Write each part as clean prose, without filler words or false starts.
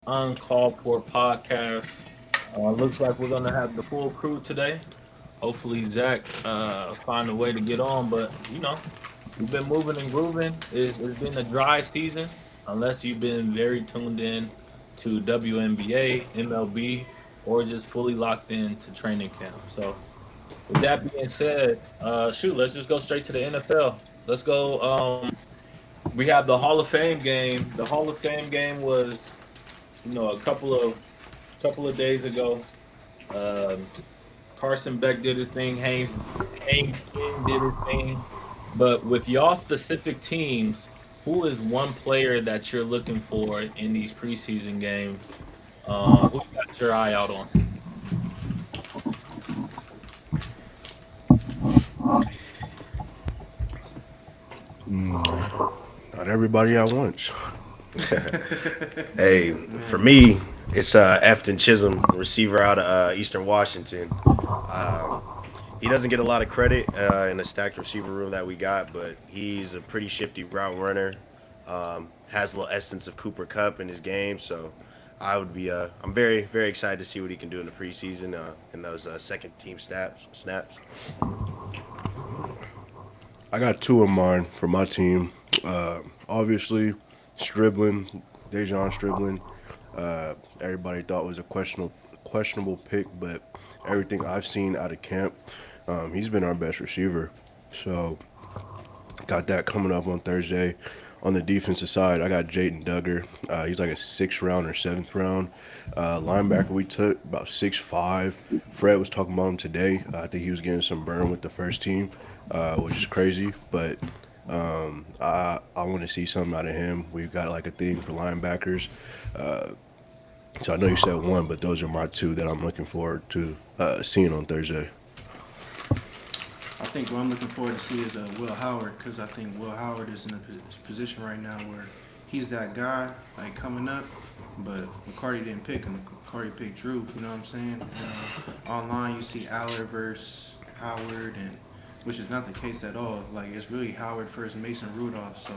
Uncalled For podcast. Looks like we're gonna have the full crew today. Hopefully, Zach find a way to get on, but we've been moving and grooving. It's been a dry season, unless you've been very tuned in to WNBA, MLB, or just fully locked in to training camp. So, with that being said, let's just go straight to the NFL. Let's go. We have the Hall of Fame game. The Hall of Fame game was a couple of days ago. Um, Carson Beck did his thing. Haynes King did his thing. But with y'all specific teams, who is one player that you're looking for in these preseason games? Who you got your eye out on? Not everybody at once. Hey, for me, it's Efton Chisholm, receiver out of Eastern Washington. Um, he doesn't get a lot of credit in the stacked receiver room that we got, but he's a pretty shifty route runner. Has a little essence of Cooper Cup in his game, so I'm very very excited to see what he can do in the preseason in those second team snaps. I got two in mind for my team. Obviously, Striblin, Dejan Striblin. Everybody thought was a questionable pick, but everything I've seen out of camp, he's been our best receiver. So got that coming up on Thursday. On the defensive side, I got Jaden Duggar. He's like a sixth round or seventh round linebacker. We took about 6'5". Fred was talking about him today. I think he was getting some burn with the first team, which is crazy. But I want to see something out of him. We've got like a thing for linebackers. So I know you said one, but those are my two that I'm looking forward to seeing on Thursday. I think what I'm looking forward to see is Will Howard because I think Will Howard is in a position right now where he's that guy like coming up, but McCarty didn't pick him. McCarty picked Drew. You know what I'm saying? And, online you see Aller versus Howard, and which is not the case at all. Like it's really Howard versus Mason Rudolph. So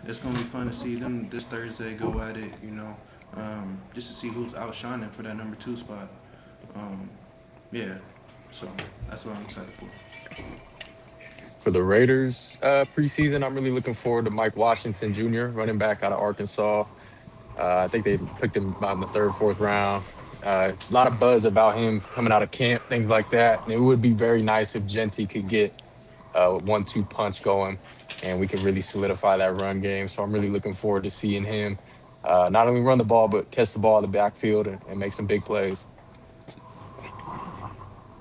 it's gonna be fun to see them this Thursday go at it. Just to see who's outshining for that number two spot. Um, yeah. So that's what I'm excited for. For the Raiders preseason, I'm really looking forward to Mike Washington Jr., running back out of Arkansas. I think they picked him about in the third, fourth round. A lot of buzz about him coming out of camp, things like that. And it would be very nice if Genty could get a 1-2 punch going and we could really solidify that run game. So I'm really looking forward to seeing him not only run the ball, but catch the ball in the backfield and make some big plays.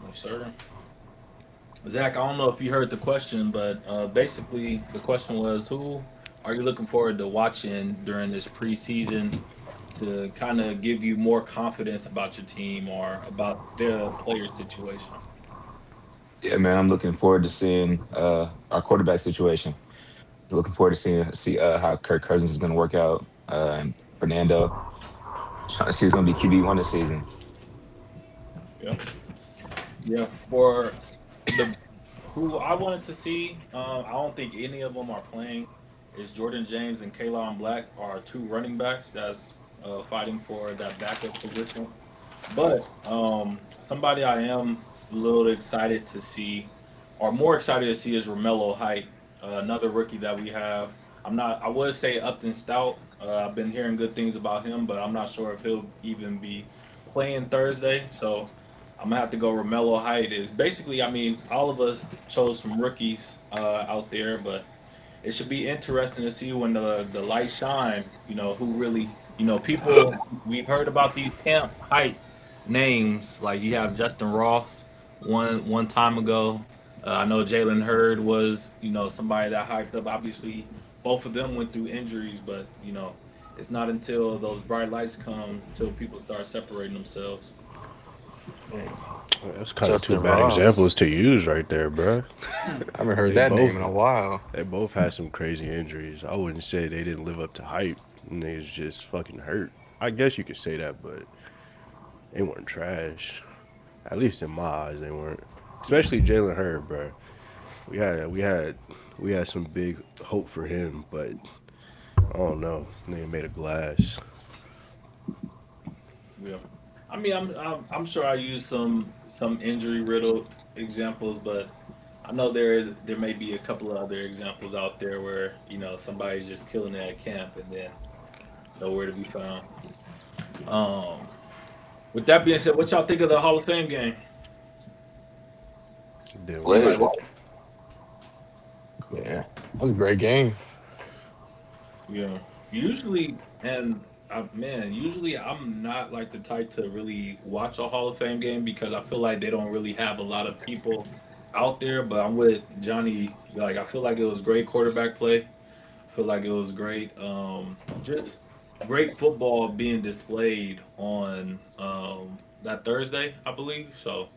Yes, sir. Zach, I don't know if you heard the question, but basically the question was, who are you looking forward to watching during this preseason to kind of give you more confidence about your team or about their player situation? Yeah, man, I'm looking forward to seeing our quarterback situation. Looking forward to see how Kirk Cousins is going to work out and Fernando. Trying to see who's going to be QB1 this season. Yeah, yeah. For the who I wanted to see, I don't think any of them are playing. Is Jordan James and Kalon Black are two running backs that's fighting for that backup position. But somebody I am a little excited to see, or more excited to see, is Romello Height, another rookie that we have. I'm not. I would say Upton Stout. I've been hearing good things about him, but I'm not sure if he'll even be playing Thursday. So I'm gonna have to go. Romello Height is basically. I mean, all of us chose some rookies out there, but it should be interesting to see when the lights shine. Who really. People we've heard about these camp hype names. Like you have Justin Ross one time ago. I know Jalen Hurd was somebody that hyped up. Obviously, both of them went through injuries, but it's not until those bright lights come until people start separating themselves. That's kind of two Justin bad Ross. examples to use right there, bruh. I haven't heard They that name both in a while. they both had some crazy injuries. I wouldn't say they didn't live up to hype. And they was just fucking hurt. I guess you could say that, but they weren't trash. At least in my eyes, they weren't. Especially Jalen Hurd, bro. We had we had we had some big hope for him, but I don't know. They made a glass. Yeah. I mean, I'm sure I use some injury riddled examples, but I know there may be a couple of other examples out there where somebody's just killing it at camp and then nowhere to be found. Um, with that being said, what y'all think of the Hall of Fame game? Did Anybody watch Lit. it. watch? Yeah, that was a great game. Yeah. Usually, and man, usually I'm not like the type to really watch a Hall of Fame game because I feel like they don't really have a lot of people out there. But I'm with Johnny. Like, I feel like it was great quarterback play. I feel like it was great. Just great football being displayed on that Thursday, I believe. So,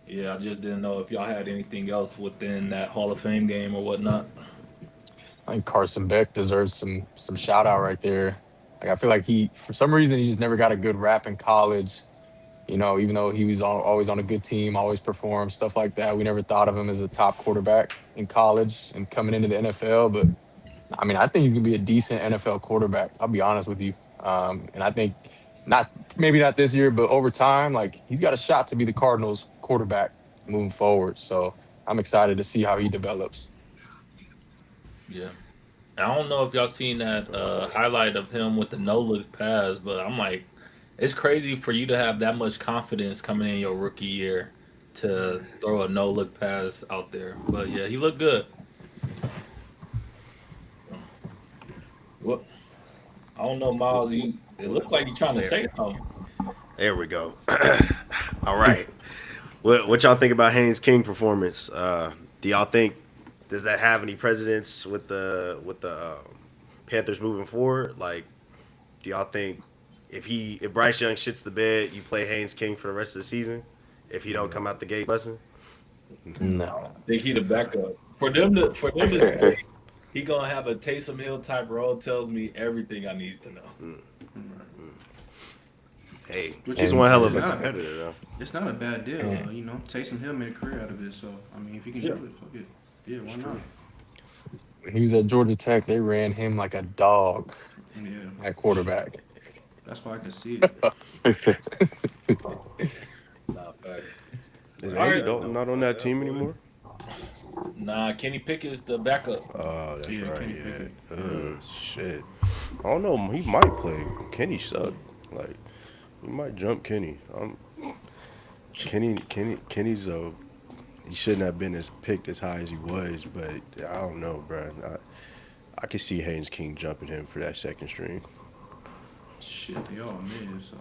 yeah, I just didn't know if y'all had anything else within that Hall of Fame game or whatnot. I think Carson Beck deserves some shout out right there. Like I feel like he, for some reason, he just never got a good rap in college. Even though he was always on a good team, always performed, stuff like that. We never thought of him as a top quarterback in college and coming into the NFL. But I mean, I think he's gonna be a decent NFL quarterback. I'll be honest with you. And I think not maybe not this year, but over time, like he's got a shot to be the Cardinals quarterback moving forward. So I'm excited to see how he develops. Yeah. I don't know if y'all seen that highlight of him with the no look pass, but I'm like, it's crazy for you to have that much confidence coming in your rookie year to throw a no look pass out there. But yeah, he looked good. What? I don't know, Miles. You it looked like you trying to There, say something. there we go. All right. What y'all think about Haynes King performance? Do y'all think does that have any precedence with the Panthers moving forward? Like, do y'all think if Bryce Young shits the bed, you play Haynes King for the rest of the season? If he don't come out the gate buzzing? No. I think he the backup. For them to say he gonna have a Taysom Hill type role tells me everything I need to know. Hey, Which he's is And one hell it's of a not a competitor though. it's not a bad deal. and Taysom Hill made a career out of it. So I mean, if he can Yeah. do it, fuck it. Yeah, why not? when he was at Georgia Tech, they ran him like a dog Yeah, at quarterback. that's why I can see it. Nah, facts. Is All Andy right. Dalton not on that team anymore? Nah, Kenny Pickett's the backup. Oh, that's Yeah, right. Kenny Yeah. Pickett. Yeah. Shit. I don't know. He might play. Kenny sucked. Like he might jump Kenny. Kenny's a. He shouldn't have been as picked as high as he was, but I don't know, bro. I could see Haynes King jumping him for that second string. Shit, they all mid, so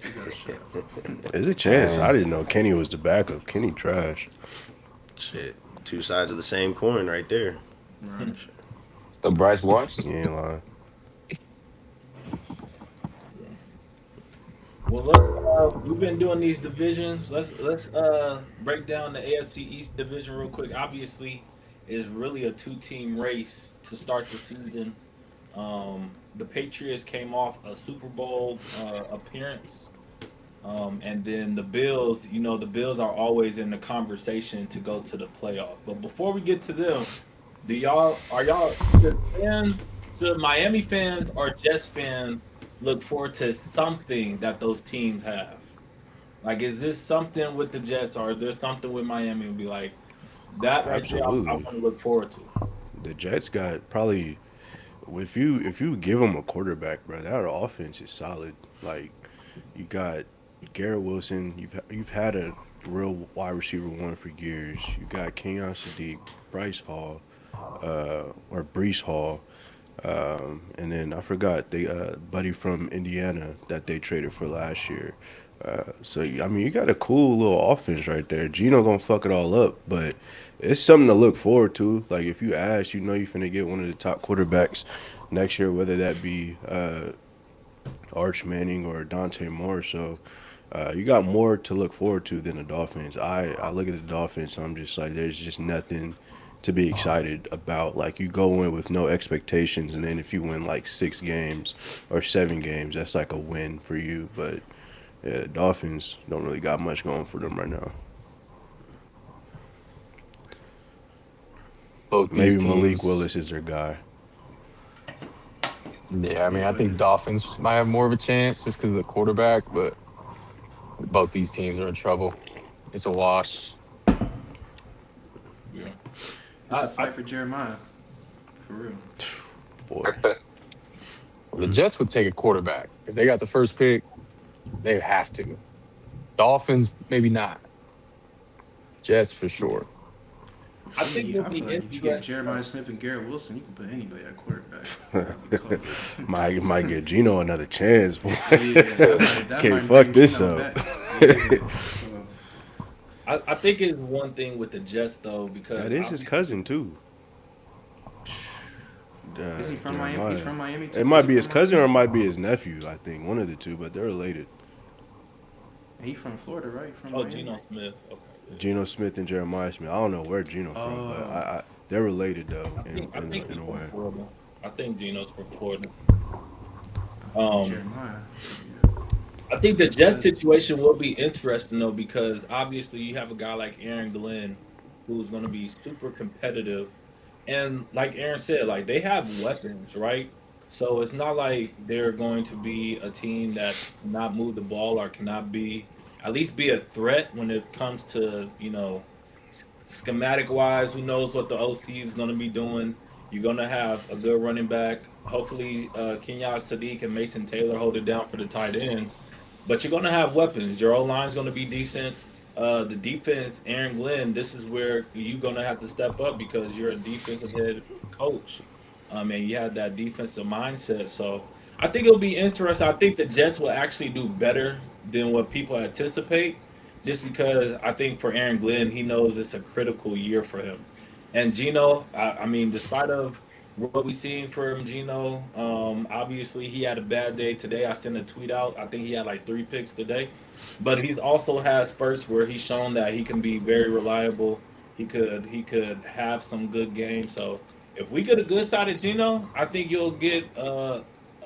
you got a shot. There's a chance. I And didn't know Kenny was the backup. Kenny trash. Shit, two sides of the same coin right there. Right. So Bryce watched. You ain't lying. Well, we've been doing these divisions. Let's break down the AFC East division real quick. Obviously, it's really a two-team race to start the season. The Patriots came off a Super Bowl appearance, and then the Bills. The Bills are always in the conversation to go to the playoff. But before we get to them, do y'all are y'all should fans, should Miami fans or Jets fans look forward to something that those teams have? Like, is this something with the Jets or is there something with Miami and be like that right there? I Absolutely. want to look forward to. The Jets got probably if you give them a quarterback, bro, that offense is solid. Like you got Garrett Wilson. You've had a real wide receiver one for years. You got Kenyon Sadiq, Bryce Hall, or Brees Hall, and then I forgot the buddy from Indiana that they traded for last year. So I mean, you got a cool little offense right there. Gino gonna fuck it all up, but it's something to look forward to. Like if you ask, you're finna get one of the top quarterbacks next year, whether that be Arch Manning or Dante Moore. So you got more to look forward to than the Dolphins. I look at the Dolphins, and I'm just like, there's just nothing to be excited about. Like you go in with no expectations, and then if you win like 6 games or 7 games, that's like a win for you. But yeah, the Dolphins don't really got much going for them right now. both these Maybe Malik teams, Willis is their guy. Yeah, I mean, Yeah, I but think Dolphins might have more of a chance just because of the quarterback, but both these teams are in trouble. It's a wash. Yeah. it's a I fight for Jeremiah, for real. Boy, The Jets would take a quarterback. If they got the first pick, they have to. Dolphins, maybe not. Jets for sure. I think it'll I be feel like if you get interesting Jeremiah though. Smith and Garrett Wilson, you can put anybody at quarterback. I'll be cold. might get Gino another chance, boy. Yeah, that Can't might fuck bring this Gino up. back. Yeah. So I think it's one thing with the Jets though because That is his obviously cousin too, is he from Miami? He's Jeremiah. from Miami It too. Is might he be his from cousin or Miami? it might be his nephew. I think one of the two, but they're related. He from Florida, right? From oh Miami. Geno Smith. Okay. Yeah. Geno Smith and Jeremiah Smith. I don't know where Geno from, but Oh, they're related though I think in he's a from way. Florida. I think Geno's from Florida. I think it's Um, Jeremiah. Yeah. I think the His Jets cousin. situation will be interesting though because obviously you have a guy like Aaron Glenn who's going to be super competitive, and like Aaron said, like they have weapons, right? So it's not like they're going to be a team that cannot move the ball or cannot be at least be a threat when it comes to schematic wise. Who knows what the OC is going to be doing? You're going to have a good running back. Hopefully, Kenyon Sadiq and Mason Taylor hold it down for the tight ends. But you're going to have weapons. Your O line's going to be decent. The defense, Aaron Glenn, this is where you're going to have to step up because you're a defensive head coach. And you have that defensive mindset. So I think it'll be interesting. I think the Jets will actually do better than what people anticipate just because I think for Aaron Glenn, he knows it's a critical year for him. And Gino, I mean, despite of what we seen from Gino, obviously he had a bad day today. I sent a tweet out. I think he had like 3 picks today, but he's also had spurts where he's shown that he can be very reliable. He could have some good games. So if we get a good side of Gino, I think you'll get a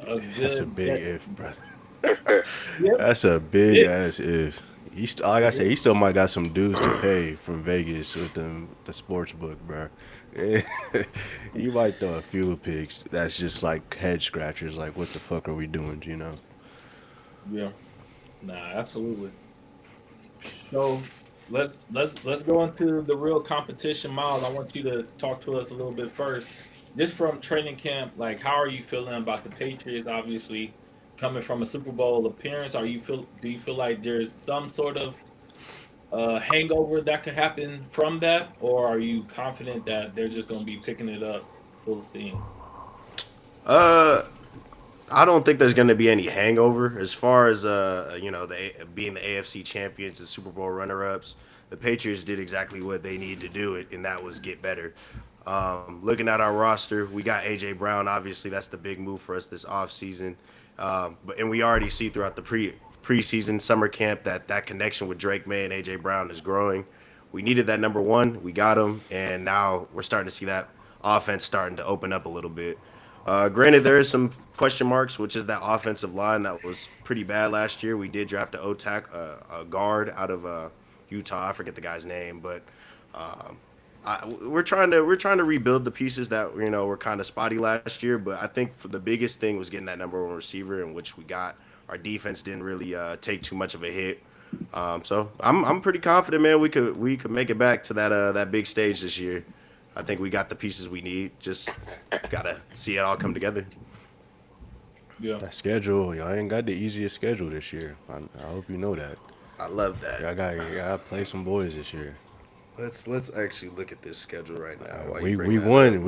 That's a good big Jets if, team. brother. Yep, That's a big it, ass if. Like I it said, is. he still might got some dues to pay from Vegas with the sports book, bro. You might throw a few picks. That's just like head scratchers. Like, what the fuck are we doing, Gino? Yeah, nah, absolutely. So let's go into the real competition, Miles. I want you to talk to us a little bit first, just from training camp. Like, how are you feeling about the Patriots? Obviously, coming from a Super Bowl appearance, do you feel like there's some sort of hangover that could happen from that, or are you confident that they're just going to be picking it up full steam? Uh, I don't think there's going to be any hangover as far as being the AFC champions and Super Bowl runner-ups. The Patriots did exactly what they needed to do it, and that was get better. Looking at our roster, we got AJ Brown. Obviously, that's the big move for us this offseason. But we already see throughout the preseason summer camp that connection with Drake May and AJ Brown is growing. We needed that number one. We got him, and now we're starting to see that offense starting to open up a little bit. Granted, there is some question marks, which is that offensive line that was pretty bad last year. We did draft a guard out of Utah. I forget the guy's name, but we're trying to rebuild the pieces that were kind of spotty last year. But I think for the biggest thing was getting that number one receiver, in which we got. Our defense didn't really take too much of a hit. So I'm pretty confident, man. We could make it back to that big stage this year. I think we got the pieces we need. Just gotta see it all come together. Yeah. That schedule, y'all ain't got the easiest schedule this year. I hope you know that. I love that. Y'all gotta play some boys this year. Let's actually look at this schedule right now while you We bring we that up. won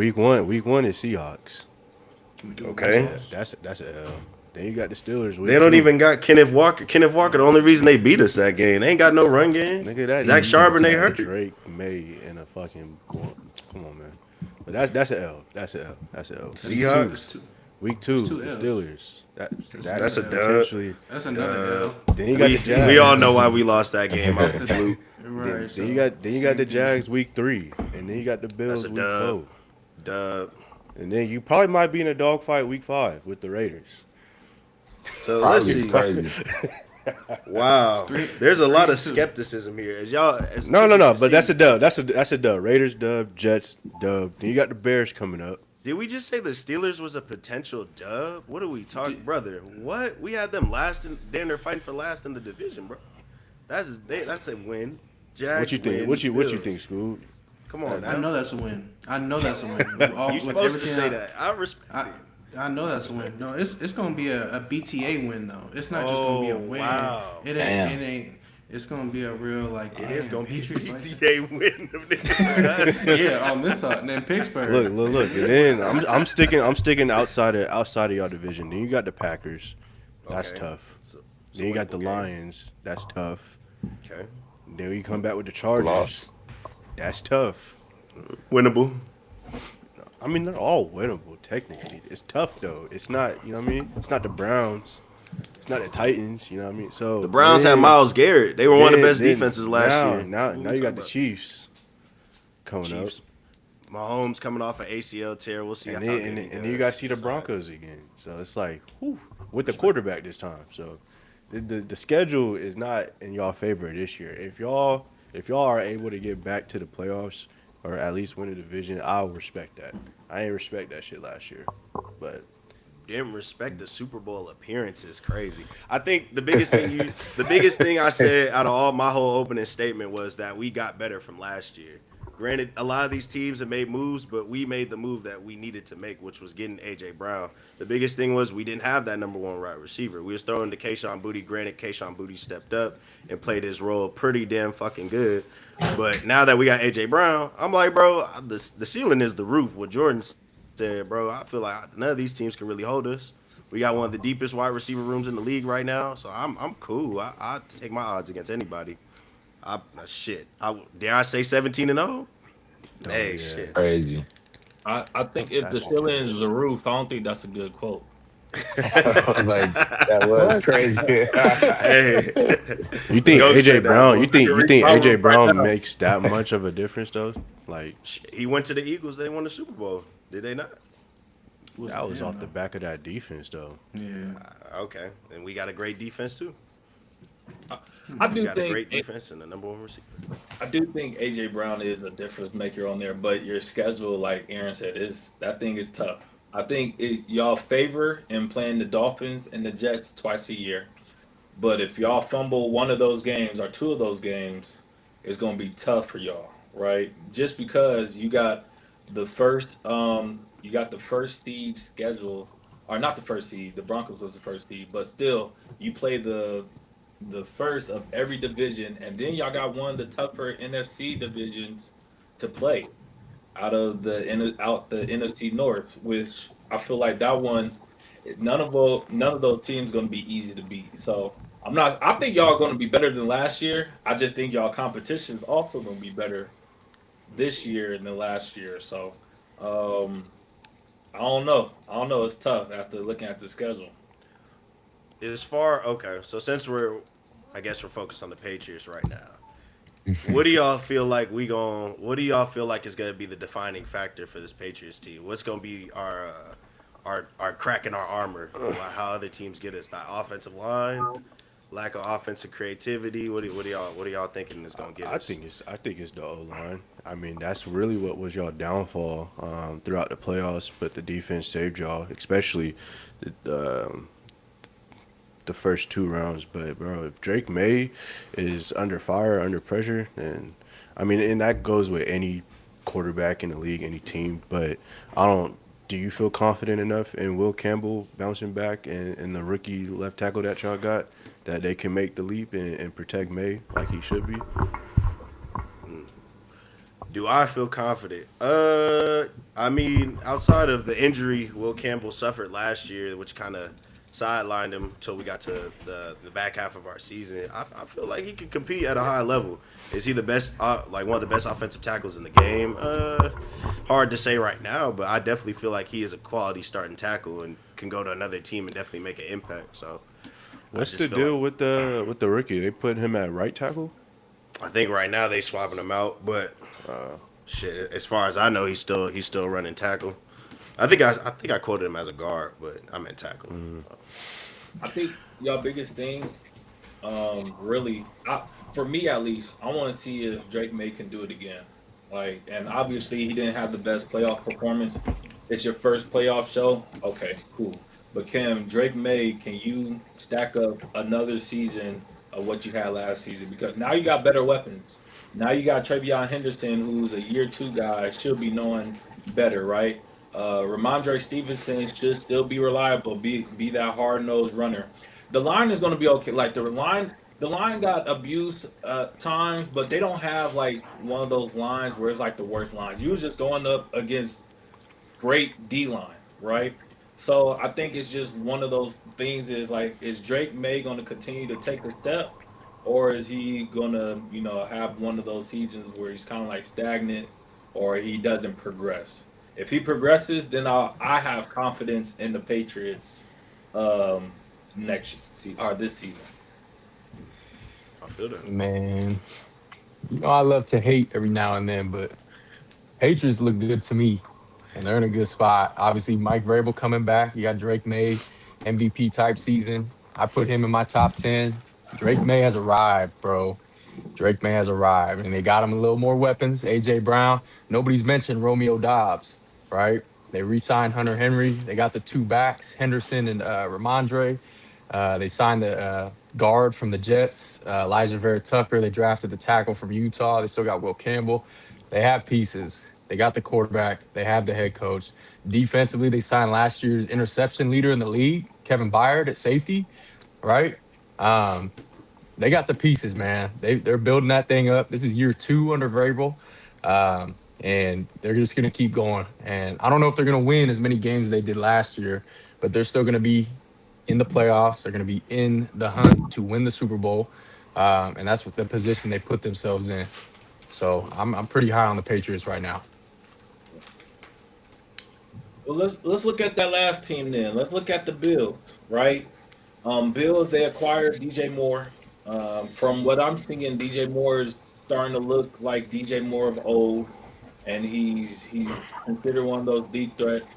week one is Seahawks. Can we do it Okay. ourselves? That's a L. Then you got the Steelers They week don't two. even got Kenneth Walker. Kenneth Walker, the only reason they beat us that game. They ain't got no run game. Nigga, that Zach Charbonnet they hurt. Drake May and a fucking come on, man. But that's a L. That's a L. That's a L. That's Seahawks. two. Week two, That's two the Ls. Steelers. That's a dub. potentially. That's another L. Then you got We, the Jags. we all know why we lost that game off the fluke. Right. Then you got the same thing. Jags week 3, and then you got the That's Bills a week dub. 4, Dub. and then you probably might be in a dogfight week 5 with the Raiders. So let's Probably see. crazy. Wow. Three- There's a lot three of and two. skepticism here. No, but that's a dub. That's a dub. Raiders dub, Jets dub. Then you got the Bears coming up. Did we just say the Steelers was a potential dub? What are we talking, Did, brother? What? We had them last in. They're fighting for last in the division, bro. That's a win. What Jags you think? wins. What you think, Bills. Scoob? Come on I now. know that's a win. I know that's a win. With, You with supposed to everything say that. I respect I, it. I know that's a win. No, it's gonna be a BTA win though. It's not just gonna be a Oh win. wow. Damn. It ain't. It's gonna be a real like. It is damn, gonna be a Patriots like PTA win. Them niggas. that. Yeah, on this side, and then Pittsburgh. Look, and then I'm sticking outside of y'all division. Then you got the Packers, that's Okay. tough. So Then you got the winnable game. Lions, that's tough. Okay. Then you come back with the Chargers, Loss. that's tough. Winnable. I mean, they're all winnable technically. It's tough though. It's not, you know what I mean? It's not the Browns. It's not the Titans. You know what I mean? So The Browns had then- Miles Garrett. They were one of the best then defenses last now, year. Now, What now we you got talking the about? Chiefs coming Chiefs. Mahomes coming off an ACL tear. We'll see up, how and good he then does. you got to see the So, Broncos again. So it's like, whew, with the quarterback this time. So the schedule is not in y'all favor this year. If y'all are able to get back to the playoffs or at least win a division, I'll respect that. I ain't respect that shit last year, but Didn't respect the Super Bowl appearance is crazy. I think the biggest thing I said out of all my whole opening statement was that we got better from last year. Granted, a lot of these teams have made moves, but we made the move that we needed to make, which was getting AJ Brown. The biggest thing was we didn't have that number one wide receiver. We was throwing to Kayshon Boutte. Granted, Kayshon Boutte stepped up and played his role pretty damn fucking good. But now that we got AJ Brown, I'm like, bro, the ceiling is the roof. What Jordan said, bro, I feel like none of these teams can really hold us. We got one of the deepest wide receiver rooms in the league right now, so I'm cool. I take my odds against anybody. Shit. Dare I say 17-0? Hey, yeah. shit. Crazy. I think if the That's ceiling is a roof, I don't think that's a good quote. I was like, that was crazy. Hey, you think Go say AJ that, Brown? bro. You think My AJ roof right Brown now. makes that much of a difference though? Like he went to the Eagles. They won the Super Bowl. Did they not? that was him, off the though. back of that defense though. Yeah. Okay, and we got a great defense too. I We do got a great think defense and the number one receiver. I do think AJ Brown is a difference maker on there, but your schedule, like Aaron said, is that thing is tough. I think y'all favor in playing the Dolphins and the Jets twice a year, but if y'all fumble one of those games or two of those games, it's gonna be tough for y'all, right? Just because you got the first seed schedule, or not the first seed, the Broncos was the first seed, but still you play the first of every division, and then y'all got one of the tougher NFC divisions to play out the NFC North, which I feel like that one, none of those teams going to be easy to beat. So I'm not. I think y'all going to be better than last year. I just think y'all competition is also going to be better this year than last year. So um, I don't know. I don't know. It's tough after looking at the schedule. Okay, so since I guess we're focused on the Patriots right now. What do y'all feel like What do y'all feel like is gonna be the defining factor for this Patriots team? What's gonna be our crack in our armor? How other teams get us? That offensive line, lack of offensive creativity. What do y'all thinking is gonna get us? I think it's the O line. I mean, that's really what was y'all downfall throughout the playoffs, but the defense saved y'all, especially the first two rounds. But bro, if Drake May is under fire, under pressure, then I mean, and that goes with any quarterback in the league, any team. But I don't. Do you feel confident enough in Will Campbell bouncing back and the rookie left tackle that y'all got that they can make the leap and protect May like he should be? Do I feel confident? I mean, outside of the injury Will Campbell suffered last year, which kind of sidelined him until we got to the back half of our season, I feel like he could compete at a high level. Is he the best, like one of the best offensive tackles in the game? Hard to say right now, but I definitely feel like he is a quality starting tackle and can go to another team and definitely make an impact. So, What's just the feel deal like- with the rookie? They put him at right tackle. I think right now they swapping him out, but shit, as far as I know, he's still running tackle. I think I quoted him as a guard, but I meant tackle. I think y'all biggest thing, really, for me at least, I want to see if Drake May can do it again. Like, and obviously he didn't have the best playoff performance, It's your first playoff show. Okay, cool. But Kim, Drake May, can you stack up another season of what you had last season? Because now you got better weapons. Now you got Travion Henderson, who's a year two guy, should be knowing better, right? Ramondre Stevenson should still be reliable, be that hard nosed runner. The line is going to be okay. Like the line got abused times, but they don't have like one of those lines where it's like the worst lines. You was just going up against great D line, right? So I think it's just one of those things. Is like, is Drake May going to continue to take a step, or is he going to, have one of those seasons where he's kind of like stagnant, or he doesn't progress? If he progresses, then I have confidence in the Patriots um, or this season. I feel that. Man, I love to hate every now and then, but Patriots look good to me, and they're in a good spot. Obviously, Mike Vrabel coming back. You got Drake May, MVP type season. I put him in my top 10. Drake May has arrived, bro. Drake May has arrived, and they got him a little more weapons. AJ Brown. Nobody's mentioned Romeo Dobbs, right? They re-signed Hunter Henry. They got the two backs, Henderson and Ramondre. They signed the guard from the Jets, Elijah Vera Tucker. They drafted the tackle from Utah. They still got Will Campbell. They have pieces. They got the quarterback. They have the head coach. Defensively, they signed last year's interception leader in the league, Kevin Byard at safety, right? Um, they got the pieces, man. They're building that thing up. This is year two under Vrabel, and they're just gonna keep going. And I don't know if they're gonna win as many games as they did last year, but they're still gonna be in the playoffs. They're gonna be in the hunt to win the Super Bowl, and that's what the position they put themselves in. So I'm pretty high on the Patriots right now. Well, let's look at that last team then. Let's look at the Bills, right? Bills, they acquired DJ Moore. From what I'm seeing, DJ Moore is starting to look like DJ Moore of old, and he's considered one of those deep threats.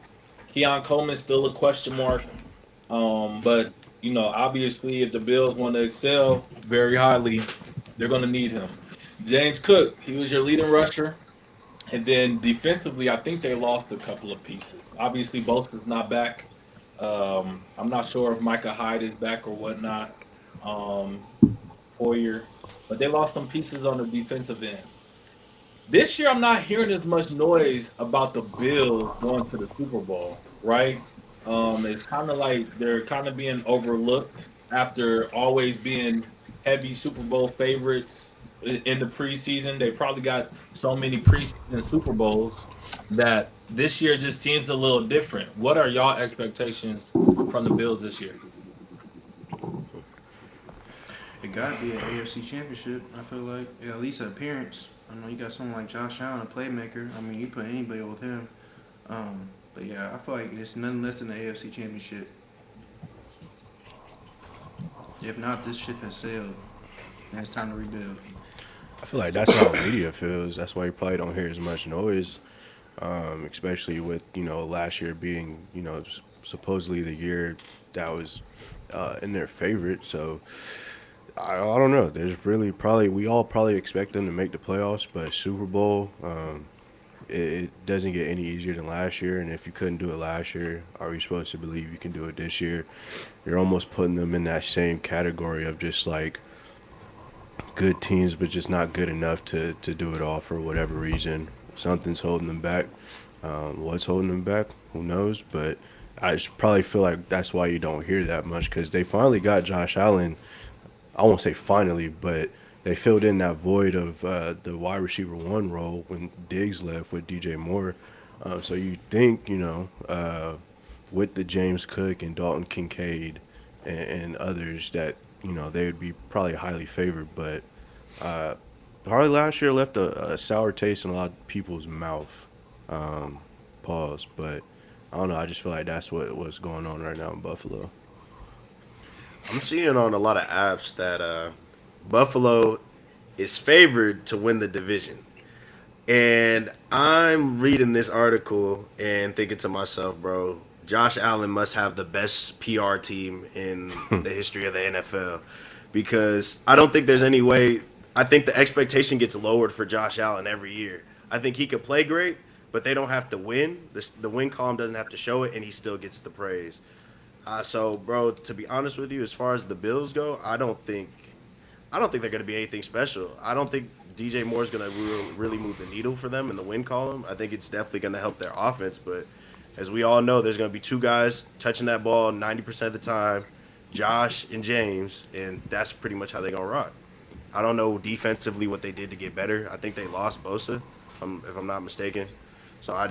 Keon Coleman's still a question mark, but obviously, if the Bills want to excel very highly, they're going to need him. James Cook, he was your leading rusher. And then defensively, I think they lost a couple of pieces. Obviously, Bosa's not back. I'm not sure if Micah Hyde is back or whatnot. Um, Hoyer, but they lost some pieces on the defensive end. This year, I'm not hearing as much noise about the Bills going to the Super Bowl, right? It's kind of like they're kind of being overlooked after always being heavy Super Bowl favorites in the preseason. They probably got so many preseason Super Bowls that this year just seems a little different. What are y'all expectations from the Bills this year? It got to be an AFC Championship. I feel like, yeah, at least an appearance. I know you got someone like Josh Allen, a playmaker. I mean, you put anybody with him. But yeah, I feel like it's nothing less than the AFC Championship. If not, this ship has sailed, and it's time to rebuild. I feel like that's how media feels. That's why you probably don't hear as much noise, especially with last year being supposedly the year that was in their favorite. So I don't know. There's really probably we all probably expect them to make the playoffs, but Super Bowl it doesn't get any easier than last year. And if you couldn't do it last year, are we supposed to believe you can do it this year? You're almost putting them in that same category of just like good teams, but just not good enough to do it all for whatever reason. Something's holding them back. What's holding them back? Who knows? But I just probably feel like that's why you don't hear that much because they finally got Josh Allen. I won't say finally, but they filled in that void of the wide receiver one role when Diggs left with DJ Moore. So you think, with the James Cook and Dalton Kincaid and others that, they would be probably highly favored. But uh, Harley last year left a sour taste in a lot of people's mouth. Um, Pause. But I don't know. I just feel like that's what's going on right now in Buffalo. I'm seeing on a lot of apps that Buffalo is favored to win the division. And I'm reading this article and thinking to myself, bro, Josh Allen must have the best PR team in the history of the NFL because I don't think there's any way. I think the expectation gets lowered for Josh Allen every year. I think he could play great, but they don't have to win. The win column doesn't have to show it, and he still gets the praise. So, bro, to be honest with you, as far as the Bills go, I don't think they're going to be anything special. I don't think DJ Moore's going to really move the needle for them in the win column. I think it's definitely going to help their offense, but as we all know, there's going to be two guys touching that ball 90% of the time, Josh and James, and that's pretty much how they're going to rock. I don't know defensively what they did to get better. I think they lost Bosa, if I'm not mistaken. So I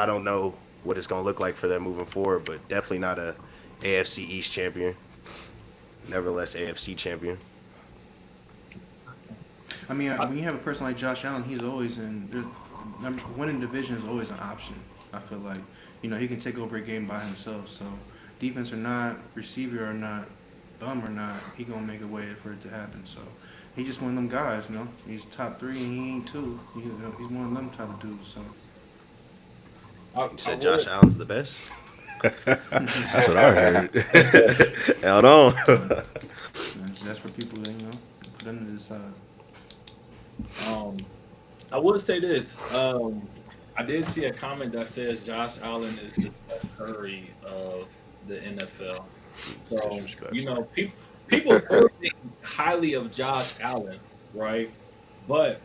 don't know what it's going to look like for them moving forward, but definitely not a AFC East champion. Nevertheless, AFC champion. I mean, when you have a person like Josh Allen, he's always winning division is always an option. I feel like, he can take over a game by himself. So defense or not, receiver or not, bum or not, he gonna make a way for it to happen. So he just one of them guys, He's top 3 and he ain't 2. He's one of them type of dudes. So You said Josh Allen's the best? That's what I heard. Hell no. that's for people that for them to decide. I would say this. I did see a comment that says Josh Allen is the Steph Curry of the NFL. So people still think highly of Josh Allen, right? But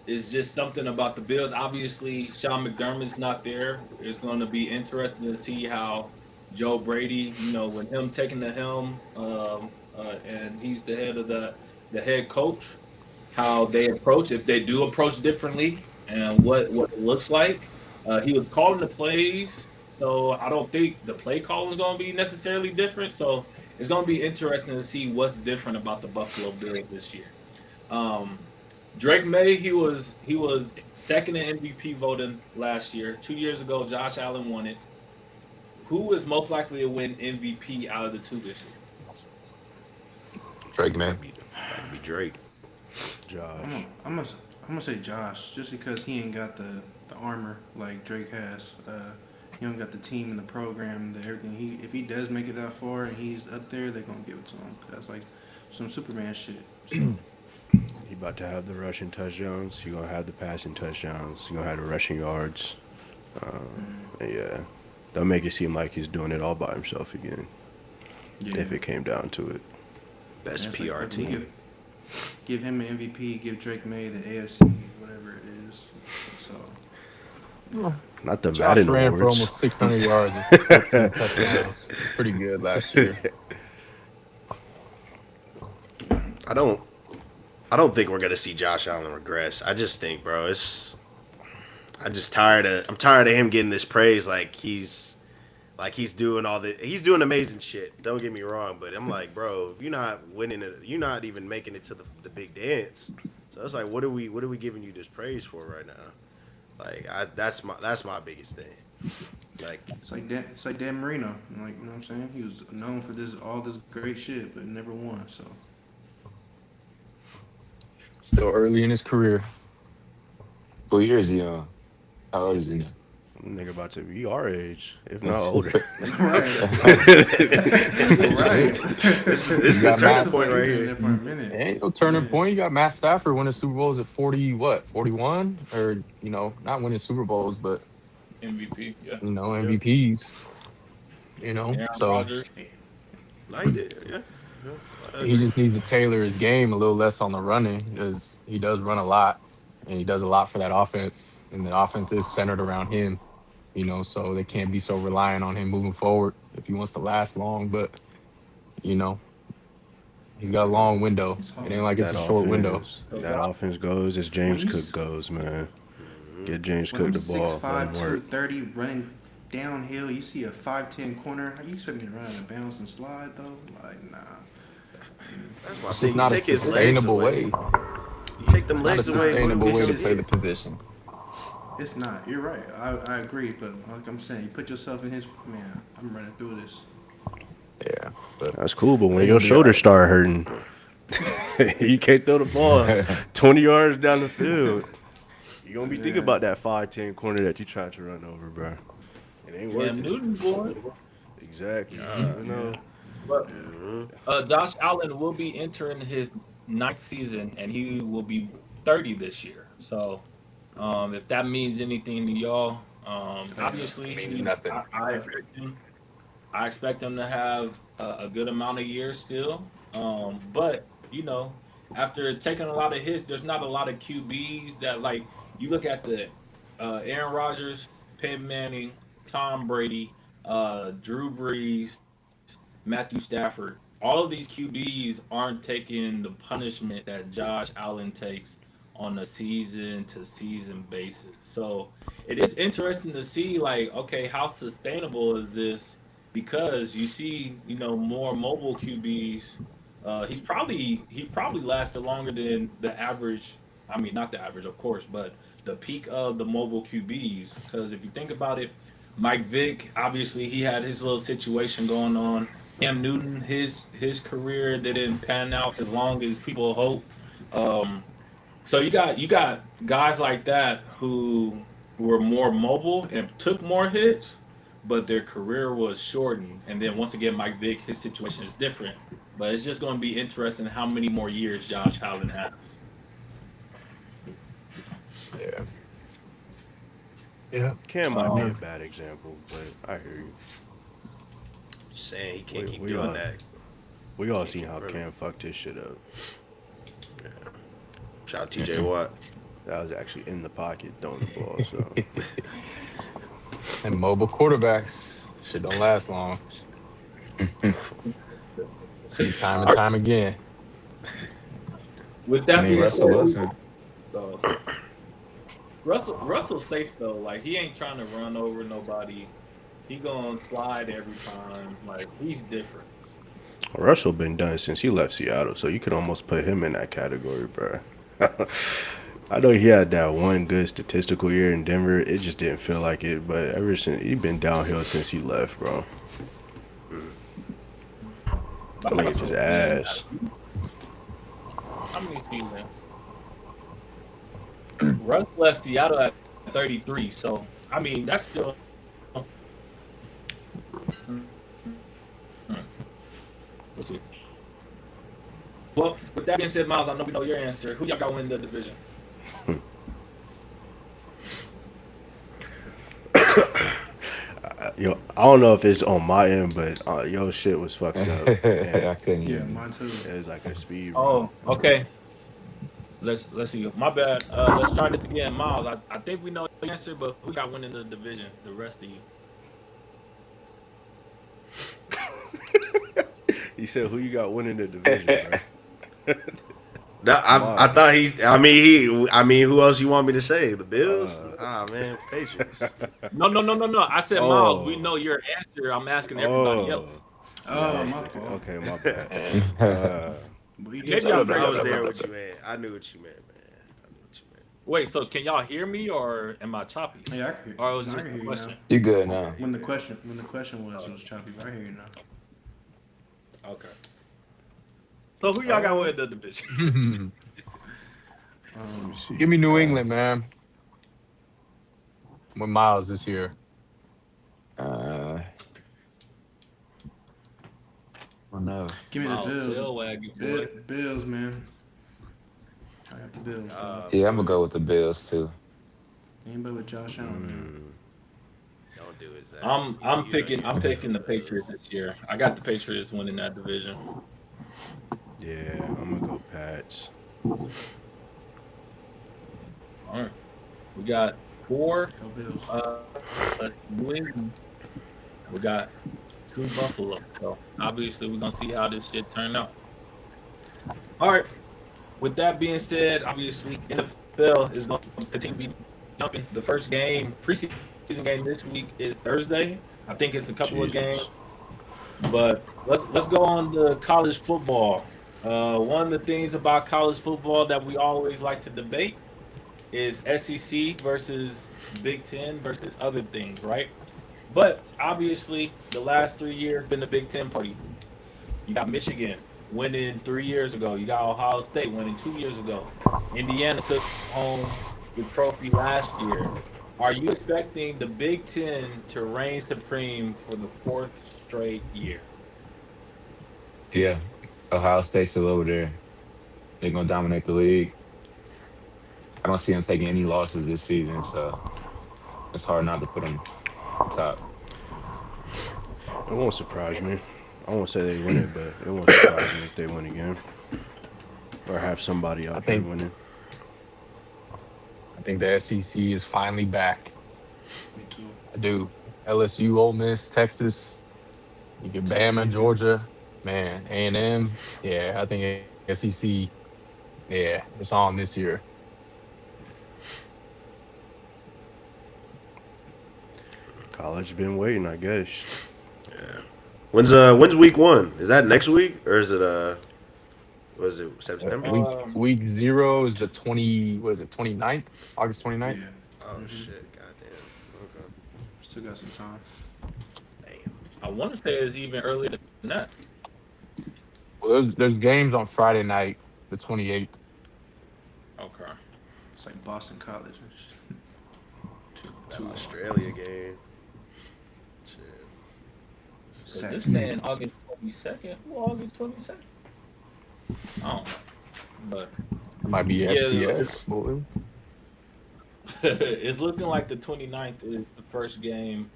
it's just something about the Bills. Obviously, Sean McDermott's not there. It's going to be interesting to see how Joe Brady, when him taking the helm, and he's the head of the head coach, how they approach, if they do approach differently, and what it looks like. He was calling the plays, so I don't think the play call is going to be necessarily different. So it's going to be interesting to see what's different about the Buffalo Bills this year. Drake May, he was second in MVP voting last year. 2 years ago, Josh Allen won it. Who is most likely to win MVP out of the two this year? Drake, man. That'd be Drake. Josh. I'm gonna say Josh, just because he ain't got the armor like Drake has. He don't got the team and the program, everything. If he does make it that far and he's up there, they're gonna give it to him. That's like some Superman shit. So. He about to have the rushing touchdowns. He gonna have the passing touchdowns. He gonna have the rushing yards. Yeah, don't make it seem like he's doing it all by himself again. Yeah. If it came down to it. Best That's PR like, team. Give him an MVP. Give Drake May the AFC, whatever it is. So. Not the Josh Madden ran awards. for almost 600 yards and 13 touchdowns. Pretty good last year. I don't think we're gonna see Josh Allen regress. I just think, bro, I'm tired of him getting this praise like he's doing he's doing amazing shit. Don't get me wrong, but I'm like, bro, if you're not winning it, you're not even making it to the big dance. So it's like, what are we giving you this praise for right now? Like that's my biggest thing. Like it's like Dan Marino. Like, you know what I'm saying? He was known for all this great shit, but never won. So Still early in his career. What year is he on? How old is he now? Nigga about to be our age, if not older. right. this is the turning point right here. Ain't no turning point. You got Matt Stafford winning Super Bowls at 41? Or, not winning Super Bowls, but MVP, yeah. MVPs. Yeah, So Rodgers. Like it, yeah. he just needs to tailor his game a little less on the running, because he does run a lot and he does a lot for that offense, and the offense is centered around him, so they can't be so reliant on him moving forward if he wants to last long. But he's got a long window. It ain't like it's a short window. That offense goes as James Cook goes, man. Get James Cook the ball. 6'5", 230, running downhill. You see a 5'10" corner. How you expect me to run out of bounds and slide though? Like, nah. That's my It's thing. just not a sustainable way. You take them It's not a legs away. sustainable way to play the position. It's not. You're right. I agree. But like I'm saying, you put yourself in his man. I'm running through this. Yeah, but That's cool, but when your shoulders start hurting, you can't throw the ball 20 yards down the field. You're going to be thinking about that 5'10" corner that you tried to run over, bro. It ain't worth Cam it. Newton, boy. Exactly. But Josh Allen will be entering his 9th season, and he will be 30 this year. So If that means anything to y'all, Yeah, obviously Means nothing. does. I expect him to have a good amount of years still. But you know, after taking a lot of hits, there's not a lot of QBs that like you look at the Aaron Rodgers, Peyton Manning, Tom Brady, Drew Brees, Matthew Stafford. All of these QBs aren't taking the punishment that Josh Allen takes on a season to season basis. So it is interesting to see like, okay, how sustainable is this? Because you see, more mobile QBs. He probably lasted longer than the average. I mean, not the average, of course, but the peak of the mobile QBs. Because if you think about it, Mike Vick, obviously, he had his little situation going on. Cam Newton, his career didn't pan out as long as people hope. Um, so you got guys like that who were more mobile and took more hits, but their career was shortened. And then once again, Mike Vick, his situation is different. But it's just going to be interesting how many more years Josh Allen has. Yeah. Yeah. Cam might be a Um, bad example, but I hear you. Just saying he can't We keep we doing all that. we all Can't seen keep how running. Cam fucked his shit up. Shout out TJ Watt. That was actually in the pocket throwing the ball. So And mobile quarterbacks shit don't last long. See time and time again. with I that mean, being Russell said, Wilson. so Russell's safe though. Like he ain't trying to run over nobody. He gonna slide every time. Like he's different. Russell been done since he left Seattle, so you could almost put him in that category, bro. I know he had that one good statistical year in Denver. It just didn't feel like it, but ever since he been downhill since he left, bro. But That nigga just Russell been ass. how many seasons? Russ left Seattle at 33. So I mean that's still we'll see. Well, with that being said, Miles, I know we know your answer. Who y'all got winning the division? Yo, I don't know if it's on my end, but yo, shit was fucked up, and I couldn't hear Yeah, you. mine too. it was like a speed Oh, round. okay. Let's see. My bad. Let's try this again, Miles. I think we know the answer, but who got winning the division? The rest of you. He said, "Who you got winning the division, bro?" No, I Mine. thought he. I mean he. I mean who else you want me to say? The Bills? Uh, Nah, man, Patriots. No, no, no, no, no. I said Miles. We oh, know your answer. I'm asking everybody else. oh. See, I Oh, was my thinking. fault. Okay, my bad. And Uh, But he did Maybe say I the phrased I that was better. there My with bad. you, man. I knew what you meant, man. I knew what you meant. Wait. So can y'all hear me, or am I choppy? Yeah, I can hear. Or it was No, I just can a hear you now. question? You good Yeah, now? you good. When the question was, it was choppy. But I hear you now. Okay. So who y'all got uh, winning the division? Let me see. give me New England, man. With Miles this year. Uh, oh no. Give me the Miles Bills. tailwagging boy. Bills, man. I got the Bills, dog. Yeah, I'm gonna go with the Bills too. Anybody with Josh Allen, man. Don't do it, Zach. I'm You know picking you I'm good picking for the the Patriots Bills. this year. I got the Patriots winning that division. yeah, I'm gonna go Pats. All right. We got four Go Bills. New England. We got two Buffalo. So obviously we're gonna see how this shit turn out. All right. With that being said, obviously NFL is going to continue to be jumping. The first game, preseason game this week is Thursday. I think it's a couple of games, Jesus. but let's go on to college football. One of the things about college football that we always like to debate is SEC versus Big Ten versus other things, right? But obviously, the last 3 years been the Big Ten party. You got Michigan winning 3 years ago. You got Ohio State winning 2 years ago. Indiana took home the trophy last year. Are you expecting the Big Ten to reign supreme for the fourth straight year? Yeah, Ohio State's still over there. They're gonna dominate the league. I don't see them taking any losses this season, so it's hard not to put them top. It won't surprise me. I won't say they win it, but it won't surprise me if they win again or have somebody I out there think winning. I think the SEC is finally back. Me too. I do. LSU, Ole Miss, Texas. You get Texas Bama, A&M. Georgia, man, A&M. Yeah, I think SEC. Yeah, it's on this year. College been waiting, I guess. When's week one? Is that next week or is it was it September? Um, Week 0 is the 20. Was it 29th? August 29th. Yeah. Oh Mm-hmm. shit! Goddamn. Okay. Still got some time. Damn. I want to say it's even earlier than that. Well, there's games on Friday night, the 28th. Okay. It's like Boston College and shit. That Too long. Australia game. Shit. Because they're Saturday. saying August 22nd. Who August 22nd? I don't know. But It might be yeah, FCS. Boy. it's looking like the 29th is the first game.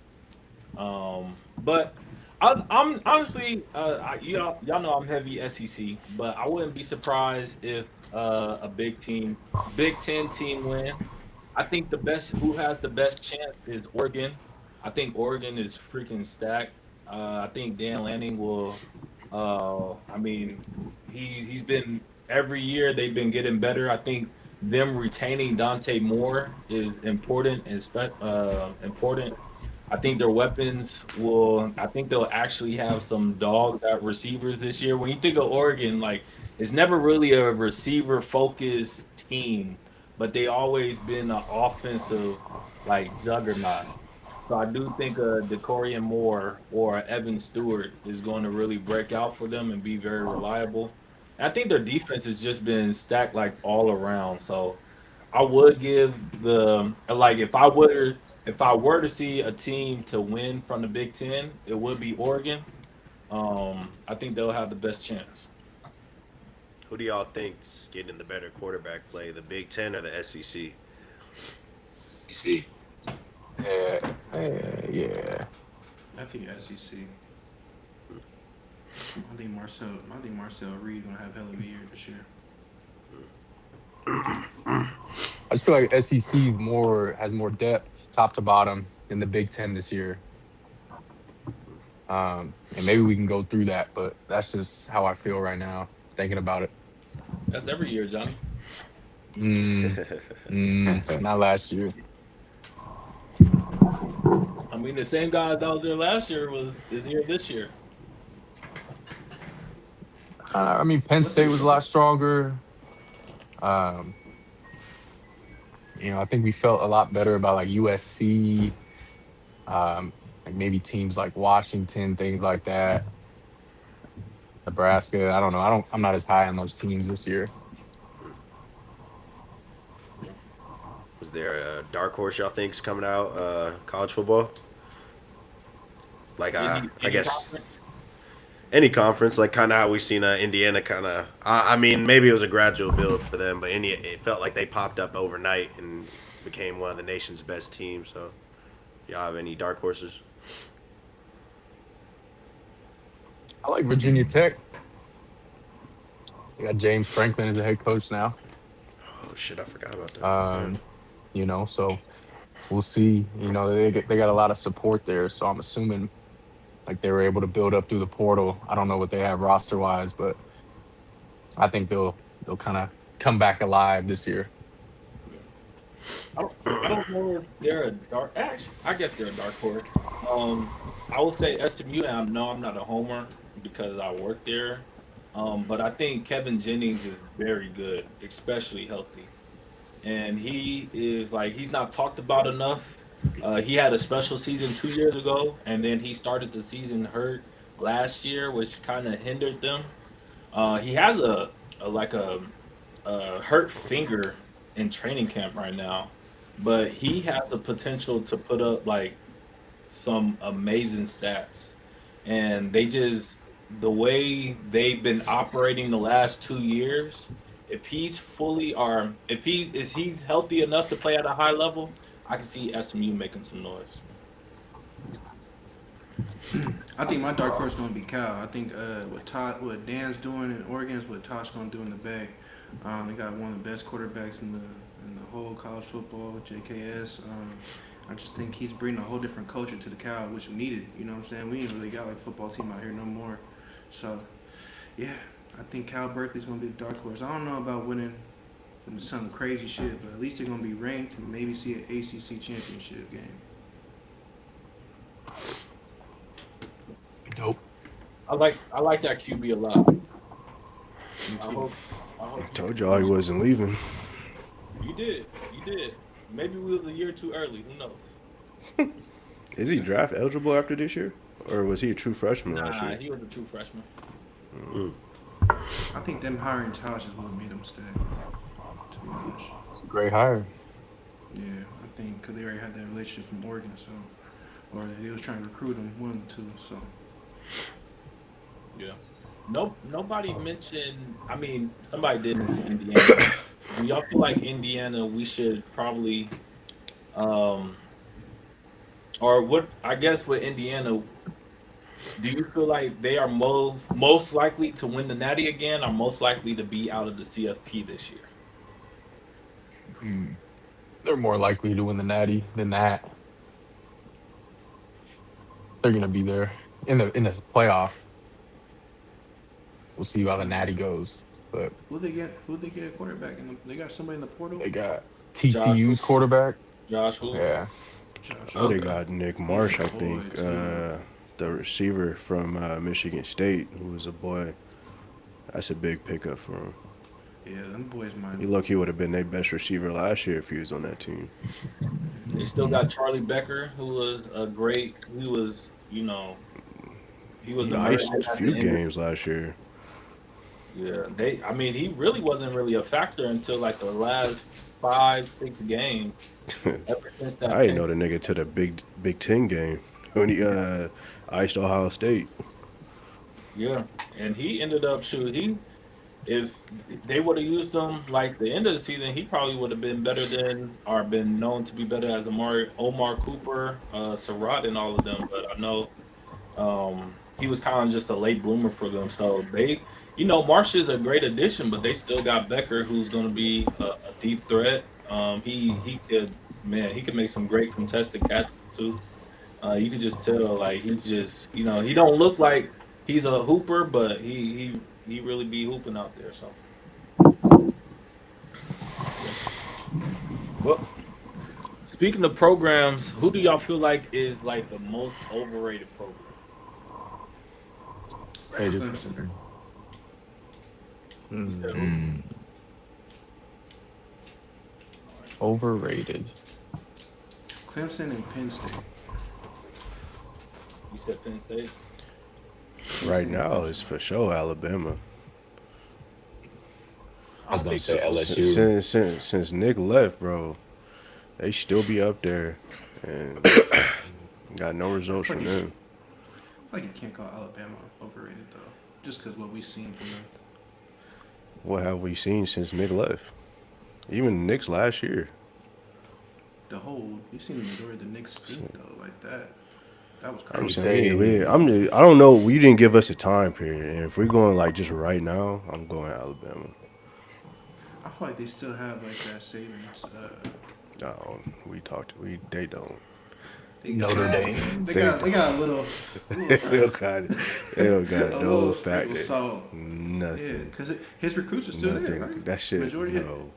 But I'm honestly, y'all know I'm heavy SEC, but I wouldn't be surprised if a Big Ten team win. I think the best, who has the best chance is Oregon. I think Oregon is freaking stacked. I think Dan Lanning will. I mean, he's been every year they've been getting better. I think them retaining Dante Moore is important and important. I think their weapons will. I think they'll actually have some dogs at receivers this year. When you think of Oregon, like it's never really a receiver focused team, but they always been an offensive like juggernaut. So I do think Decorian Moore or Evan Stewart is going to really break out for them and be very reliable. And I think their defense has just been stacked like all around. So I would give the like if I were to see a team to win from the Big Ten, it would be Oregon. I think they'll have the best chance. Who do y'all think's getting the better quarterback play, the Big Ten or the SEC? You see, Yeah, yeah. I think SEC. I think Marcel Reed gonna have hell of a year this year. I just feel like SEC has more depth, top to bottom, than the Big Ten this year. And maybe we can go through that, but that's just how I feel right now, thinking about it. That's every year, Johnny. Mm, not last year. I mean, the same guy that was there last year is here this year. I mean, Penn What's the State was a lot stronger. Um, I think we felt a lot better about like USC, like maybe teams like Washington, things like that. Nebraska. I don't know. I'm not as high on those teams this year. Was there a dark horse y'all think's coming out college football? Like I Any guess conference? any conference, like kind of how we seen Indiana kind of. I mean, maybe it was a gradual build for them, but it felt like they popped up overnight and became one of the nation's best teams. So, y'all have any dark horses? I like Virginia Tech. They got James Franklin as the head coach now. Oh shit, I forgot about that. Yeah. Um, so we'll see. They got a lot of support there, so I'm assuming like they were able to build up through the portal. I don't know what they have roster wise, but I think they'll kind of come back alive this year. I don't know if they're a dark. Actually, I guess they're a dark horse. Um, I would say SMU, and no, I'm not a homer because I work there. But I think Kevin Jennings is very good, especially healthy, and he is like he's not talked about enough. He had a special season 2 years ago, and then he started the season hurt last year, which kind of hindered them. He has a like a hurt finger in training camp right now, but he has the potential to put up like some amazing stats. And they just the way they've been operating the last 2 years if he's fully or if he's healthy enough to play at a high level, I can see SMU making some noise. I think my dark horse is gonna be Cal. I think what Dan's doing in Oregon is what Tosh gonna do in the Bay. They got one of the best quarterbacks in the whole college football, JKS. I just think he's bringing a whole different culture to the Cal, which we needed. You know what I'm saying? We ain't really got like a football team out here no more. So yeah, I think Cal Berkeley's gonna be the dark horse. I don't know about winning some crazy shit, but at least they're gonna be ranked and maybe see an ACC championship game. Dope. I like that QB a lot. Me I too. hope I hope I told y'all he wasn't leaving. you did. You did. Maybe we was a year too early. Who knows? Is he draft eligible after this year, or was he a true freshman last Nah, year? he was a true freshman. I think them hiring Tosh is what made him stay. To be honest. It's a great hire. Yeah, I think because they already had that relationship from Oregon, so or they was trying to recruit him, one or two. So Yeah. Nope. Nobody mentioned. I mean, somebody did mention Indiana. Do y'all feel like Indiana? We should probably, um, or what? I guess with Indiana, do you feel like they are most likely to win the Natty again, or most likely to be out of the CFP this year? Mm. They're more likely to win the Natty than that. They're gonna be there in the playoff. We'll see how the Natty goes. But who they get? Who they get a quarterback? They got somebody in the portal. they got Josh, TCU's quarterback. Josh, who? Yeah. Josh. Oh, they Okay. got Nick He's Marsh, a I boy think, too. the receiver from Michigan State, who was a boy. That's a big pickup for him. Yeah, them boys might. He look, he would have been their best receiver last year if he was on that team. They still got Charlie Becker, who was a great. He was, he was He emerging iced a at the few end. games last year. Yeah, they. I mean, he really wasn't really a factor until like the last 5, 6 games. Ever since that I didn't know Penn, the nigga to the Big Ten game when he iced Ohio State. yeah, and he ended up shoot. He if they would have used him like the end of the season, he probably would have been better than or been known to be better as Omar Cooper, Surratt, and all of them. But I know he was kind of just a late bloomer for them. So they, Marsh is a great addition, but they still got Becker, who's going to be a deep threat. He could, man, he could make some great contested catches too. You could just tell, like he just, he don't look like he's a hooper, but he really be hooping out there. So yeah. Well, speaking of programs, who do y'all feel like is like the most overrated program? Rated. Clemson. You said who? Mm. Overrated. Clemson and Penn State. You said Penn State. Right Clemson and now, Clemson. it's for sure Alabama. I was I gonna think say so. LSU. Since Nick left, bro, they still be up there and got no results from them. I feel like you can't call Alabama overrated though, just because what we've seen from them. What have we seen since Nick left? Even Nick's last year. We've seen the majority of the Knicks stink though, like that. That was I'm would crazy. say- saying, I don't know. We didn't give us a time period, and if we're going like just right now, I'm going Alabama. I feel like they still have like that savings. No, they don't. They Notre Dame. They got a little They don't got a no little fact sprinkle that salt. Yeah, nothing. because his recruits are still there, Nothing. right? That shit. Majority No,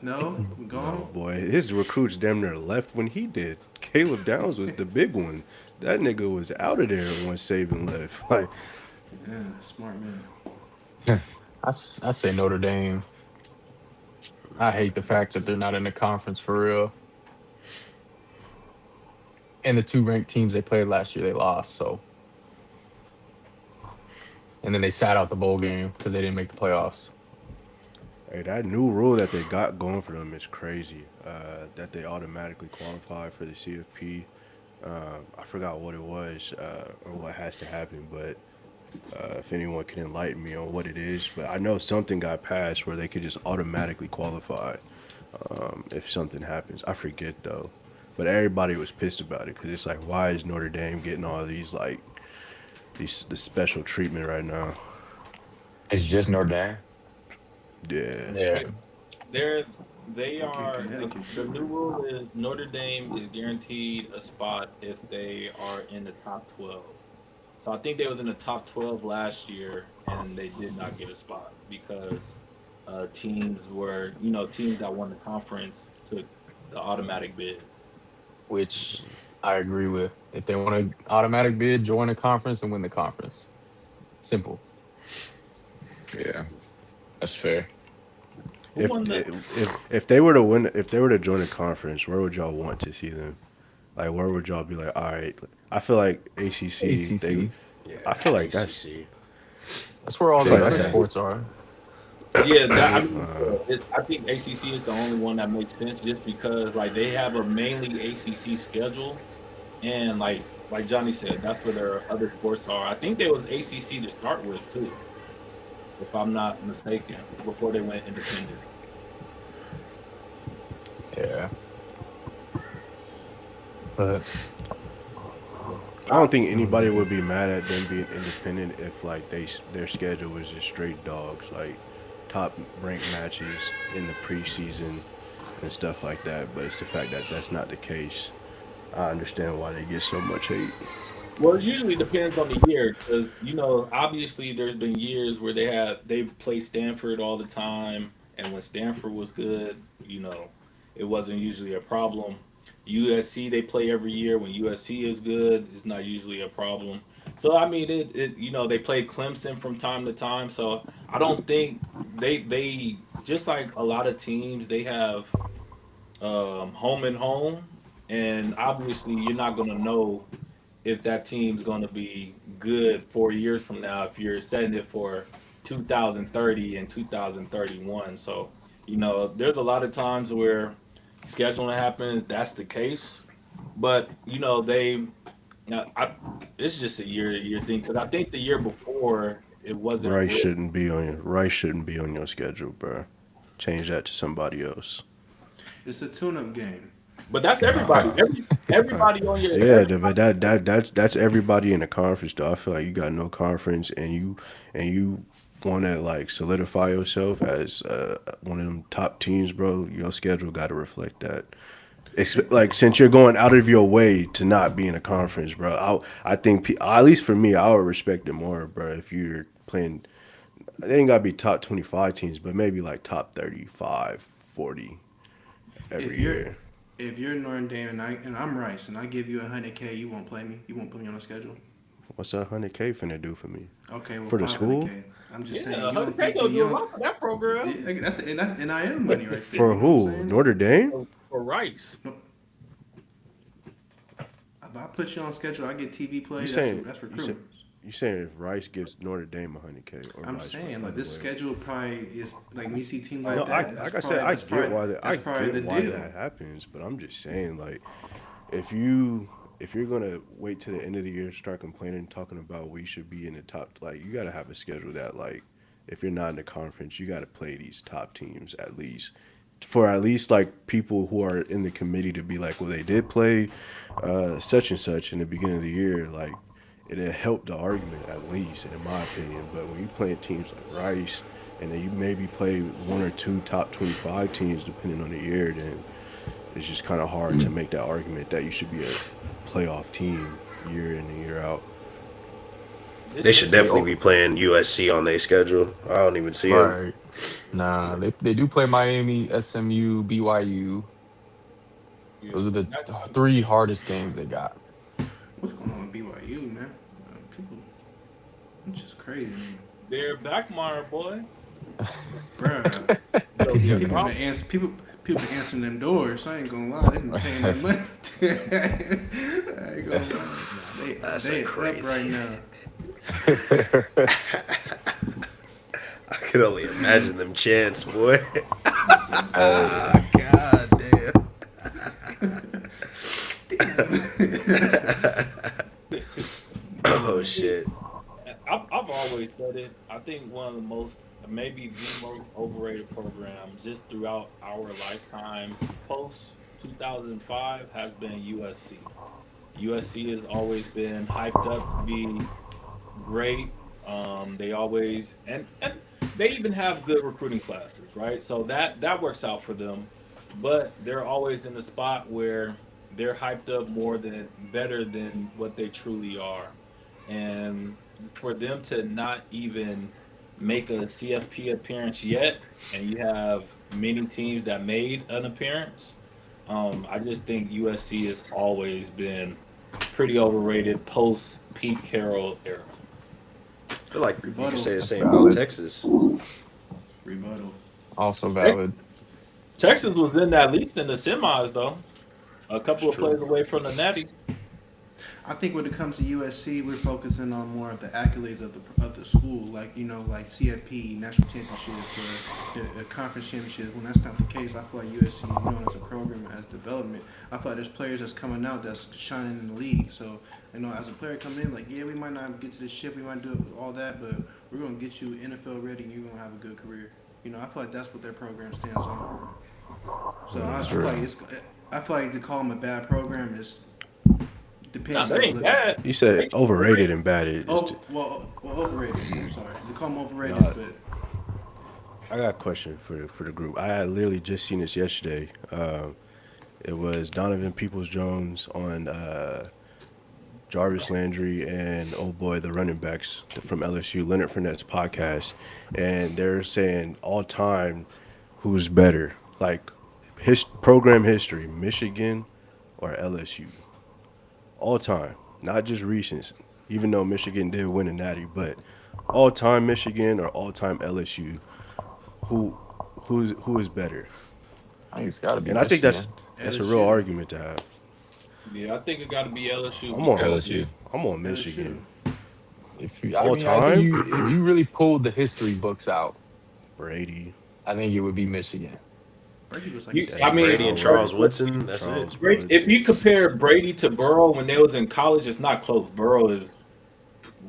no, gone. no, boy. His recruits damn near left when he did. Caleb Downs was the big one. That nigga was out of there when Saban left. Like, Yeah, smart man. I say Notre Dame. I hate the fact that they're not in the conference for real. And the two ranked teams they played last year, they lost. So, and then they sat out the bowl game because they didn't make the playoffs. hey, that new rule that they got going for them is crazy. That they automatically qualify for the CFP. I forgot what it was or what has to happen, but If anyone can enlighten me on what it is, but I know something got passed where they could just automatically qualify if something happens. I forget though, but everybody was pissed about it because it's like, why is Notre Dame getting all these like these the special treatment right now? It's just Notre Dame. Yeah, Yeah. They're they I think are Connecticut the too. new rule is Notre Dame is guaranteed a spot if they are in the top 12. So I think they was in the top 12 last year and they did not get a spot because teams were, teams that won the conference took the automatic bid. Which I agree with. If they want to automatic bid, join a conference and win the conference. Simple. Yeah, that's fair. Who won the if they were to win, if they were to join a conference, where would y'all want to see them? Like, where would y'all be like, all right? I feel like ACC. They, ACC. I Yeah, feel like that's. ACC. That's where all I the feel like Yeah, that's good a. sports are. Yeah, that I Yeah. mean, I think ACC is the only one that makes sense just because like they have a mainly ACC schedule, and like Johnny said, that's where their other sports are. I think they was ACC to start with too, if I'm not mistaken, before they went independent. Yeah. But I don't think anybody would be mad at them being independent if like their schedule was just straight dogs, like top ranked matches in the preseason and stuff like that. But it's the fact that that's not the case. I understand why they get so much hate. Well, it usually depends on the year because obviously there's been years where they play Stanford all the time, and when Stanford was good, it wasn't usually a problem. USC they play every year. When USC is good, it's not usually a problem. So I mean, they play Clemson from time to time. So I don't think they just like a lot of teams they have home and home, and obviously you're not gonna know if that team's going to be good 4 years from now if you're setting it for 2030 and 2031. So, there's a lot of times where scheduling happens, that's the case. But, now, it's just a year to year thing because I think the year before it wasn't real. Rice shouldn't be on your schedule, bro. Change that to somebody else. It's a tune-up game. But that's everybody. Everybody on your Yeah, every, but that's everybody in the conference though. I feel like you got no conference and you want to like solidify yourself as one of them top teams, bro. Your schedule got to reflect that. Like since you're going out of your way to not be in a conference, bro. I think at least for me, I would respect it more, bro. If you're playing, they ain't gotta be top 25 teams, but maybe like top 35, 40 If every you're year. if you're Notre Dame and I'm Rice and I give you 100K, you won't play me. You won't put me on the schedule. What's that 100K finna do for me? Okay, well For the school? 500K. I'm just saying yeah, you don't 100K think gonna you do a don't. lot for that program Yeah, that's NIL money right there. For You know what I'm who? saying? Notre Dame? for Rice. No, if I put you on schedule, I get TV You play. saying That's you say, recruitment. you saying if Rice gives Notre Dame 100K or I'm vice saying like other this way? schedule probably is like when you see teams No, like I that. like I said, I That's probably get the why deal. that happens, but I'm just saying like if you if you're gonna wait to the end of the year to start complaining, talking about we should be in the top, like you gotta have a schedule that like if you're not in the conference, you gotta play these top teams at least. For at least like people who are in the committee to be like, well, they did play such and such in the beginning of the year, like it helped the argument at least, in my opinion. But when you play teams like Rice, and then you maybe play one or two top 25 teams depending on the year, then it's just kind of hard to make that argument that you should be a playoff team year in and year out. They This should is they definitely oh be playing USC on their schedule. I don't even see them. right. Nah, they do play Miami, SMU, BYU. yeah. Those are the That, three hardest games they got. What's going on with BYU, man? People, it's just crazy, man. they're Backmeyer, boy. Bruh. So Can their you People problem. been answer people been answering them doors. I ain't gonna lie, they been paying that money. I ain't gonna lie. That's They a up right crazy. now. I can only imagine them chants, boy. Hey, God damn. Oh shit. I'll always said it. I think one of the most, maybe the most overrated program just throughout our lifetime post 2005 has been USC. USC has always been hyped up to be great. They always and they even have good recruiting classes, right? So that works out for them. But they're always in the spot where they're hyped up more than better than what they truly are. And for them to not even make a CFP appearance yet, and you have many teams that made an appearance, I just think USC has always been pretty overrated post Pete Carroll era. I feel like you could Rebuttal. say the That's same about valid. Texas. Rebuttal. Also Tex- valid. Texas was in at least in the semis though, a It's couple of true. plays away from the Natty. I think when it comes to USC, we're focusing on more of the accolades of the school, like like CFP, national championships, or the conference championships. When that's not the case, I feel like USC, as a program, as development, I feel like there's players that's coming out that's shining in the league. So as a player coming in, like yeah, we might not get to the ship, we might do all that, but we're gonna get you NFL ready, and you're gonna have a good career. I feel like that's what their program stands on. So I feel True. like I feel like to call them a bad program is Nah, depends how they you ain't look at it. bad. You said They overrated overrated. and bad. Oh well, overrated. I'm sorry. They call them overrated, Nah, but I got a question for the group. I had literally just seen this yesterday. It was Donovan Peoples Jones on Jarvis Landry and oh boy, the running backs from LSU, Leonard Fournette's podcast, and they're saying all time who's better, like his program history, Michigan or LSU, all time, not just recent. Even though Michigan did win a natty, but all time Michigan or all time LSU, who who is better? I think it's got to be And I think Michigan. that's a real LSU, argument to have. Yeah, I think it got to be LSU I'm on because LSU. I'm on LSU. Michigan If you, I all mean, I think time. if you really pulled the history books out, Brady, I think it would be Michigan. Brady was like a you, I Dang, mean, Brady and second. Howard, Charles Woodson. That's it. Charles If Woods. you compare Brady to Burrow when they was in college, it's not close. Burrow is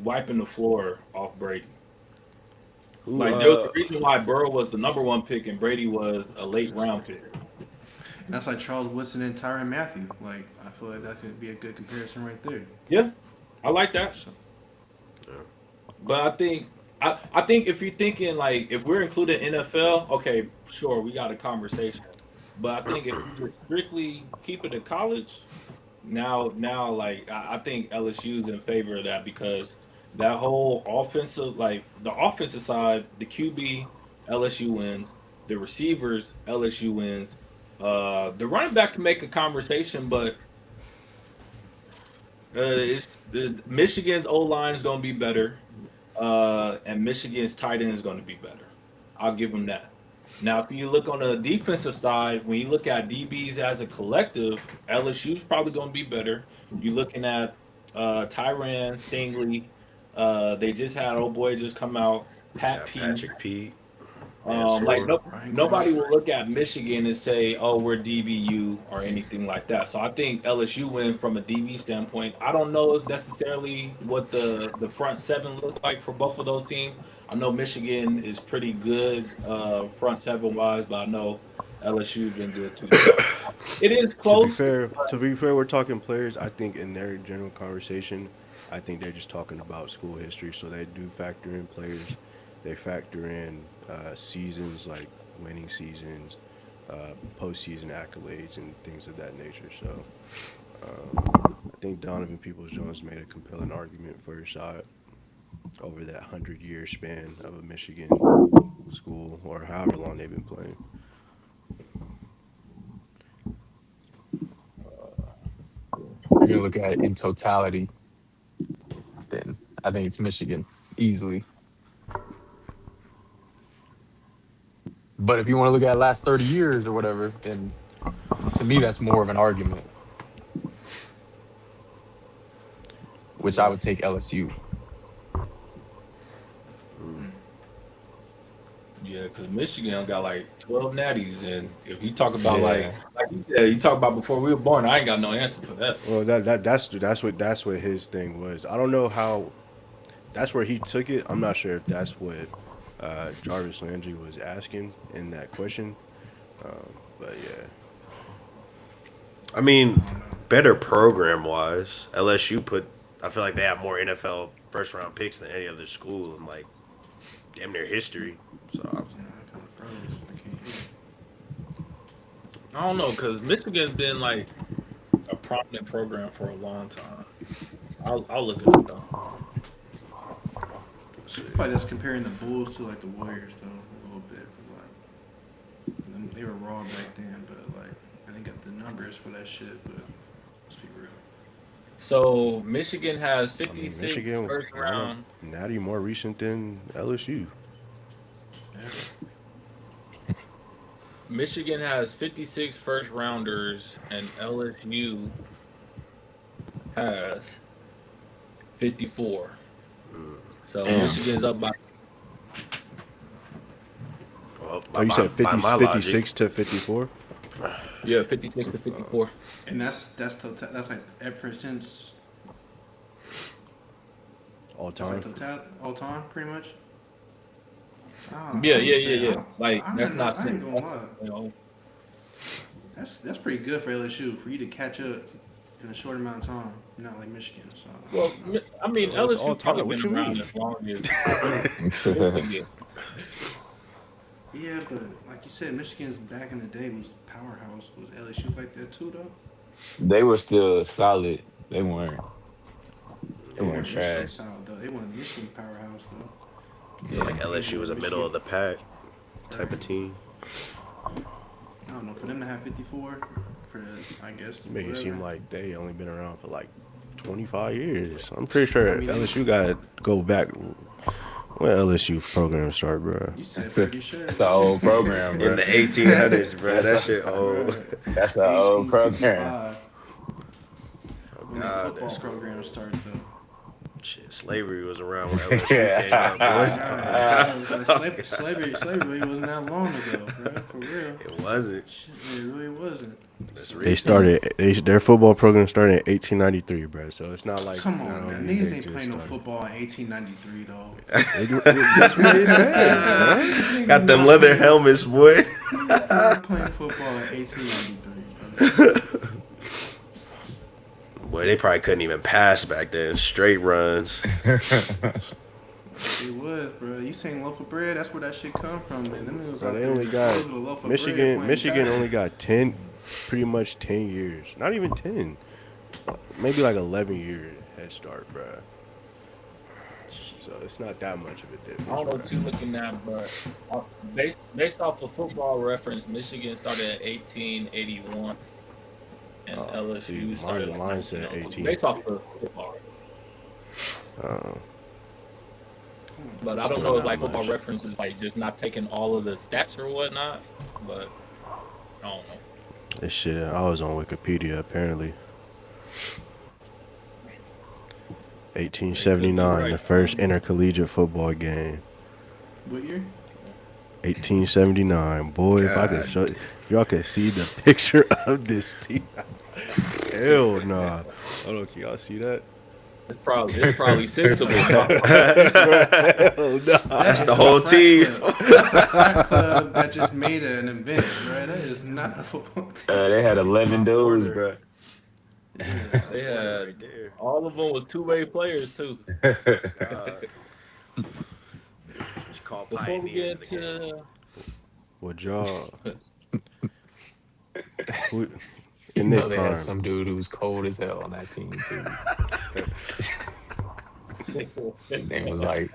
wiping the floor off Brady. Who? Like there was a reason why Burrow was the number one pick and Brady was a late round pick. And that's like Charles Woodson and Tyrann Matthew. Like I feel like that could be a good comparison right there. Yeah, I like that. So, But I think if you're thinking like if we're including NFL, okay, sure, we got a conversation. But I think if you just strictly keep it to college, now like I think LSU's in favor of that because that whole offensive like the offensive side, the QB LSU wins, the receivers LSU wins. The running back can make a conversation, but it's the Michigan's O line is going to be better, and Michigan's tight end is going to be better. I'll give them that. Now, if you look on the defensive side, when you look at DBs as a collective, LSU's probably going to be better. You're looking at Tyran Stingley. They just had old boy just come out. Pat Yeah, P. Patrick Pete, Like Mansoor. no, Ryan nobody Grant. will look at Michigan and say, "Oh, we're DBU" or anything like that. So I think LSU win from a DB standpoint. I don't know necessarily what the front seven look like for both of those teams. I know Michigan is pretty good front seven wise, but I know LSU's been good too. So it is close. To be fair, we're talking players. I think in their general conversation, I think they're just talking about school history. So they do factor in players. They factor in seasons like winning seasons, postseason accolades, and things of that nature. So I think Donovan Peoples Jones made a compelling argument for his side over that 100-year span of a Michigan school or however long they've been playing. You're gonna look at it in totality, then I think it's Michigan easily. But if you want to look at last 30 years or whatever, then to me that's more of an argument, which I would take LSU. Yeah, because Michigan got like 12 natties, and if you talk about Yeah. like you said, you talk about before we were born, I ain't got no answer for that. Well, that's what his thing was. I don't know how that's where he took it. I'm not sure if that's what Jarvis Landry was asking in that question. But yeah, I mean, better program wise, LSU put. I feel like they have more NFL first round picks than any other school in like damn near history. So Yeah, I kind of froze. I can't hear. I don't know, cause Michigan's been like a prominent program for a long time. I'll look at it though. let's see. I feel like that's comparing the Bulls to like the Warriors though a little bit. They were raw back then, but like I think got the numbers for that shit. But let's be real. So Michigan has I mean 56 Michigan first won a round. natty more recent than LSU. Yeah. Michigan has 56 first rounders, and LSU has 54. So Damn. Michigan's up by Well, Oh, you said by 50, my logic, 56 to 54 yeah 56 to 54. And that's like ever since all that's like time. all time pretty much. Yeah, I yeah, would yeah, say yeah. Like that's not I ain't saying gonna lie. you know. That's pretty good for LSU for you to catch up in a short amount of time. Not like Michigan. So Well, I mean Well, it's all LSU probably time. What been you around mean? as long as Michigan. yeah, but like you said, Michigan's back in the day was powerhouse. Was LSU like that too though? They were still solid. They weren't. They They weren't weren't Michigan trash. solid though. They weren't Michigan's powerhouse though. I feel like LSU was a middle of the pack type of team. I don't know, for them to have 54, for the, I guess, Make it seem forever. like they only been around for like 25 years. I'm pretty sure I mean, LSU got to go back. When LSU program start, bro? You said That's pretty sure. that's an old program, In bro. the 1800s, bro. That's That a- shit old. That's an old program. 1865, Oh, when the God, football that's program started, though. shit. Slavery was around when LSU came out, boy. Slavery wasn't that long ago, bro. For real. It wasn't. Shit, it really wasn't. That's They recent. started. Their football program started in 1893, bro. So it's not like Come you on, know, man. they Niggas ain't just playing no started. football in 1893, though. That's what they said, Got them leather helmets, boy. Niggas playing football in 1893, bro. Boy, they probably couldn't even pass back then. Straight runs. It was, bro. You saying loaf of bread? That's where that shit come from, man. Them niggas Bro, out they there only just got with a loaf of bread Michigan. playing Michigan tag. only got 10, pretty much 10 years. Not even 10, maybe like 11 years head start, bro. So it's not that much of a difference. I don't know bro. what you're looking at, but based off of Football Reference, Michigan started at 1881, and LSU see, started mine like said 18. Based off of Football, but I don't Still know if not like Football much. Reference is like just not taking all of the stats or whatnot, but I don't know. This shit, I was on Wikipedia apparently. 1879, right. the first intercollegiate football game. What year? 1879. Boy, if I could God. show, if y'all could see the picture of this team. Hell nah. Hold on, can y'all see that? It's probably six of them. Hell nah. That's the whole team. That's a frat club that just made an event, right? That is not a football team. They had 11 dudes, bro. They had Right there. all of them was two-way players too. It's called Before we pioneers get in the game. to Would y'all? Who, You in know Nick they had Prime. some dude who was cold as hell on that team too. His name was like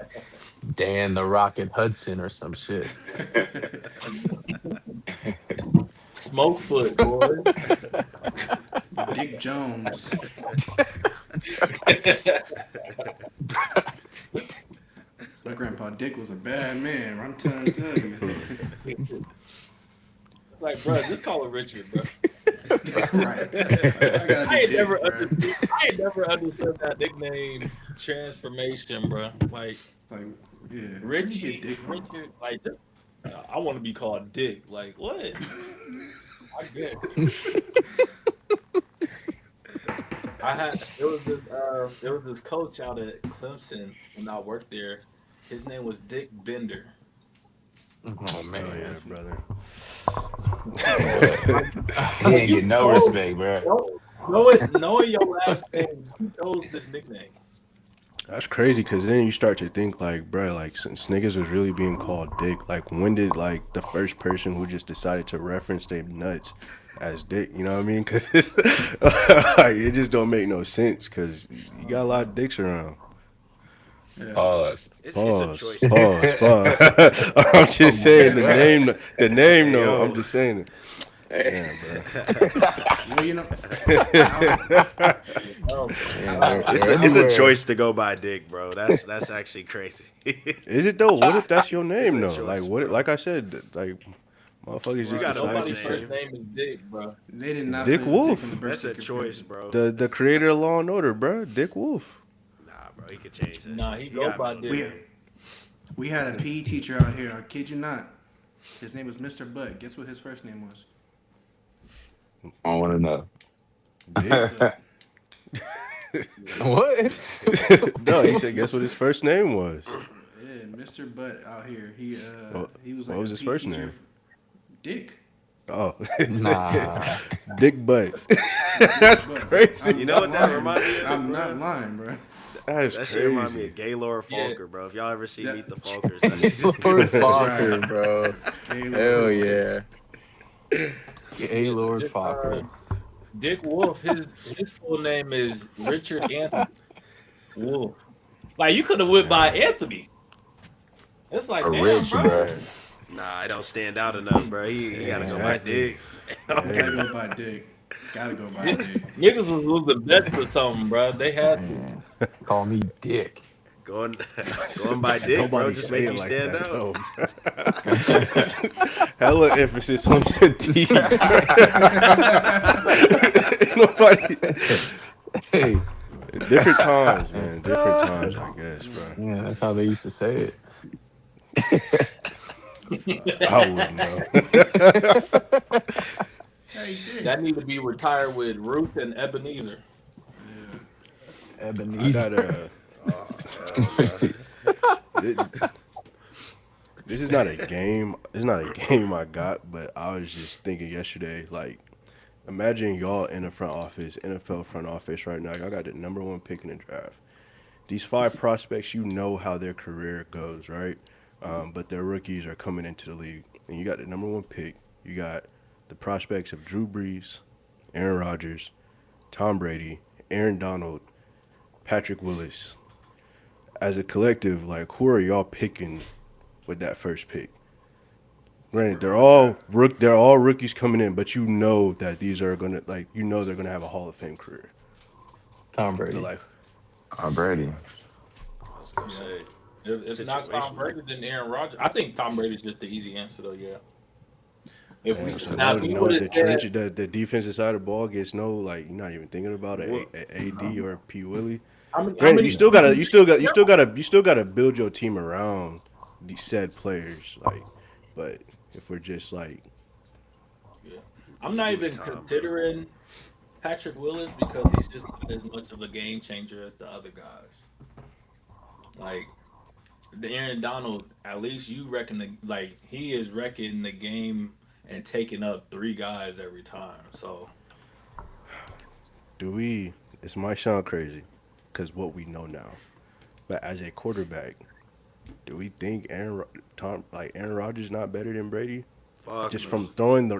Dan the Rocket Hudson or some shit. Smokefoot, boy. Dick Jones. My grandpa Dick was a bad man. I'm trying to tell you. Like, bro, just call him Richard, bro. Right. I gotta I ain't be never Dick, bro. understood. I ain't never understood that nickname transformation, bro. Like Like, yeah. Where'd you Richie, get Dick from? Richard, like this. I want to be called Dick. Like what? I get. I had there was this coach out at Clemson when I worked there. His name was Dick Bender. Oh Hell man. yeah, brother. Yeah. Like, He like ain't you getting no know, respect, bro. knowing your last name, he chose this nickname. That's crazy because then you start to think like, bro, like since niggas was really being called dick, like when did like the first person who just decided to reference their nuts as dick? You know what I mean? Because like, it just don't make no sense because you got a lot of dicks around. Yeah. Pause. It's a Pause, choice thing. pause, pause. I'm Oh just my saying god. the name. Hey No, I'm yo. just saying it. Hey, Damn, bro. Well, I, Oh, yeah, It's they're a everywhere. choice to go by Dick, bro. That's actually crazy. Is it though? What if that's your It's name a though? Like choice, what? bro. Like I said, like motherfuckers You just got a decide butt to nobody's say first name. name is Dick, bro. they did not Dick put Dick in the Wolf, birth That's a certificate. choice, bro. the creator of Law and Order, bro. Dick Wolf. Nah, bro. He could change that Nah, shit. he He go got by middle Dick. We name. we had a PE teacher out here. I kid you not. His name was Mr. Butt. Guess what his first name was? I want to know. Dick. Butt. What? No, he said. Guess what his first name was? Yeah, Mr. Butt out here. He What, he was what like was a his PE first teacher. name? Dick. Oh, Nah. Dick Butt. Dick That's Butt. crazy. You I'm know not what that lying. remind me of, I'm bro? not lying, bro. That's That shit remind me crazy. of Gaylord Yeah, Falker, bro. If y'all ever see That Meet the Falkers, that's Lord right. Fokker, bro. Gaylord Hell Falker. yeah. Hey, yeah. Lord This, Fokker. Dick Wolf. His full name is Richard Anthony Wolf. Like you could have went by Damn. Anthony. It's A like, damn, rich, bro. bro. Yeah. nah. It don't stand out enough, bro. He Yeah. gotta go by Exactly. Dick. You gotta Yeah. go by Dick. Gotta go by Ni- Dick. Niggas was losing bets or something, bro. They had to. Man. Call me Dick. Going going by Dick, bro. Nobody Just say make it you like stand that out. though. Hella emphasis on the D. Nobody. Hey. Different times, man. Different times, I guess, bro. Yeah, that's how they used to say I wouldn't know. it. Hey, That Dick. need to be retired with Ruth and Ebenezer. Yeah. I got Ebenezer. a. This, this is not a game. It's not a game I got, but I was just thinking yesterday. Like, imagine y'all in the front office, NFL front office right now. Y'all got the number one pick in the draft. These five prospects, you know how their career goes, right? But their rookies are coming into the league, and you got the number one pick. You got the prospects of Drew Brees, Aaron Rodgers, Tom Brady, Aaron Donald, Patrick Willis. As a collective, like who are y'all picking with that first pick? Granted, they're all rookies coming in, but you know that these are gonna like you know they're gonna have a Hall of Fame career. Tom So Brady. like, I'm Brady. I was gonna Yeah. say If not Tom situational. Brady, then Aaron Rodgers. I think Tom Brady's just the easy answer, though. Yeah. If we damn, so now, no, if we no, would have the said, trench, the defensive side of the ball gets no like you're not even thinking about What? a AD or a P Willie. how Granted, many pieces did you still gotta build your team around these said players. Like, but if we're just like, Yeah. I'm You not agree with even Tom, bro. considering Patrick Willis because he's just not as much of a game changer as the other guys. Like the Aaron Donald, at least you reckon like he is wrecking the game and taking up three guys every time. So do we? This might sound crazy, because what we know now. But as a quarterback, do we think Aaron Rodgers not better than Brady? Fuck Just no. from throwing the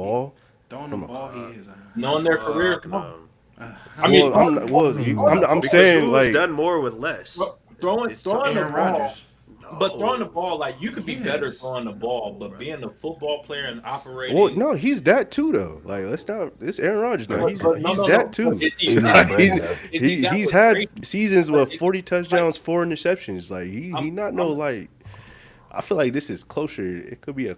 He ball throwing the from a ball. He is knowing their careers, Fuck no. no. I how mean, well, throwing I'm the not, ball, well, I mean, hold up. I'm Because saying who's like done more with less? Throwing It's Tom. throwing the Aaron ball. Rodgers. But throwing the No, ball, like you could be better Yes. throwing the ball, no, but bro. being a football player and well, operating. no, he's that too though. Like let's not. It's Aaron Rodgers now. But no, He's no, that no. But too. is he he's not that? he, Brady though. Is he that he's with had Brady? seasons But with is 40 like touchdowns, 4 interceptions. Like he I'm not no I'm like. I feel like this is closer. It could be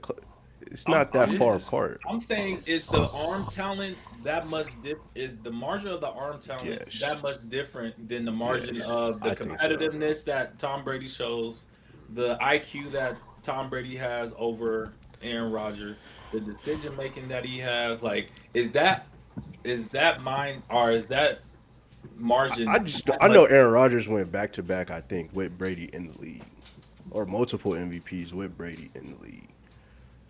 it's not that It I'm far is. apart. I'm saying is the arm talent that much is the margin of the arm talent Yes, that much different than the margin yes, of the I think so. competitiveness that Tom Brady shows, the IQ that Tom Brady has over Aaron Rodgers, the decision making that he has. Like, is that mind or is that margin. I know Aaron Rodgers went back to back. I think with Brady in the league, or multiple MVPs with Brady in the league.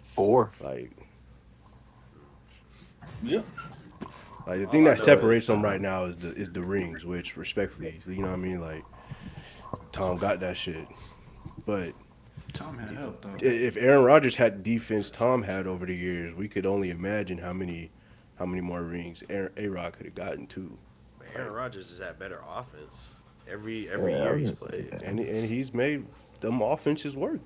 4. Like Yeah. the All thing I that know separates is them right now is the rings, which respectfully, you know what I mean. Like Tom got that shit, but Tom had help though. if Aaron Rodgers had the defense Tom had over the years, we could only imagine how many more rings A-Rod could have gotten too. Aaron Rodgers has had better offense every Yeah, year he's played. And he's made them offenses work.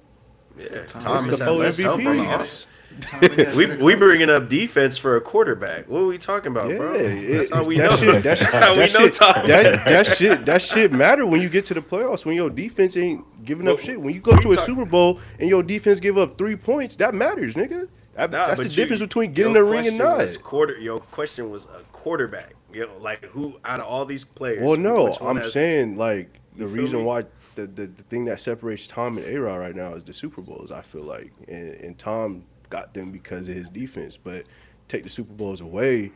Yeah, Tom Tom It's has the had four less help on the MVPs. offense. Tom had We better we coach. bringing up defense for a quarterback. What are we talking about, Yeah, bro? That's how we that know. shit. That's how we know shit, Tom. that shit matter when you get to the playoffs. When your defense ain't giving up But shit. When you go we to a talk- Super Bowl and your defense give up 3 points, that matters, nigga. Nah, That's the but difference between getting your the ring and question not. was Your question was a quarterback. You know, like who out of all these players? Well, no, which one I'm has- saying like the You feel reason me? why the thing that separates Tom and A-Rod right now is the Super Bowls. I feel like, and Tom got them because of his defense. But take the Super Bowls away,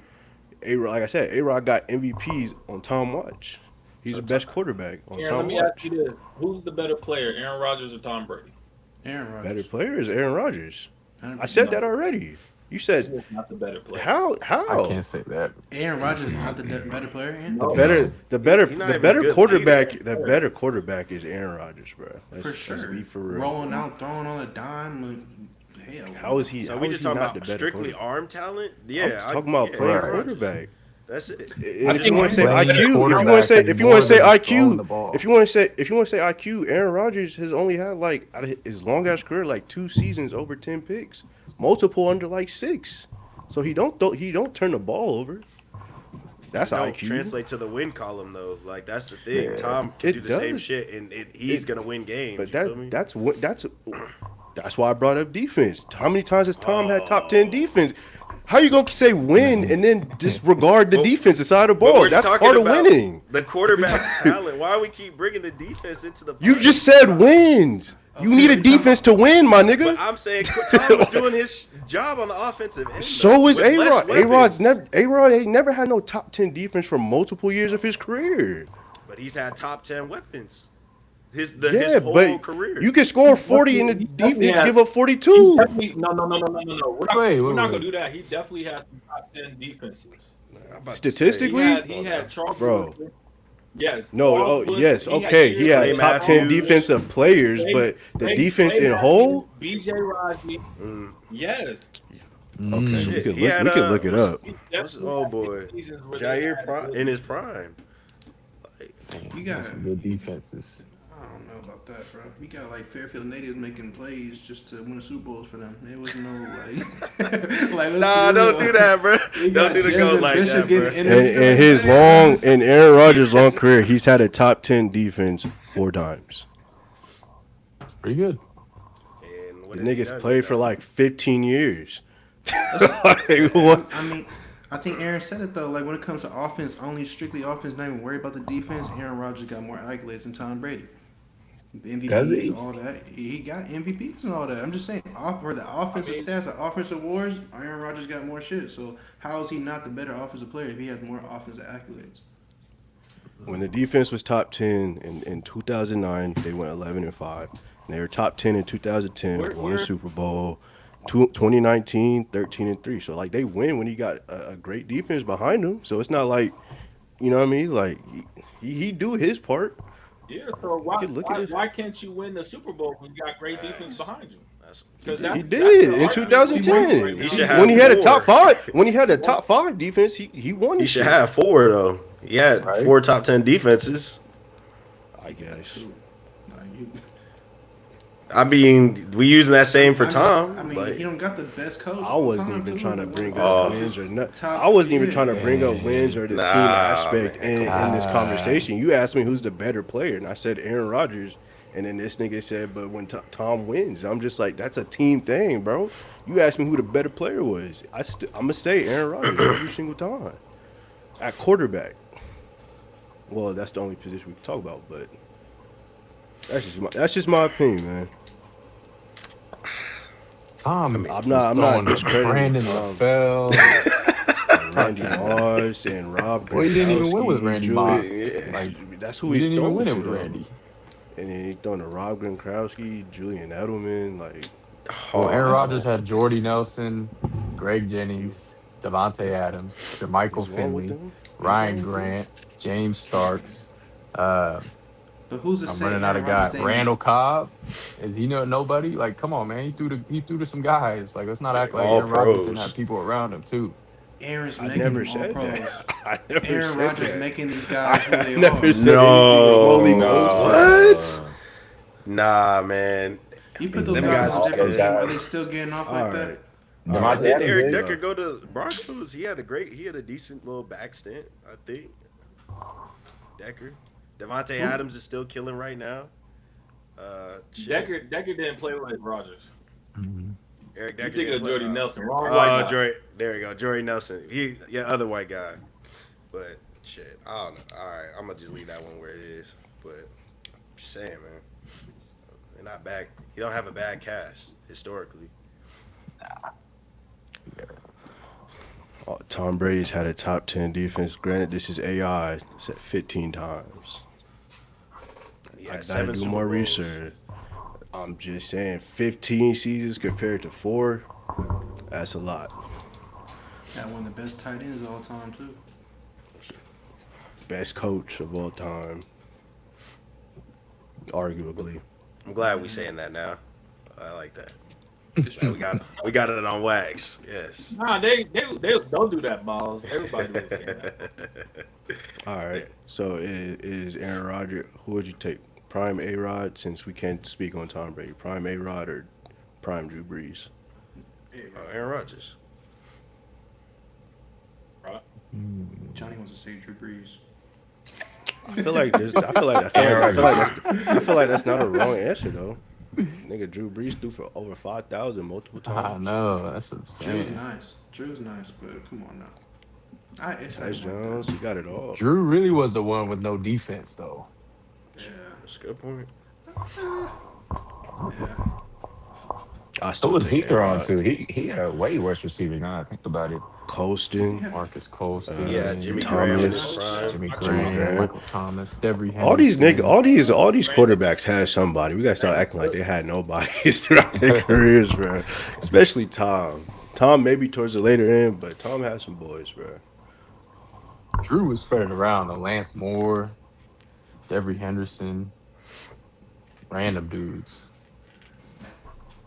A-Rod, like I said, A-Rod got MVPs on Tom watch. He's the best quarterback on Aaron, let Tom me ask watch. you this: who's the better player, Aaron Rodgers or Tom Brady? Aaron Better Rodgers. player is Aaron Rodgers. 100%. I said that already. You Who said is not the better player? how? I can't say that. Aaron Rodgers is not the better player. Aaron? No. The better He not the even better a good quarterback leader. the better quarterback is Aaron Rodgers, bro. For sure. Let's be for real. Rolling out, throwing on a dime. Hell, How is he? So how we is just he talking not about the better strictly quarterback? arm talent? I'm Yeah, just talking about playing Right. quarterback. That's it. If think you want to say playing IQ, if you want to quarterback say is if you want more to say than just throwing the IQ, ball. if you want to say IQ, Aaron Rodgers has only had like out of his long ass career like 2 seasons over 10 picks, multiple under like 6. So he don't turn the ball over. That's Don't IQ. translate to the win column though. Like that's the thing. Yeah. Tom can It do the same does. shit, and he's gonna win games. But you feel me? that's why I brought up defense. How many times has Tom had top 10 defense? How you gonna say win and then disregard the But- defense inside the But ball? we're That's talking part of about winning. the quarterback's talent. Why we keep bringing the defense into the? You fight? just said wins. You need a defense to win, my nigga. But I'm saying Tom was doing his job on the offensive end. So though, is with less weapons. A-Rod ain't never had no top 10 defense for multiple years of his career. But he's had top 10 weapons. His Yeah, whole but career. you can score 40 and the He definitely defense has- give up He 42. definitely, no. We're not, Wait, we're not wait. gonna do that. He definitely has some top 10 defenses. I'm about to Statistically? say, He had Charles Bro. Woodson. Yes. No, Charles Woodson. yes, okay. He had Clay top 10 Matthews. defensive players, but the defense in whole. BJ Raji. Mm. Yes. Okay, Shit, we could he look, had, we could look it up. He What's- definitely oh had boy, seasons where they Jair had in his prime. You got. Some good defenses. I don't know about that, bro. You got like Fairfield natives making plays just to win the Super Bowls for them. It was no like, like let's Nah, be don't real. do that, bro. You Don't got do the Denzel goat like Bishop that, bro. getting And his in Aaron Rodgers' long career, he's had a top 10 defense 4 times. Pretty good. And what The has he niggas done played with for that? like 15 years. Like, what? I mean, I think Aaron said it though. Like when it comes to offense, only strictly offense, not even worry about the defense. Aaron Rodgers got more accolades than Tom Brady. MVPs, Does he? all that. He got MVPs and all that. I'm just saying, for the offensive stats, the offensive awards, Aaron Rodgers got more shit. So how is he not the better offensive player if he has more offensive accolades? When the defense was top 10 in 2009, they went 11-5. And they were top 10 in 2010, won a Super Bowl. 2019, 13-3. So like they win when he got a great defense behind him. So it's not like, you know what I mean? Like he do his part. Yeah, so why, could look at it. why can't you win the Super Bowl when you got great defense behind you? That's- Because He did in 2010. He should have When he had a top 4. 5, when he had a top 5 defense, he won. He this should shit. have 4 though. He had Right. 4 top 10 defenses. I guess. Like, you, I mean, we using that same for Tom. I mean, like, he don't got the best coach. I all wasn't time, even too. trying to Like, bring one up of the wins or not. top- I wasn't even yeah. trying to bring up wins or the team aspect in this conversation. You asked me who's the better player, and I said Aaron Rodgers. And then this nigga said, but when Tom wins, I'm just like, that's a team thing, bro. You asked me who the better player was. I'm going to say Aaron Rodgers every single time. At quarterback. Well, that's the only position we can talk about, but that's just my opinion, man. Tom, I'm not discrediting Brandon Tom. LaFell. Randy Moss and Rob Well, he didn't even win with Gronkowski, Randy Moss. Like That's who he he's didn't even throwing win it to with though. Randy. And then he's throwing to Rob Gronkowski, Julian Edelman. Like Well, Oh, Aaron that's Rodgers had Jordy Nelson, Greg Jennings, Devontae Adams, Jermichael what's wrong with Finley, them? What's wrong Ryan with them? Grant, James Starks. Uh, But who's to I'm say running out Aaron of Rodgers guys. didn't? Randall Cobb. Is he nobody? Like, come on, man. He threw to some guys. Like, let's not act like all Aaron Rodgers didn't have pros. people around him too. Aaron's I making never them all said that. pros. I never Aaron said Rodgers that. making these guys who they Never are. said anything remotely No, close to what? No. Nah, man. You put He's those Them making guys guys on was a different good. team. Are they guys. still getting off that. like All that? right. Devontae Didn't Adams Eric is. Decker go to Broncos? He had a decent little back stint, I think. Decker. Devontae Adams is still killing right now. Shit. Decker didn't play with Rodgers. Eric You Decker. think didn't of play- Jordy Nelson, wrong white Oh, guy. Jory. There you go. Jory Nelson. Other white guy. But shit, I don't know. All right, I'm gonna just leave that one where it is. But just saying, man, they're not bad. You don't have a bad cast historically. Tom Brady's had a top 10 defense. Granted, this is AI. Said 15 times. He I had gotta 7 do Super more Bowls. research. I'm just saying, 15 seasons compared to 4. That's a lot. Got one of the best tight ends of all time too. Best coach of all time, arguably. I'm glad we saying that now. I like that. We got it on wax. Yes. Nah, they don't do that, balls. Everybody was saying that. All right. So is Aaron Rodgers? Who would you take? Prime A Rod, since we can't speak on Tom Brady. Prime A Rod or Prime Drew Brees? Aaron Rodgers. Right? Johnny wants to say Drew Brees. I feel like that's not a wrong answer though. Nigga, Drew Brees threw for over 5,000 multiple I times. know that's Drew's insane. nice. Drew's nice, but come on now. It's Tyus like Jones, you got it all. Drew really was the one with no defense though. Yeah. That's a good point. Yeah. I Who still was he think A-Rod. throwing to? He had way worse receivers now I think about it. Colston. Marcus Colston, Yeah, Jimmy Graham in his Thomas. prime. Jimmy Jimmy Graham, Graham. Michael Thomas, Devery Henderson. All these quarterbacks had somebody. We gotta start acting like they had nobody throughout their careers, bro. Especially Tom. Tom maybe towards the later end, but Tom had some boys, bro. Drew was spread it around. Though. Lance Moore, Devery Henderson, random dudes.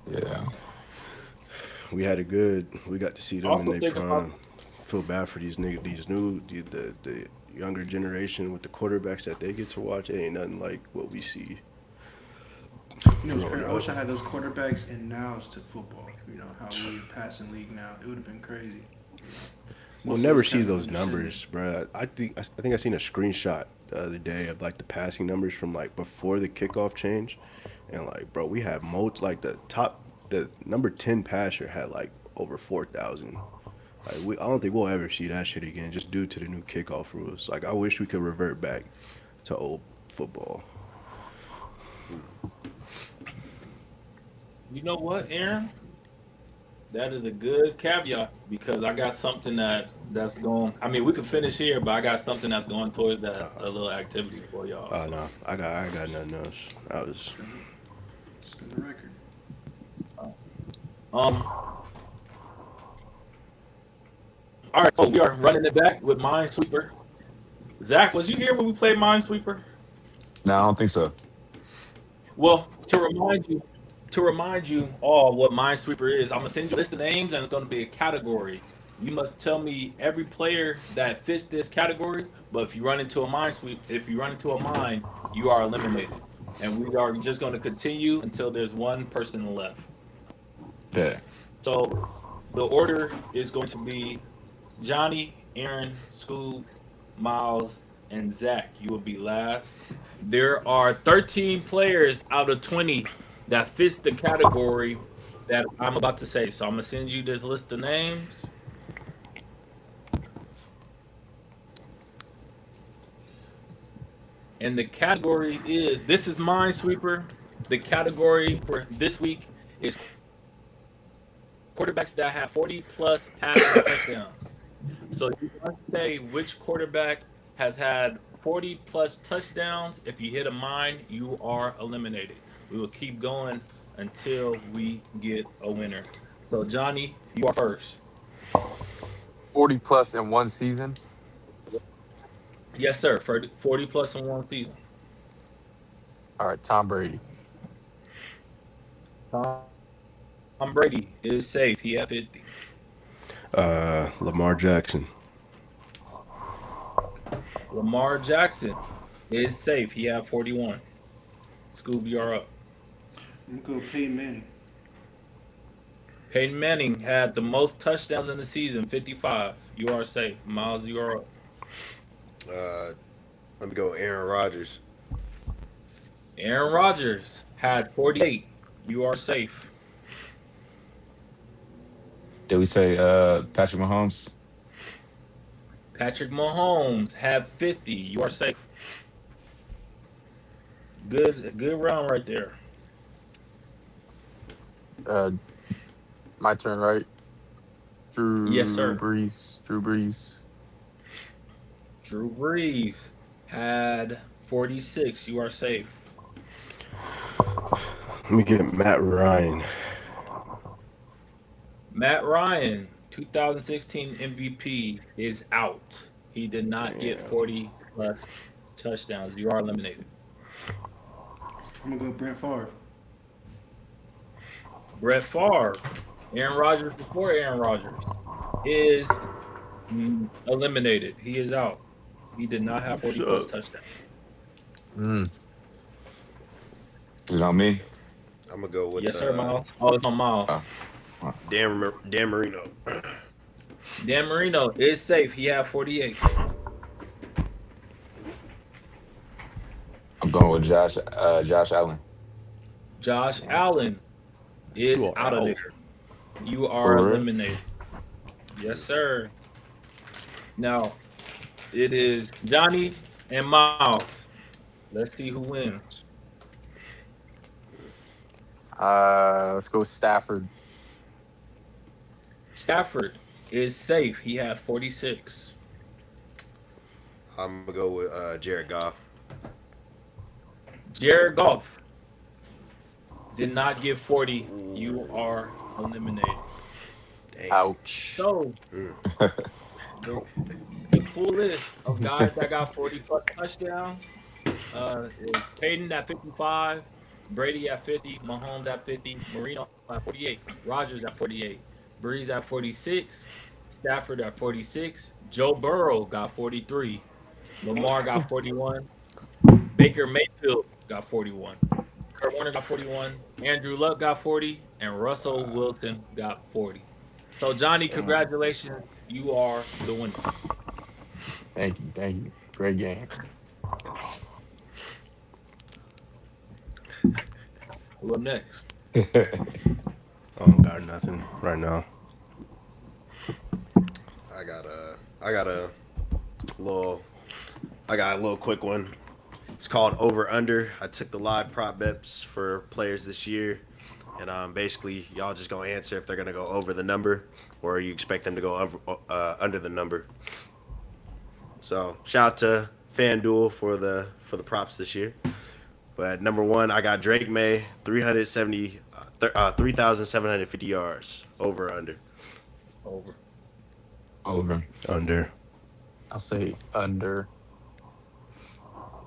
Yeah. We had a good. We got to see them Also in their think about- prime. Feel bad for these niggas, the younger generation with the quarterbacks that they get to watch. It ain't nothing like what we see. You know, it's crazy. I wish I had those quarterbacks in now's to football. You know how we passing league now. It would have been crazy. We'll Most of never those see guys those are numbers, bro. I think I seen a screenshot the other day of like the passing numbers from like before the kickoff change, and like, bro, we had like the number 10 passer had like over 4,000. Like I don't think we'll ever see that shit again, just due to the new kickoff rules. Like I wish we could revert back to old football. You know what, Aaron? That is a good caveat because I got something that's going. I mean, we could finish here, but I got something that's going towards that a little activity for y'all. Oh no, I got nothing else. I was Just in the record. All right, so we are running it back with Minesweeper. Zach, was you here when we played Minesweeper? No, I don't think so. Well, to remind you all what Minesweeper is, I'm gonna send you a list of names and it's gonna be a category. You must tell me every player that fits this category. But if you run into a mine, you are eliminated, and we are just gonna continue until there's one person left. Yeah. So the order is going to be Johnny, Aaron, Scoob, Miles, and Zach. You will be last. There are 13 players out of 20 that fits the category that I'm about to say. So I'm gonna send you this list of names. And the category this is Minesweeper. The category for this week is quarterbacks that have 40 plus passing touchdowns. So you must say which quarterback has had 40 plus touchdowns. If you hit a mine, you are eliminated. We will keep going until we get a winner. So Johnny, you are first. 40 plus in one season. Yes, sir. For 40 plus in one season. All right, Tom Brady. Tom Brady is safe. He had 50. Lamar Jackson. Lamar Jackson is safe. He had 41. Scoob, you are up. I'm gonna go Peyton Manning. Peyton Manning had the most touchdowns in the season, 55. You are safe. Miles, you are up. Uh, Let me go Aaron Rodgers. Aaron Rodgers had 48. You are safe. Did we say Patrick Mahomes? Patrick Mahomes had 50. You are safe. Good round right there. Uh, my turn, right? Yes, Drew sir. Brees. Drew Brees. Drew Brees had 46. You are safe. Let me get Matt Ryan. Matt Ryan, 2016 MVP, is out. He did not get Damn. 40 plus touchdowns. You are eliminated. I'm gonna go Brett Favre. Brett Favre, Aaron Rodgers before Aaron Rodgers, is eliminated. He is out. He did not have 40 plus What's touchdowns. Mm. Is it on me? I'm gonna go with Yes, sir, Miles. Oh, it's on Miles. Oh, oh. Dan Marino. Dan Marino is safe. He had 48. I'm going with Josh Allen. Josh Allen is You are out of out. there. You are For real? eliminated. Yes, sir. Now it is Johnny and Miles. Let's see who wins. Let's go Stafford. Stafford is safe. He had 46. I'm gonna go with Jared Goff. Jared Goff did not get 40. You Ooh, are eliminated. dang. Ouch. So Mm. the, the full list of guys that got 40 plus touchdowns is Peyton at 55, Brady at 50, Mahomes at 50, Marino at 48, Rogers at 48, Breeze at 46, Stafford at 46, Joe Burrow got 43, Lamar got 41, Baker Mayfield got 41, Kurt Warner got 41, Andrew Luck got 40, and Russell Wilson got 40. So Johnny, Damn. congratulations, you are the winner. Thank you. Thank you. Great game. Who up next? I don't got nothing right now. I got a little I got a little quick one. It's called Over Under. I took the live prop bets for players this year, and basically y'all just gonna answer if they're gonna go over the number or you expect them to go under the number. So shout out to FanDuel for the props this year. But number one, I got Drake May, 3,750 yards over under. Over. Over. Under. I'll say under.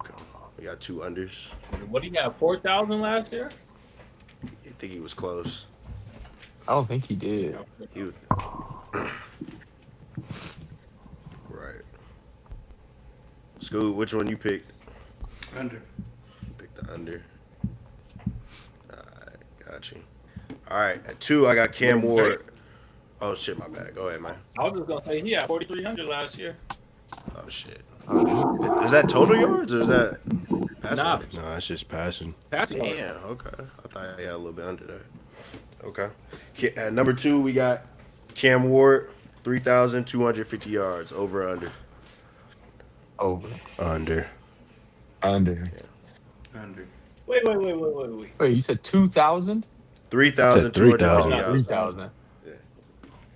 Okay. We got two unders. What do you have? 4,000 last year? I think he was close. I don't think he did. He was, right. Scoot, which one you picked? Under. Pick the under. Alright, got you. Alright, at two, I got Cam Ward. Oh shit, my bad. Go ahead, man. I was just gonna say he had 4,300 last year. Oh shit. Oh, Is that total yards or is that passing Nah, yards? No, it's just passing. passing yards. Damn, okay. I thought he had a little bit under that. Okay. At number two, we got Cam Ward, 3,250 yards, over or under. over. Under. Under. Under. Wait. Wait, you said 2,000? 3,250 3,000. yards. 3,000. Yeah.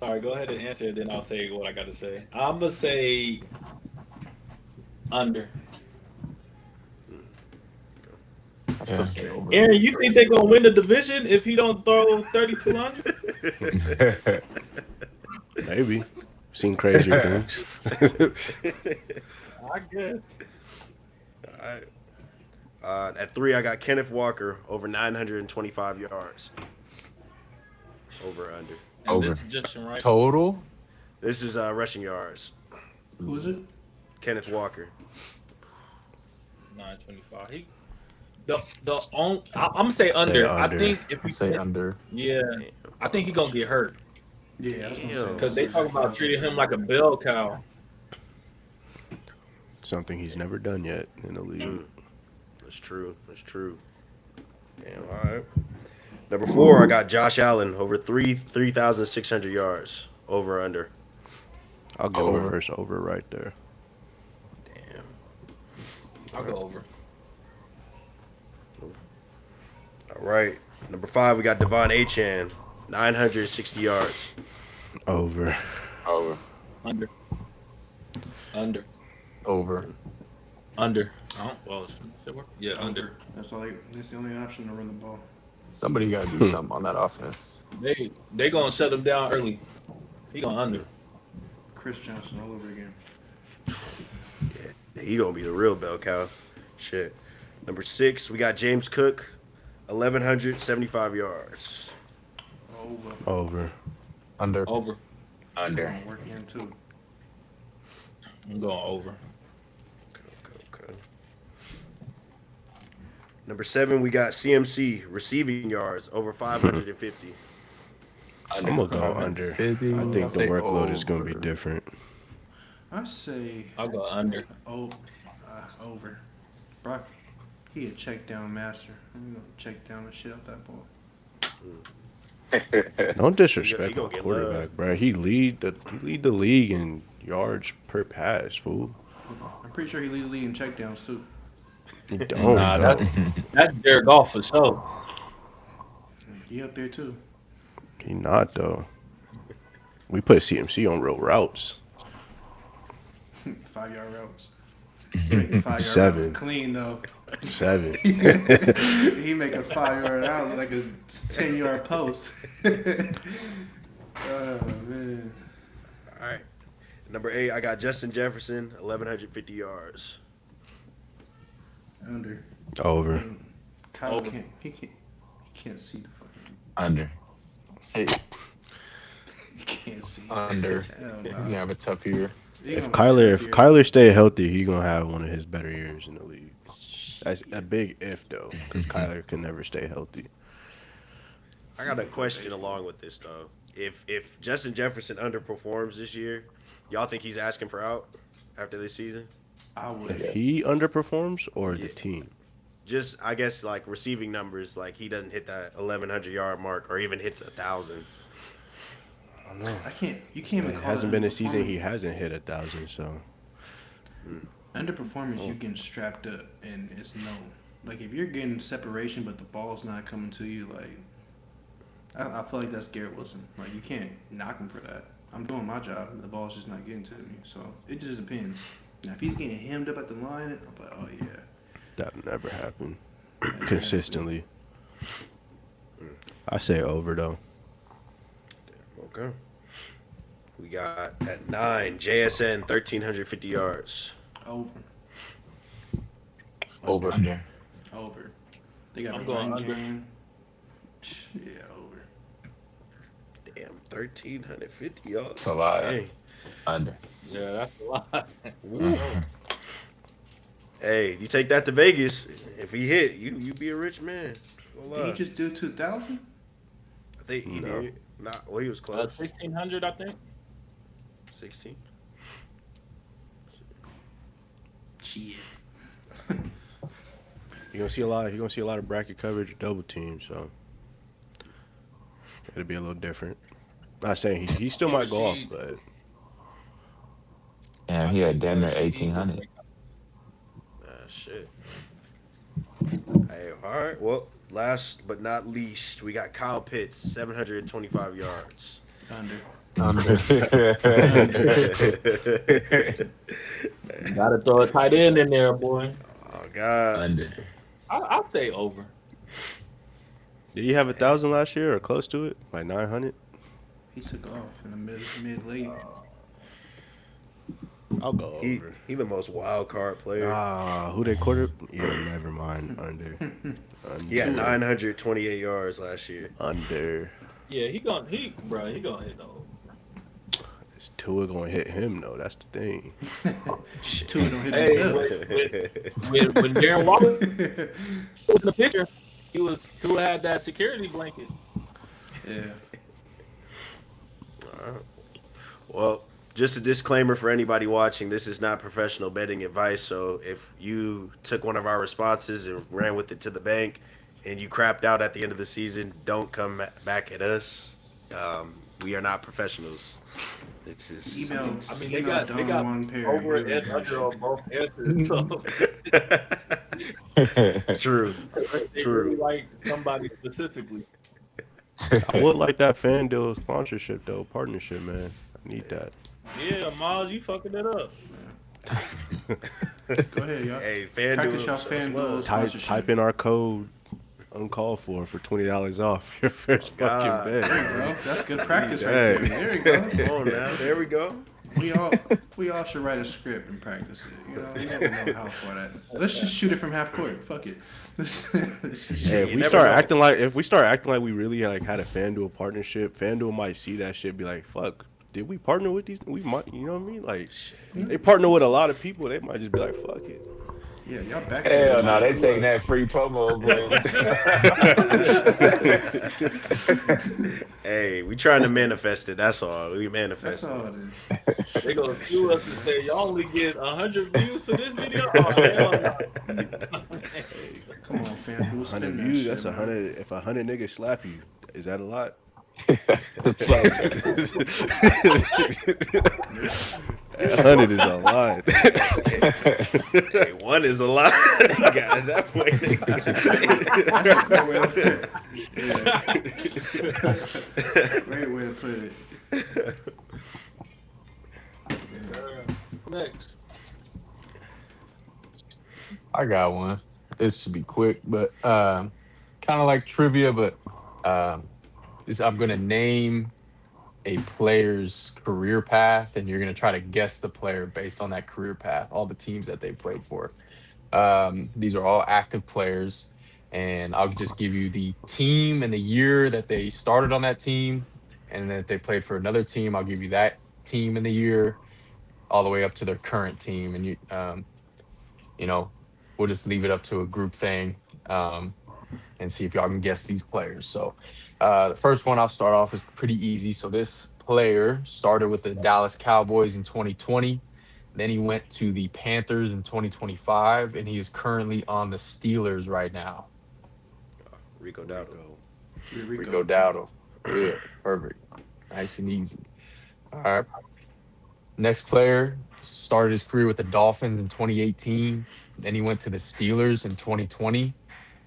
Sorry, go ahead and answer it, then I'll say what I got to say. I'm gonna say under. I still Yeah. say over. Aaron, you think they're gonna win the division if he don't throw 3,200? Maybe. Seen crazier things. I guess. All right. At 3, I got Kenneth Walker over 925 yards. Over or under. And Over. this is just right. Total? This is rushing yards. Who is it? Kenneth Walker. 925. I'm gonna say Say under. I under. think if I he say under. yeah, I think he gonna get hurt Yeah, I was gonna Damn. say because they talking about treating him like a bell cow. Something he's never done yet in the league. That's true. That's true. Damn. All right. Number 4, I got Josh Allen over 3,600 yards. Over or under. I'll go Over. reverse over right there. Damn. I'll go over. All right. Number 5, we got Devon Achan, 960 yards. Over. Over. Under. Under. Over. Under. Oh well, should it work? Yeah, under. That's all. That's the only option to run the ball. Somebody got to do something on that offense. They gonna shut him down early. He gonna under. Chris Johnson all over again. Yeah, he gonna be the real bell cow. Shit. Number 6, we got James Cook, 1,175 yards. Over. Over. Under. Over. Under. Gonna work him too. I'm going over. Okay. Number 7, we got CMC, receiving yards, over 550. I'm gonna go under. I 50. think the I'll say workload is gonna be over. different. I say I'll go under. over. Brock, he a check down master. I'm gonna check down the shit out that ball. Don't disrespect He gonna my get quarterback, love. bro. He lead the league in yards per pass, fool. I'm pretty sure he lead the league in check downs too. He don't. Nah, though. that's Jared Goff for sure. He up there too. He not though. We put CMC on real routes. 5-yard routes. He make a 5-yard 7. route clean though. 7. He make a 5-yard out like a 10-yard post. Oh man. All right. Number 8, I got Justin Jefferson, 1,150 yards. Under. Over. Kyle Over. can't. He can't see the fucking. Under. Say He can't see. under. Hell He's no. gonna have a tough year. He If gonna be Kyler tough here. stay healthy, he gonna have one of his better years in the league. That's a big if though, because Kyler can never stay healthy. I got a question along with this though. If Justin Jefferson underperforms this year, y'all think he's asking for out after this season? I would. Yes. He underperforms or the Yeah. team? Just I guess like receiving numbers, like he doesn't hit that 1,100-yard mark or even hits 1,000. I don't know. I can't. You can't even It call hasn't it been a season underperforming. he hasn't hit 1,000. So Underperformance, you getting strapped up and it's known. Like if you're getting separation, but the ball's not coming to you, like I feel like that's Garrett Wilson. Like you can't knock him for that. I'm doing my job, and the ball's just not getting to me. So it just depends. Now if he's getting hemmed up at the line, I'm like, oh yeah. that'll never happen That consistently. I say over though. Okay. We got at 9 JSN 1,350 yards. Over. Over. Under. Over. They got I'm a going run under. game. Yeah, over. Damn, 1,350 yards. That's a lot. Dang. Under. Yeah, that's a lot. Ooh. Hey, you take that to Vegas. If he hit, you be a rich man. Well, Did he just do 2,000? I think he No. did. Not well, he was close. 1,600, I think. 16. Shit. You're gonna see a lot of bracket coverage, double team. So it'll be a little different. Not saying he still might go off, Rashid- but Damn, he had damn near 1,800. Shit. Hey, all right. Well, last but not least, we got Kyle Pitts, 725 yards. Under. Under. Under. Gotta throw a tight end in there, boy. Oh God. Under. I'll say over. Did he have 1,000 last year or close to it? Like 900? He took off in the mid late. I'll go He over. he the most wild card player. Who they quarter? Yeah, never mind. Under. He had Under. 928 yards last year. Under. Yeah, he gonna hit the over. Is Tua gonna hit him though? That's the thing. Tua don't hit Hey, himself. when Darren Waller was in the picture, Tua had that security blanket. Yeah. Well, just a disclaimer for anybody watching: this is not professional betting advice. So if you took one of our responses and ran with it to the bank, and you crapped out at the end of the season, don't come back at us. We are not professionals. This is Email. I mean, they email got Don Juan Perry. over and under on both answers. So true. they True. really like somebody specifically. I would like that FanDuel sponsorship though, partnership, man. I need that. Yeah, Miles, you fucking it up. Go ahead, y'all. Hey, Practice y'all FanDuel. FanDuel Type sponsorship. in our code Uncalled For $20 off your first God. fucking bet. Bro, that's good practice right Hey. there. There we go. Come on now. There we go. We all should write a script and practice it. You know, you never know how far that. Let's just shoot it from half court. Fuck it. Let's just shoot Hey, it. if we start acting like we really like had a FanDuel partnership, FanDuel might see that shit, be like, "Fuck, did we partner with these? We might, you know what I mean? Like, they partner with a lot of people. They might just be like, fuck it." Yeah, y'all back. Hell no, they taking that free promo, bro. Hey, we trying to manifest it. That's all. We That's manifest it. all it is. They gonna sue us and say y'all only get 100 views for this video. Oh, hell no. Come on, FanDuel. 100 Spin that views, shit, that's man. 100. If 100 niggas slap you, is that a lot? The fuck? 100 is a lot. Hey, one is a lot. You got at that point. That's a great way to put it. Great way to put it. Next. I got one. This should be quick, but kind of like trivia, but I'm going to name a player's career path, and you're going to try to guess the player based on that career path, all the teams that they played for. These are all active players, and I'll just give you the team and the year that they started on that team, and then if they played for another team, I'll give you that team and the year, all the way up to their current team, and you know, we'll just leave it up to a group thing, and see if y'all can guess these players. So the first one I'll start off is pretty easy. So this player started with the Dallas Cowboys in 2020. Then he went to the Panthers in 2025, and he is currently on the Steelers right now. Rico Dowdle. Here we Rico Dowdle. Yeah, perfect. Nice and easy. All right. Next player started his career with the Dolphins in 2018. Then he went to the Steelers in 2020.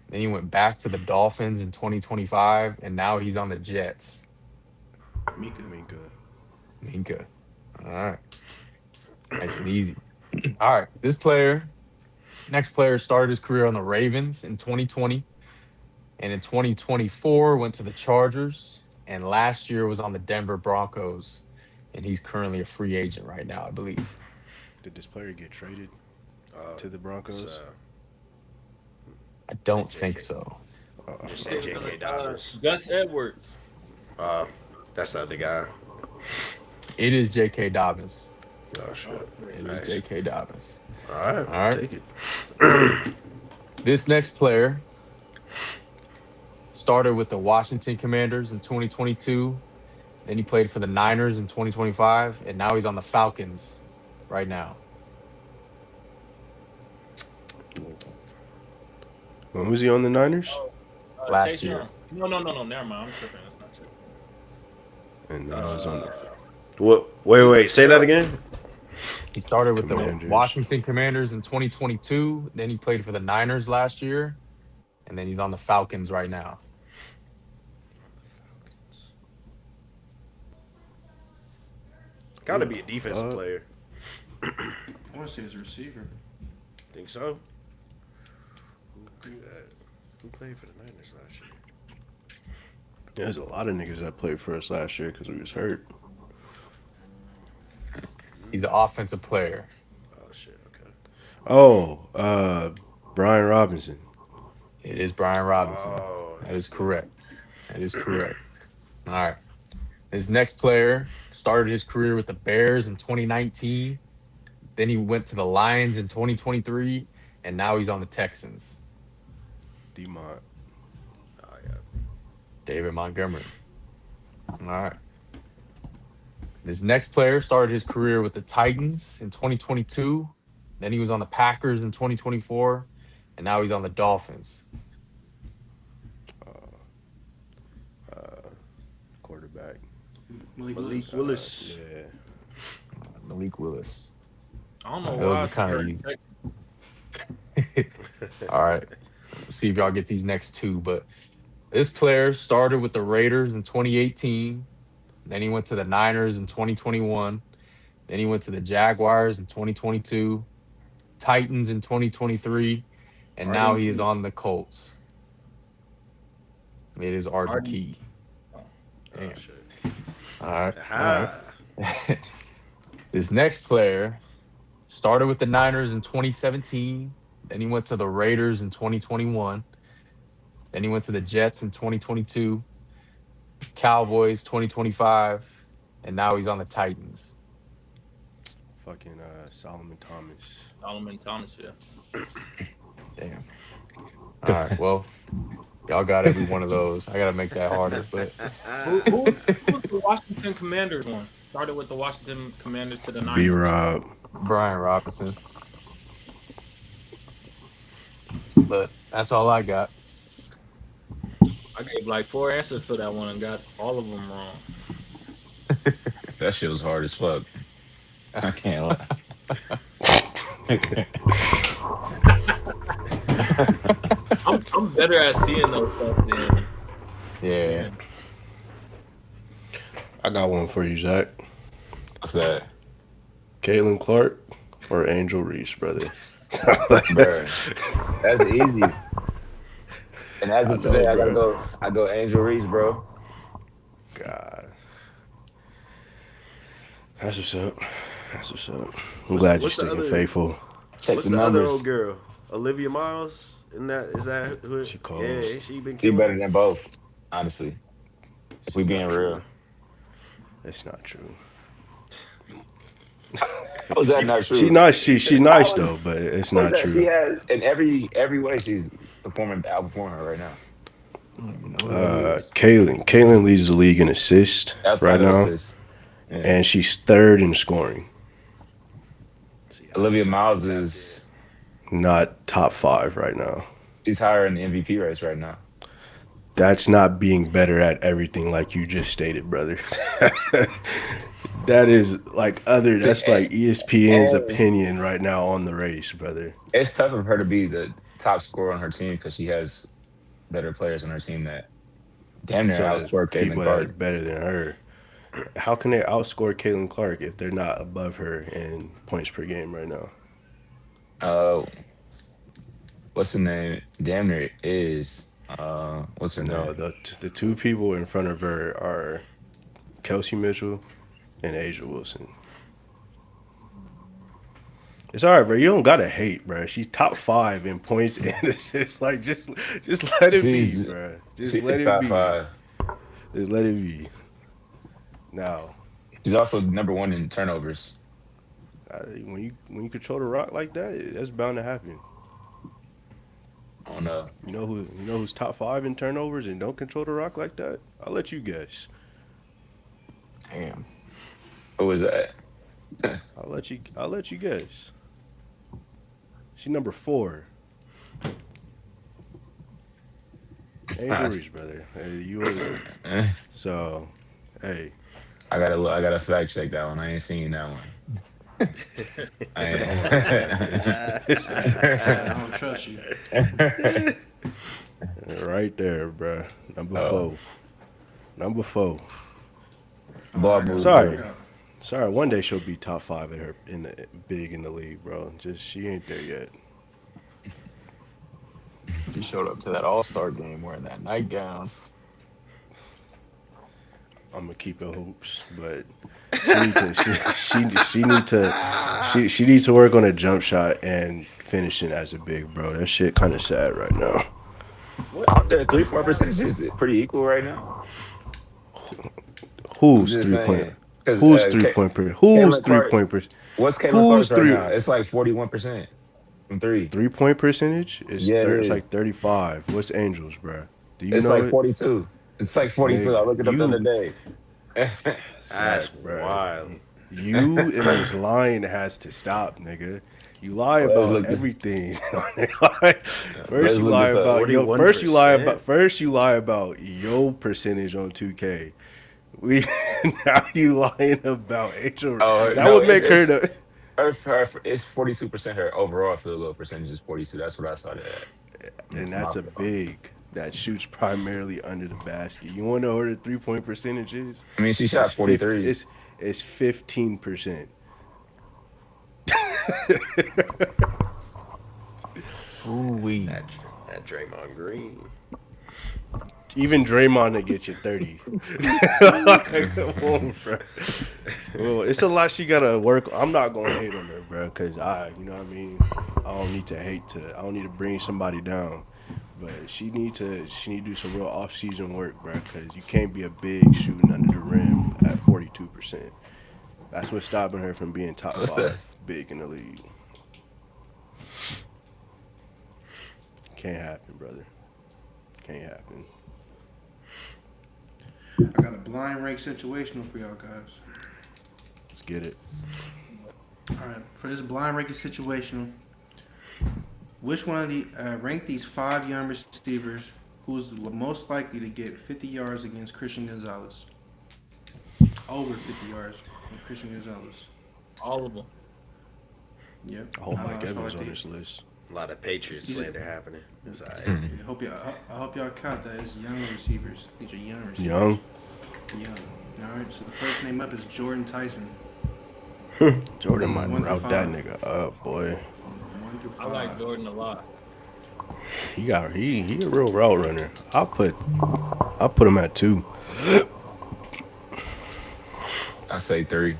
Then he went back to the Dolphins in 2025, and now he's on the Jets. Minka. All right. Nice and easy. All right. Next player started his career on the Ravens in 2020. And in 2024, went to the Chargers. And last year was on the Denver Broncos. And he's currently a free agent right now, I believe. Did this player get traded to the Broncos? I don't think so. Just said J.K. Dobbins. Gus Edwards. That's the other guy. It is J.K. Dobbins. Oh, shit. It Nice. is J.K. Dobbins. All right. All right. Take it. This next player started with the Washington Commanders in 2022. Then he played for the Niners in 2025. And now he's on the Falcons right now. When was he on the Niners? Last Chase year. Young. No. Never mind. I'm tripping. That's not true. And now he's on the What? Wait. Say that again. He started with the Commanders. Washington Commanders in 2022. Then he played for the Niners last year. And then he's on the Falcons right now. Got to Who be a the defensive fuck? player. I want to say it's a receiver. Think so? Who played for the Niners last year? There's a lot of niggas that played for us last year because we was hurt. He's an offensive player. Oh shit. Okay. Oh, Brian Robinson. It is Brian Robinson. Oh, That is correct. That is correct. All right. His next player started his career with the Bears in 2019. Then he went to the Lions in 2023, and now he's on the Texans. Demont. oh yeah. David Montgomery. All right. His next player started his career with the Titans in 2022. Then he was on the Packers in 2024, and now he's on the Dolphins. Quarterback. Malik Malik Willis. Willis. Yeah. Malik Willis. I don't know Those why. are kind of Texans. easy. All right. Let's see if y'all get these next two. But this player started with the Raiders in 2018. Then he went to the Niners in 2021. Then he went to the Jaguars in 2022, Titans in 2023, and now Arden he is Key. on the Colts. It is Arden Arden. Key. Oh Damn. shit. All right. All Aha. right. This next player started with the Niners in 2017. Then he went to the Raiders in 2021. Then he went to the Jets in 2022, Cowboys 2025, and now he's on the Titans. Fucking Solomon Thomas. Solomon Thomas, yeah. Damn. All right. Well, y'all got every one of those. I gotta make that harder, but Who was the Washington Commanders one? Started with the Washington Commanders to the B Niners. Rob. Brian Robinson. But that's all I got. I gave like 4 answers for that one and got all of them wrong. That shit was hard as fuck. I can't lie. I'm better at seeing those stuff than Yeah. I got one for you, Zach. What's that? Caitlin Clark or Angel Reese, brother. Bro, that's easy. And as of I know, today, I gotta bro. go. I go Angel Reese, bro. God. That's what's up. That's what's up. I'm glad you're what's the sticking other- faithful. Check What's the the other numbers. old girl? Olivia Miles? Is that who? She cold. Yeah, she been She killing. better than both, honestly. If we being Not real. true. It's not true. How is that not true? She nice. She nice How is- though, but it's How is not that? She true. has in every way she's outperforming her right now. I don't even know who that is. Caitlin leads the league in assists Outside right of now, assists. Yeah. and she's third in scoring. Olivia Miles is Not top 5 right now. she's higher in the MVP race right now. That's not being better at everything like you just stated, brother. That is like that's like ESPN's And- opinion right now on the race, brother. It's tough for her to be the top scorer on her team because she has better players on her team that damn near So there's outscore Caitlin people that are Clark. better than her. How can they outscore Caitlin Clark if they're not above her in points per game right now? What's her name? Damn near is what's her No, name? the two people in front of her are Kelsey Mitchell and Asia Wilson. It's all right, bro. You don't gotta hate, bro. She's top 5 in points and assists. Like just let it She's- be, bro. Just She let is it top be. 5. Just let it be. Now, She's also number 1 in turnovers. when you control the rock like that, that's bound to happen. I don't know. You know who's top 5 in turnovers and don't control the rock like that? I'll let you guess. Damn. Who was that? I'll let you guess. She's number 4. Angel Nice. Reese, brother. Hey, you Eh, so hey. I gotta fact check that one. I ain't seen that one. I ain't- I don't trust you. Right there, bruh. Number Oh. 4. Number 4. Ball moves. Sorry. Sorry, one day she'll be top five in the big in the league, bro. Just she ain't there yet. She showed up to that All Star game wearing that nightgown. I'm gonna keep it hoops, but she need to she need to she needs to work on a jump shot and finishing as a big, bro. That shit kind of sad right now. Aren't their What three do you point have? percentages pretty equal right now? I'm Who's just three point? saying because Who's 3 point per? Who's Caitlin three Clark. point per? What's Caitlin Who's Clark's right three now? It's like 41% from three. 3 point percentage is Yeah, it it's like is. 35. What's Angels, bro? Do you It's know like it, 42. It's like 42. I nigga? looked it up the other day. That's Zach, bro. wild. You and this lying has to stop, nigga. You lie Let's about look. everything. First Let's you look lie this up. about yo. 41%. First you lie about your percentage on 2K. We now you lying about Angel. Oh That no, would make her the. it's 42%. Her overall field goal percentage is 42. That's what I saw that. And My that's a fault. big that shoots primarily under the basket. You want to know what her 3 point percentage is? I mean, she It's shot 50. 43s. It's 15%. Ooh wee. That Draymond Green. Even Draymond to get you 30. Like, come on, bro. Well, it's a lot she gotta work. I'm not gonna hate on her, bro, because you know what I mean. I don't need to hate to. I don't need to bring somebody down, but she need to do some real off season work, bro, because you can't be a big shooting under the rim at 42%. That's what's stopping her from being top What's that? five big in the league. Can't happen, brother. Can't happen. I got a blind rank situational for y'all guys. Let's get it. All right, for this blind ranking situational, which one of the rank these five young receivers who's the most likely to get 50 yards against Christian Gonzalez? Over 50 yards from Christian Gonzalez. All of them. Yep. I hope I Mike that's Evans why I on think- this list. A lot of Patriots He's a- slander happening. It's all right. I hope y'all caught that as young receivers. These are young receivers. Young. Young. All right. So the first name up is Jordan Tyson. Jordan might 1 through route that 5. nigga up, boy. 1 through 5. I like Jordan a lot. He a real route runner. I'll put him at 2. I say three.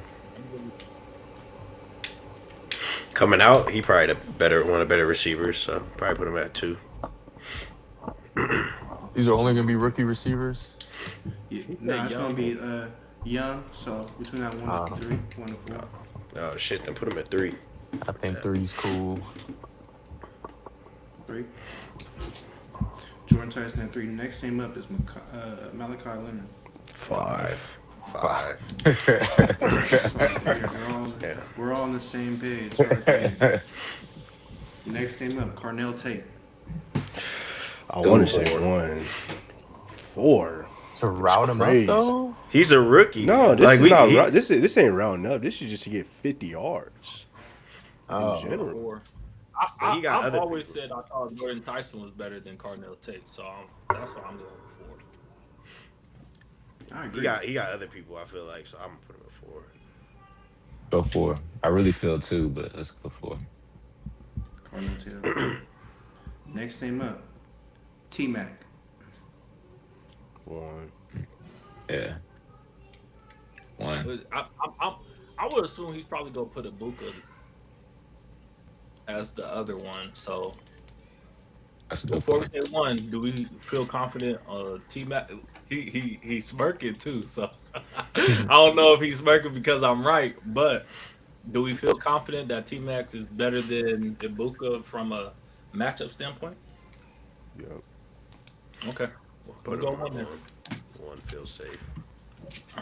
Coming out, he probably one of the better receivers, so probably put him at 2. These are only gonna be rookie receivers. Yeah, said no, it's young. gonna be young. So between that 1 Ah. and 3, 1 and 4. Oh shit, then put him at 3. I think three's cool. 3. Jordan Tyson at 3. Next name up is Malachi Leonard. 5. 5. Yeah. We're all on the same page. Right. Next name up, Carnell Tate. I want to say 4. 1. 4. To route him up Crazy. though. He's a rookie. No, this Like, is not. This ain't rounding up. This is just to get 50 yards Oh. in general. Or But he got I've other always people. said I thought Jordan Tyson was better than Cardinal Tate, so that's why I'm going for. I agree. He got other people, I feel like, so I'm gonna put him at 4. Go for. I really feel two, but let's go for. Carnell Tate. Next name up, T Mac. 1. Yeah. 1. But I would assume he's probably gonna put Ibuka as the other one. So That's a good before we point. say 1, do we feel confident? T Mac, he's smirking too. So I don't know if he's smirking because I'm right, but do we feel confident that T Max is better than Ibuka from a matchup standpoint? Yep. Okay, we'll go 1 then. 1 feels safe.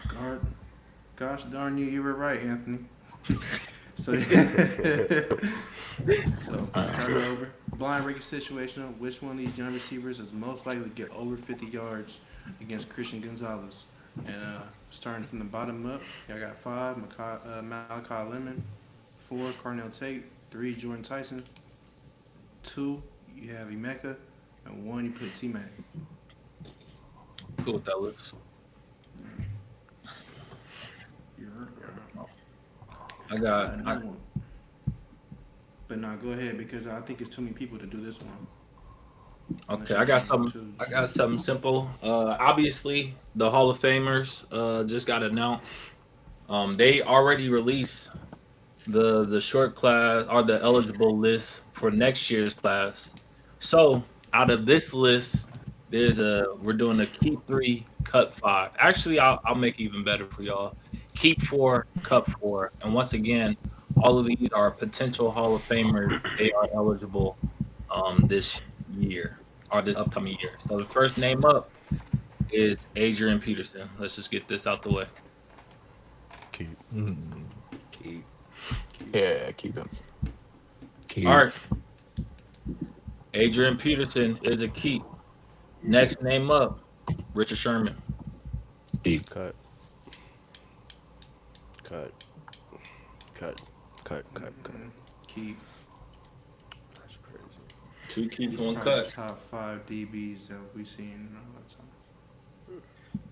God, gosh darn you, you were right, Anthony. So, let's start over. Blind ranking situational. Which one of these young receivers is most likely to get over 50 yards against Christian Gonzalez? And starting from the bottom up, y'all got 5, Malachi Lemon, 4, Carnell Tate, 3, Jordan Tyson, 2, you have Emeka, and 1, you put T-Mac. Cool with that looks. I I got. got another one. But nah, go ahead because I think it's too many people to do this one. Unless Okay, y'all I got got one something. too. I got something simple. Obviously, the Hall of Famers just got announced. They already released the short class or the eligible list for next year's class. So out of this list, we're doing a keep three, cut five. Actually, I'll make it even better for y'all. Keep four, cut four. And once again, all of these are potential Hall of Famers. They are eligible this year or this upcoming year. So the first name up is Adrian Peterson. Let's just get this out the way. Keep. Mm. Keep. Yeah, keep him. All Keep. right, Adrian Peterson is a keep. Next name up, Richard Sherman. Keep. Cut. Cut. Cut. Cut. Keep. That's crazy. Two keeps, He's one probably the cut. top 5 DBs that we've seen in a long time.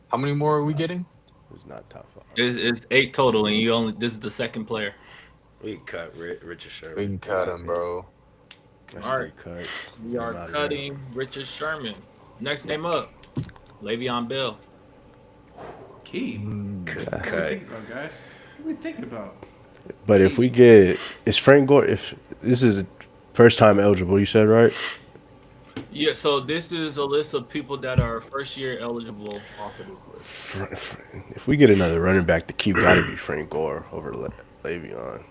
How many more are we getting? It's not top five. It's eight total, and you only this is the second player. We can cut Richard We Sherman. can cut him, bro. That's All three right, cuts. we are I'm out of there. cutting Richard Sherman. Next name up, Le'Veon Bell. Keep. Mm. What we Cut. think about, guys? What we think about? But if we get, is Frank Gore? If this is first time eligible, you said right? Yeah, so this is a list of people that are first year eligible off of this list. If we get another running back, the keep got to be Frank Gore over Le'Veon.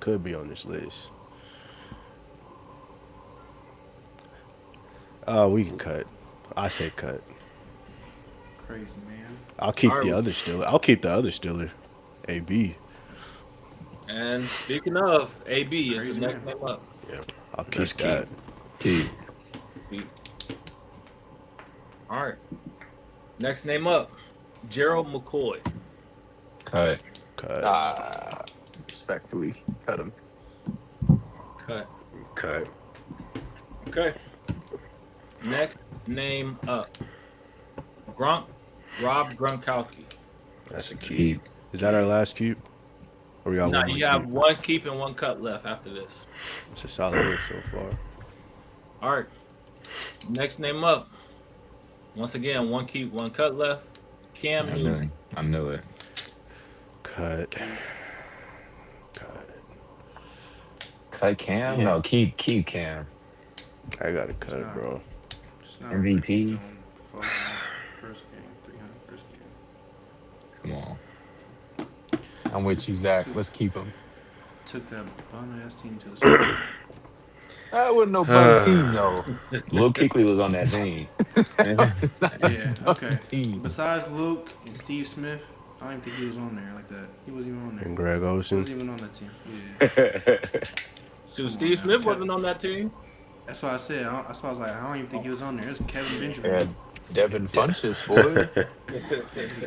Could be on this list. We can cut. I say cut. Crazy, man. I'll keep All the right, other Steeler. I'll keep the other Steeler. AB. and speaking of AB, is the Crazy next man. name up. Yeah, I'll keep Let's that. Keep. All right, next name up, Gerald McCoy. Cut. Cut. Respectfully, cut him. Cut. Cut. Okay. Next name up, Rob Gronkowski. That's a keep. Keep. Is that our last keep? Or we got Now one more you have keep? one keep and one cut left after this. It's a solid list so far. All right. Next name up. Once again, one keep, one cut left. Cam I knew Newton. it. I knew it. Cut. Cut. Cut Cam? Yeah. No, keep Cam. I got to cut, not- bro. It's not MVP. on 400 first game, 300 first game. Come on. I'm with you, Zach. Let's keep him. Took that bum ass team to the Super Bowl. That wasn't no fun team, though. Lil Kuechly was on that team. Yeah, okay. Team. Besides Luke and Steve Smith, I don't even think he was on there like that. He wasn't even on there. And Greg He Olsen. wasn't even on that team. Yeah. Shoot, Steve now, Smith Kev. wasn't on that team. That's what I said. That's why I was like, I don't even think he was on there. It was Kevin Yeah, Benjamin. Devin Funches, boy.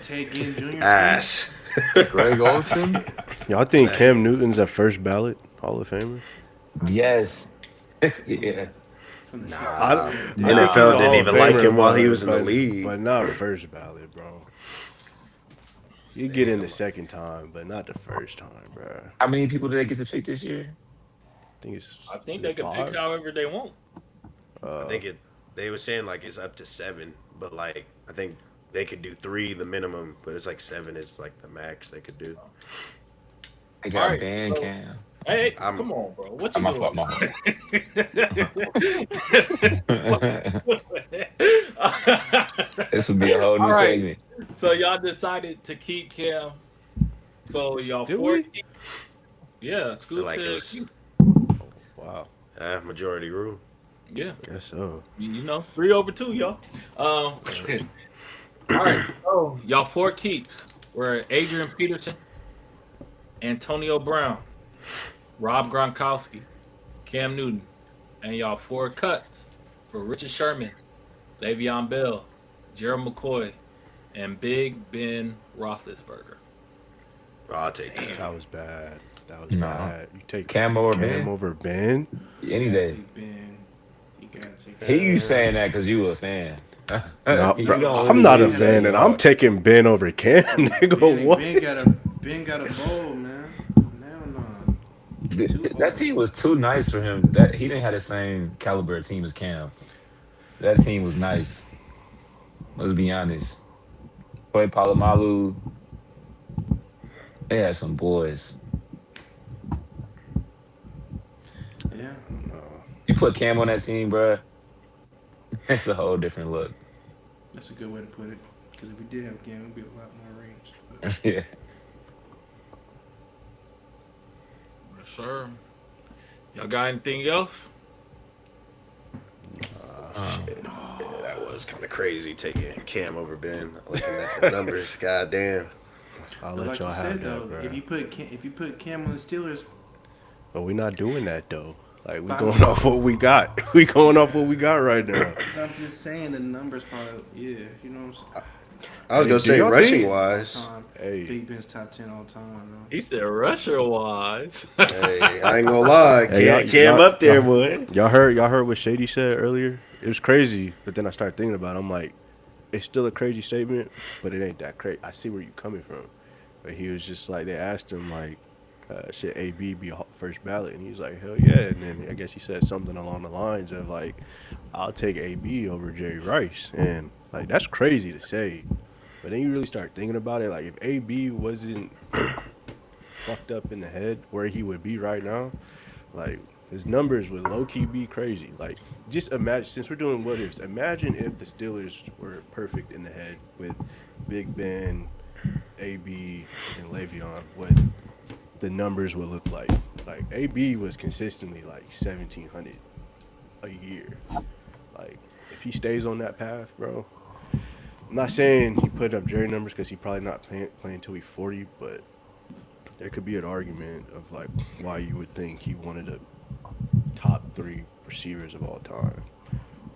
Ted Ginn Jr. Ass. Greg Olsen. Y'all think Cam Newton's a first ballot Hall of Famer? Yes. Yeah. From the NFL didn't even like him while he was in the league. But not first ballot, bro. You get in the second time, but not the first time, bro. How many people did they get to pick this year? I think it's. I think is they it can five? pick however they want. I think they were saying like it's up to 7, but like I think they could do 3 the minimum, but it's like 7 is like the max they could do. They got Alright, banned so- Cam. Hey, I'm- come on, bro. What you My doing? fault, my This would be a whole new All right. segment. So y'all decided to keep Cam. So y'all Did four we? keep. Yeah, Scoop Like it said was- keep. Wow. Majority rule. Yeah, Guess so. you know, 3-2, y'all. All right, so y'all 4 keeps were Adrian Peterson, Antonio Brown, Rob Gronkowski, Cam Newton, and y'all 4 cuts for Richard Sherman, Le'Veon Bell, Gerald McCoy, and Big Ben Roethlisberger. Oh, I'll take this. That was bad. That was No. bad. You take Cam over Cam Ben? over Ben? Any day. Take Ben. He got to take He you saying that because you a fan. No, You bro, don't I'm not a really fan, say and you I'm are. taking Ben over Cam, nigga. Ben, What? Ben got a Ben got a bowl, man. Hell no. Too That old. team was too nice for him. That he didn't have the same caliber of team as Cam. That team was nice. Let's be honest. Clay Palomalu, they had some boys. Yeah, You put Cam on that team, bro. It's a whole different look. that's a good way to put it. Because if we did have a game, it'd be a lot more rings. But Yeah. Yes, sir. Y'all got anything else? Shit. That was kind of crazy taking Cam over Ben. Looking at the numbers, goddamn. I'll but let like you y'all have said that, though, bro. if you put Cam on the Steelers, But we're not doing that though. Like we But going off what we got. We going off what we got right now. I'm just saying the numbers probably you know what I'm saying. I was Hey, gonna do say y'all rushing think- wise. Time, Hey. Big Ben's top 10 all time. He said Russia wise. Hey, I ain't gonna lie, Hey, Cam y'all- up there, y'all- boy. Y'all heard what Shady said earlier? It was crazy, but then I started thinking about it. I'm like, it's still a crazy statement, but it ain't that crazy. I see where you're coming from. But he was just like, they asked him like, should AB be first ballot? And he was like, hell yeah. And then I guess he said something along the lines of like, I'll take AB over Jerry Rice. And like, that's crazy to say. But then you really start thinking about it. Like, if AB wasn't fucked up in the head where he would be right now, like, his numbers would low-key be crazy. Like, just imagine, since we're doing what ifs, imagine if the Steelers were perfect in the head with Big Ben, AB, and Le'Veon, what the numbers would look like. Like, AB was consistently like 1,700 a year. Like, if he stays on that path, bro, I'm not saying he put up Jerry numbers because he probably not playing until he's 40, but there could be an argument of like why you would think he wanted a top 3 receivers of all time.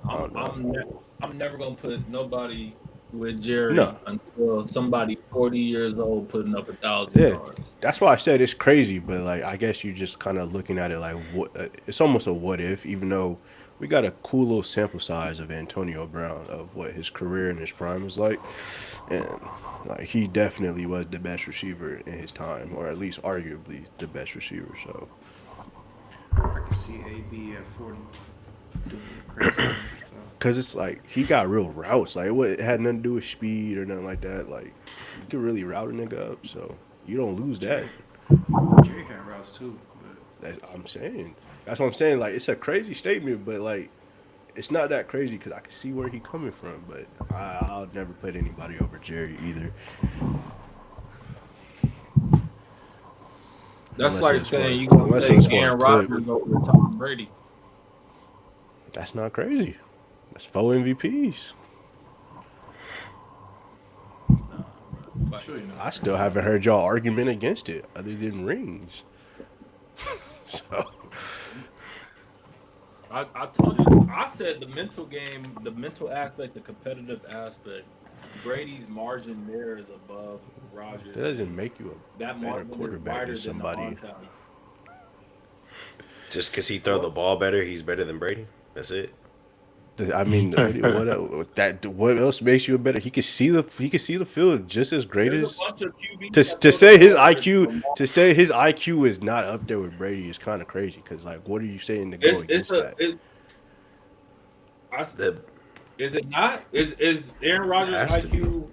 I don't know. I'm never gonna put nobody with Jerry No. until somebody 40 years old putting up 1,000 Yeah, yards. that's why I said it's crazy, but like I guess you just kind of looking at it like what it's almost a what if, even though we got a cool little sample size of Antonio Brown of what his career and his prime was like, and like he definitely was the best receiver in his time, or at least arguably the best receiver. So I can see AB at 40 doing crazy stuff. because it's like he got real routes, like it had nothing to do with speed or nothing like that. Like you could really route a nigga up, so you don't lose that. Jerry had routes too, but I'm saying. That's what I'm saying. Like, it's a crazy statement, but, like, it's not that crazy because I can see where he coming from. But I'll never put anybody over Jerry either. That's Unless like it's saying for- you gonna unless it was take for a Aaron clip. Rodgers over Tom Brady. That's not crazy. That's 4 MVPs. But sure you know. I still haven't heard y'all argument against it other than rings. So, I told you, I said the mental game, the mental aspect, the competitive aspect. Brady's margin there is above Rodgers. that doesn't make you a That better margin is quarterback wider than than the somebody. arm talent. Just because he throw the ball better, he's better than Brady. That's it. I mean, what else makes you a better? He can see the field just as great There's as a bunch of QBs to that to throw say the his ball better IQ than Lamar. to say his IQ is not up there with Brady is kind of crazy because like what are you saying to go against that? The, Is it not? Is Aaron Rodgers' has to be. IQ?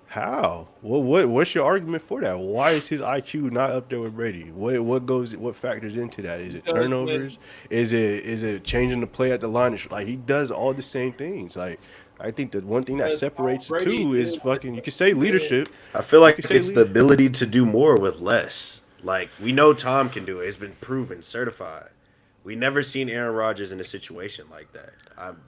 How? What's your argument for that? Why is his IQ not up there with Brady? What factors into that? Is it Because when- turnovers? Is it changing the play at the line? Like he does all the same things. Like I think the one thing that Because separates the Brady two is is- fucking. You can say leadership. I feel like You could say it's the ability to do more with less. Like, we know Tom can do it. It's been proven, certified. We never seen Aaron Rodgers in a situation like that.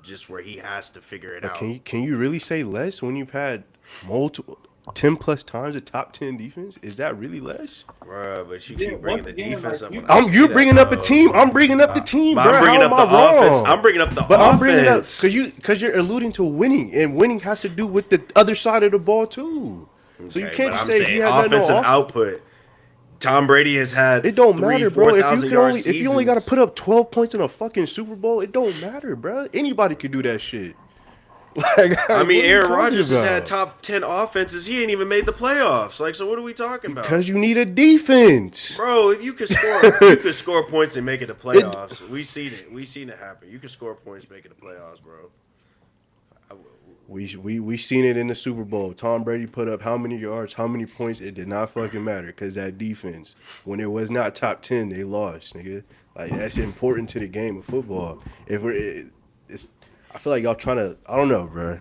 Just where he has to figure it out. Can you really say less when you've had multiple 10 plus times a top 10 defense? Is that really less? Bruh, but you Yeah, keep bringing once the again, defense like, up. you- when I say You that, bringing up a bro. team. I'm bringing up the team, But bro. I'm bringing How up am the I offense. wrong? I'm bringing up the But I'm bringing it up offense. because you're alluding to winning, and winning has to do with the other side of the ball too. So you Okay, can't but just I'm say saying he had nothing offensive on offense. output. Tom Brady has had It don't 3, matter, bro. If you 4,000 can yard only if you only got to seasons. put up 12 points in a fucking Super Bowl, it don't matter, bro. Anybody could do that shit. I What mean, are we Aaron talking Rodgers has had about? top 10 offenses. He ain't even made the playoffs. Like, so what are we talking about? Because you need a defense. Bro, if you could score points and make it the It playoffs. We seen it happen. You can score points making the playoffs, bro. I- we seen it in the Super Bowl. Tom Brady put up how many yards, how many points. It did not fucking matter because that defense, when it was not top 10, they lost, nigga. Like that's important to the game of football. If it's, I feel like y'all trying to. I don't know, bro.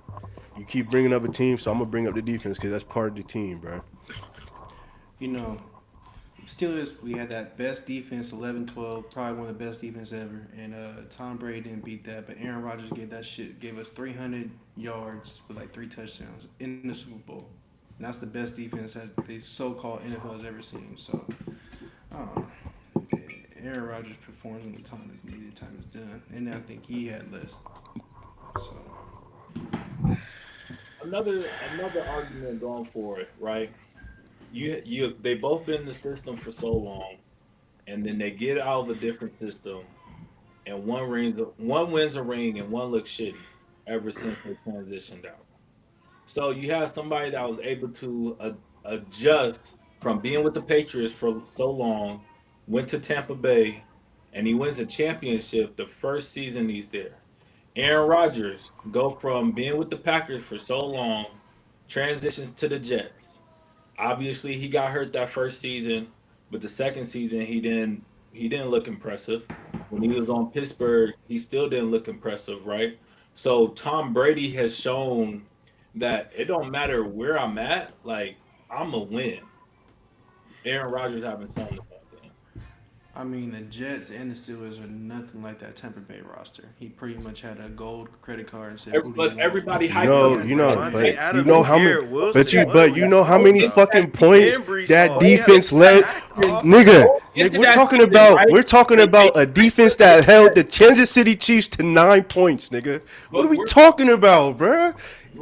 You keep bringing up a team, so I'm gonna bring up the defense because that's part of the team, bro. You know, Steelers, we had that best defense, 11-12, probably one of the best defense ever. And Tom Brady didn't beat that, but Aaron Rodgers gave us 300 yards with like 3 touchdowns in the Super Bowl. And that's the best defense that the so-called NFL has ever seen. So, um, Aaron Rodgers performs when the time is needed, time is done. And I think he had less. So, Another argument going for it, right? They both been in the system for so long, and then they get out of a different system, and one wins a ring and one looks shitty ever since they transitioned out. So you have somebody that was able to adjust from being with the Patriots for so long, went to Tampa Bay, and he wins a championship the first season he's there. Aaron Rodgers go from being with the Packers for so long, transitions to the Jets. Obviously, he got hurt that first season, but the second season he didn't look impressive. When he was on Pittsburgh, he still didn't look impressive, right? So Tom Brady has shown that it don't matter where I'm at, like I'm a win. Aaron Rodgers haven't shown the same thing. I mean, the Jets and the Steelers are nothing like that Tampa Bay roster. He pretty much had a gold credit card and said, "Who do you But want?" everybody You hyped know, up. you know, Devontae but you Adams know and how many, Garrett Wilson. What but are you we know how talking many about? fucking points And Brees that Hall. He had a defense led, stacked nigga. offense. Into We're that talking season, about right? we're talking They about a defense that held the Kansas City Chiefs to 9 points, nigga. What are but we talking about, bruh?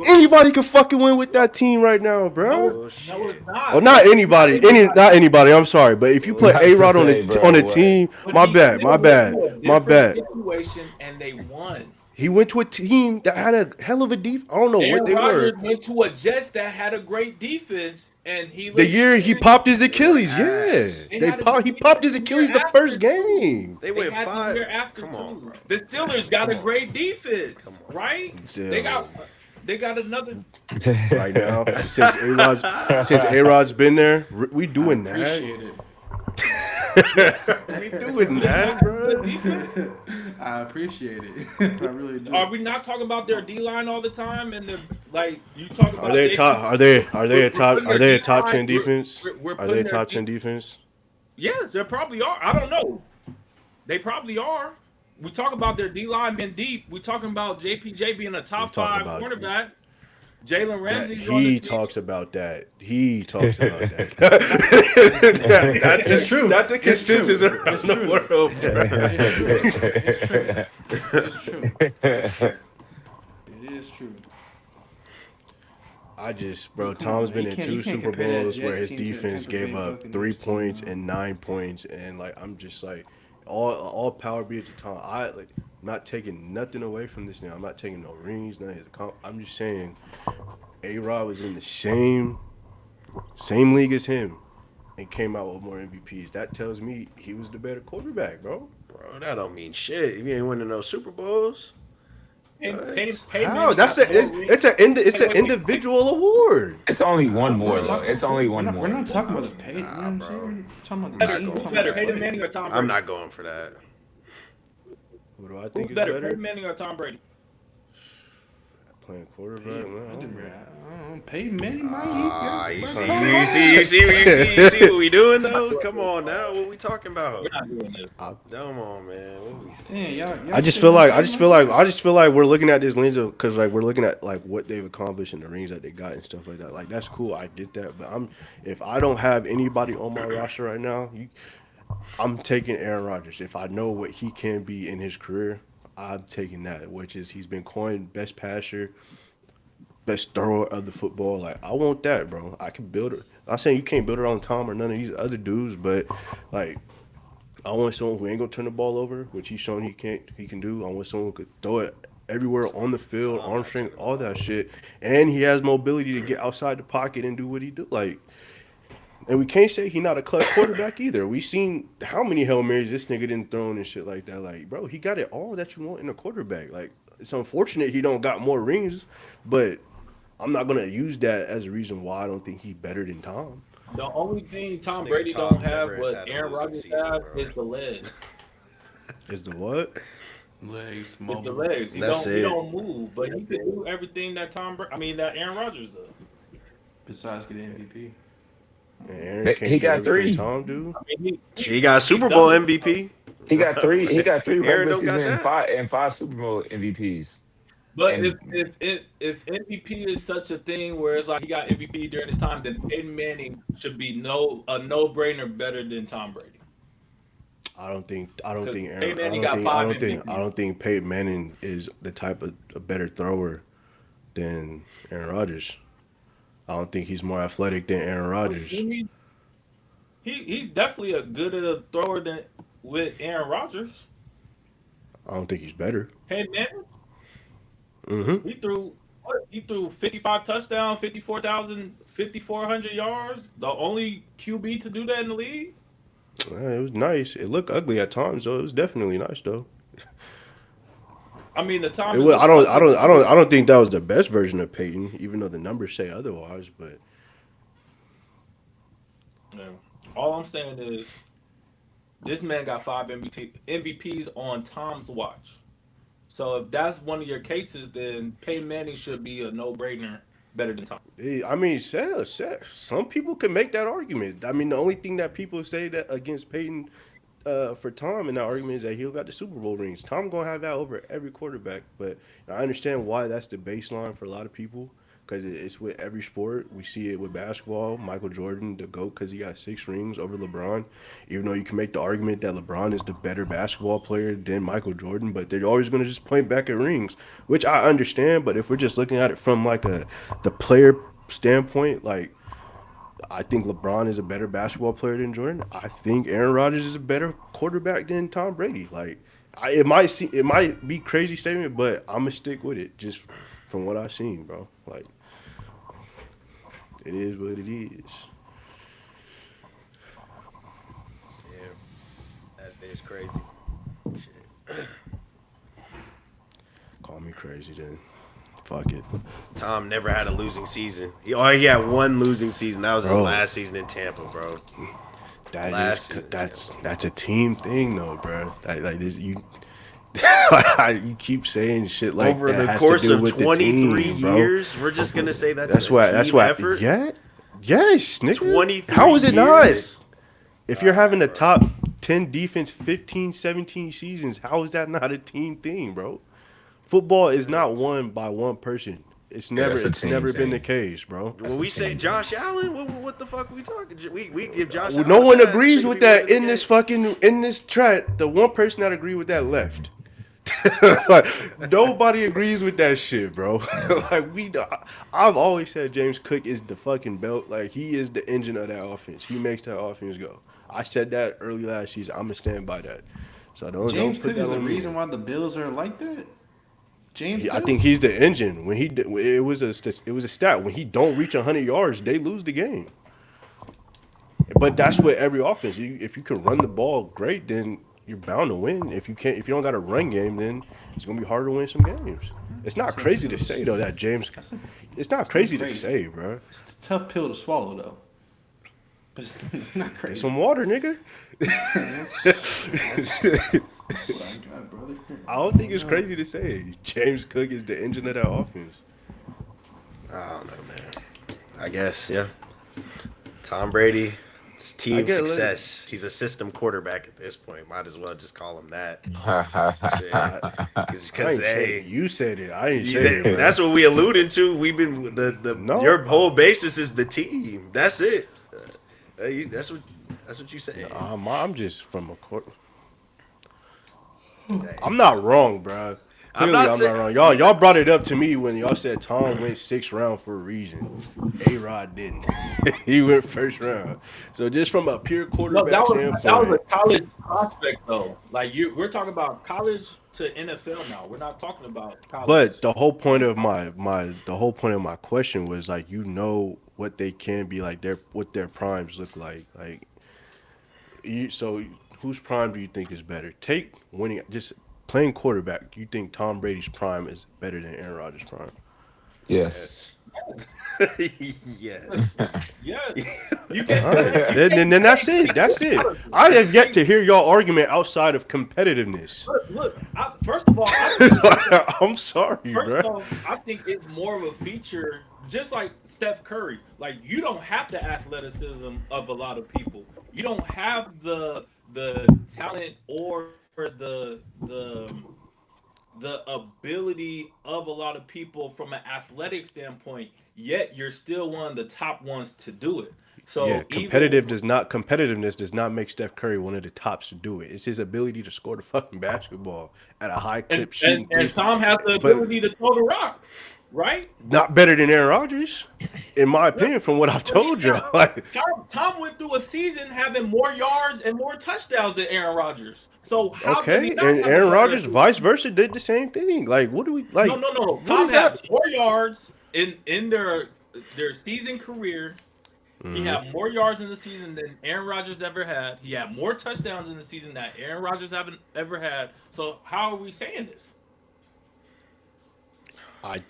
Anybody can fucking win with that team right now, bruh. no, it's Bullshit. Oh, not. not Like not anybody, anybody. not anybody. I'm sorry, but if you put Not A to Rod on say, on bro. a What? team, But my he bad, still my went bad, to a my different bad. situation and they won. He went to a team that had a hell of a def. I don't know what Aaron they Rodgers were. went to a Jets that had a great defense, and he The looked year he shitty. popped his They were Achilles, yeah, ass. They they had a pop. He they had popped his the year Achilles the after first too. game. They They went had the year five. after Come on, too. bro. The Steelers got Come a on. great Come defense, on. right? They Still, got they got another. right now, since A Rod's been there, we I doing that. appreciate it. We doing They that, got a good bro. defense. I appreciate it. I really Are do. we not talking about their D line all the time? And the like you talk Are about they a top? JP. Are they a We're top? putting Are their they a D top line. 10 defense? We're Are they putting a their top D. 10 defense? Yes, they probably are. I don't know. They probably are. We talk about their D line being deep. We talking about JPJ being a We top talking five about cornerback. Jalen that. Ramsey's on the He team. talks about that. He talks about that. It's true. Not the It's true. consensus around It's the true. world, bro. It's true. It's true. It's true. It's true. It is true. I just, bro, Come on, Tom's man. been You in can't- two you can't Super compare that Bowls where Jets his team to defense Tampa gave Bay up Buccaneers 3 points team, and 9 points, and like I'm just like, all power be to Tom. I'm not taking nothing away from this now. I'm not taking no rings, none of his I'm just saying, A Rod was in the same league as him and came out with more MVPs. That tells me he was the better quarterback, bro. Bro, that don't mean shit. If you ain't winning no Super Bowls. Peyton How? Manning That's got more rings. it's an Wait. individual award. It's only one We're more not though. talking- It's only one We're more. not talking about the pay. You know what I'm bro. saying? We're talking about the Better, team. going who's for better, that. Peyton Manning or Tom Brady? I'm not going for that. What do I think Who's is better, better? Peyton Manning or Tom Brady? Playing quarterback, man. I don't know. Peyton Manning, You see what we doing though? Come on now, what we talking We're about? not doing this. Come on, man. What we Damn, y'all I just still feel on like Peyton? I just feel like we're looking at this lens of because like we're looking at like what they've accomplished and the rings that they got and stuff like that. Like that's cool. I get that, but if I don't have anybody on my roster right now, I'm taking Aaron Rodgers. If I know what he can be in his career, I'm taking that. Which is he's been coined best passer, best thrower of the football. Like I want that, bro. I can build it. I'm saying you can't build it on Tom or none of these other dudes, but like I want someone who ain't gonna turn the ball over, which he's shown he can do. I want someone who could throw it everywhere on the field, Tom arm not strength, turning the all ball that over. shit, and he has mobility to get outside the pocket and do what he do. Like, and we can't say he not a clutch quarterback either. We seen how many Hail Marys this nigga didn't throw and shit like that. Like, bro, he got it all that you want in a quarterback. Like, it's unfortunate he don't got more rings, but I'm not gonna use that as a reason why I don't think he's better than Tom. The only thing This Tom nigga Brady don't Tom have never has what had a Aaron losing Rodgers season, have bro. is the legs. Is the what? Legs, It's the mobile. legs. That's He it. don't move, but he can do everything that that Aaron Rodgers does. Besides getting MVP. And Aaron He can't do got everything three. Tom do. I mean, He got a he's Super Bowl done it. MVP. He got three. He got three Aaron regular don't got season and that. five Super Bowl MVPs. But And if MVP is such a thing where it's like he got MVP during his time, then Peyton Manning should be no brainer better than Tom Brady. I don't Because think Aaron Peyton Manning got five I MVPs. don't think Peyton Manning is the type of a better thrower than Aaron Rodgers. I don't think he's more athletic than Aaron Rodgers. He's definitely a good at a thrower than with Aaron Rodgers. I don't think he's better. Peyton Manning, Mm-hmm. he threw 55 touchdowns, 5400 yards. The only QB to do that in the league. It was nice. It looked ugly at times though. It was definitely nice though. I mean, the time It it was, looked ugly. I don't think that was the best version of Peyton, even though the numbers say otherwise. But Yeah. All I'm saying is this man got five MVPs on Tom's watch. So if that's one of your cases, then Peyton Manning should be a no-brainer better than Tom. I mean, some people can make that argument. I mean, the only thing that people say that against Peyton for Tom in that argument is that he'll got the Super Bowl rings. Tom gonna have that over every quarterback, but I understand why that's the baseline for a lot of people because it's with every sport. We see it with basketball. Michael Jordan, the GOAT, because he got 6 rings over LeBron. Even though you can make the argument that LeBron is the better basketball player than Michael Jordan, but they're always gonna just point back at rings, which I understand. But if we're just looking at it from like the player standpoint, like I think LeBron is a better basketball player than Jordan. I think Aaron Rodgers is a better quarterback than Tom Brady. Like, it might be crazy statement, but I'm gonna stick with it just from what I've seen, bro. Like, it is what it is. Yeah, that is crazy. Shit. Call me crazy then. Fuck it, Tom never had a losing season. He had one losing season. That was his bro. last season in Tampa, bro. Last season in That's a team thing though, bro. Like this, you you keep saying shit like Over that the has course to do of with the 23 team, bro. years, we're just gonna say that's That's a why. team That's why. effort. Yeah. Yes, nigga. 23 How is it not? years. If you're having a Bro. top 10 defense 15, 17 seasons, how is that not a team thing, bro? Football is not won by one person. yeah, that's a It's team never been the thing. case, bro. When we say Josh Allen, what the fuck are we talking? We give Josh Well, Allen no a one pass. agrees Nigga with be winning that the in game. this fucking in this chat. The one person that agreed with that left. Like, nobody agrees with that shit, bro. Like I've always said James Cook is the fucking belt. Like he is the engine of that offense. He makes that offense go. I said that early last season. I'm gonna stand by that. So James don't put Cook that is the on me. reason why the Bills are like that. James I Cook. think he's the engine. When it was a stat. When he don't reach 100 yards, they lose the game. But that's what every offense. If you can run the ball great, then you're bound to win. If you can't, if you don't got a run game, then it's gonna be hard to win some games. It's not crazy to say though that James. It's not crazy to say, bro. It's a tough pill to swallow though. But it's not Get crazy. some water, nigga. I don't think it's crazy to say James Cook is the engine of that offense. I don't know, man. I guess, yeah. Tom Brady, it's team I get it. success. He's a system quarterback at this point. Might as well just call him that. I Because ain't say hey, you said it. I ain't say it. Bro. that's what we alluded to. We've been No. your whole basis is the team. That's it. That's what you say. I'm just from a court. I'm not wrong, bro. I'm Clearly, not I'm not saying. wrong. Y'all brought it up to me when y'all said Tom went 6th round for a reason. A-Rod didn't. He went 1st round. So just from a pure No, quarterback that was standpoint, a college prospect though. Like we're talking about college to NFL now. We're not talking about but college. the whole point of my question was like what they can be like what their primes look like so whose prime do you think is better? Take winning just playing quarterback. You think Tom Brady's prime is better than Aaron Rodgers' prime? Yes. Yes. Yes, Yes. yes. You All can, right, man. then that's it. That's it. I have yet to hear y'all argument outside of competitiveness. Look. First of all, I think I'm sorry, first bro. off, I think it's more of a feature, just like Steph Curry. Like you don't have the athleticism of a lot of people. You don't have the talent or the ability of a lot of people from an athletic standpoint. Yet you're still one of the top ones to do it. Yeah, So even competitiveness does not make Steph Curry one of the tops to do it. It's his ability to score the fucking basketball at a high and clip, and, shooting and threes, Tom has the but ability to throw the rock, right? not better than Aaron Rodgers, in my Yeah. opinion. From what I've But he told you, got like Tom went through a season having more yards and more touchdowns than Aaron Rodgers. So how does okay, he not and have a Aaron better Rodgers, ability? vice versa, did the same thing. Like, what do we No, like? no, no. What Tom is had that? more yards in their season career. He Mm-hmm. had more yards in the season than Aaron Rodgers ever had. He had more touchdowns in the season that Aaron Rodgers haven't ever had. So how are we saying this? I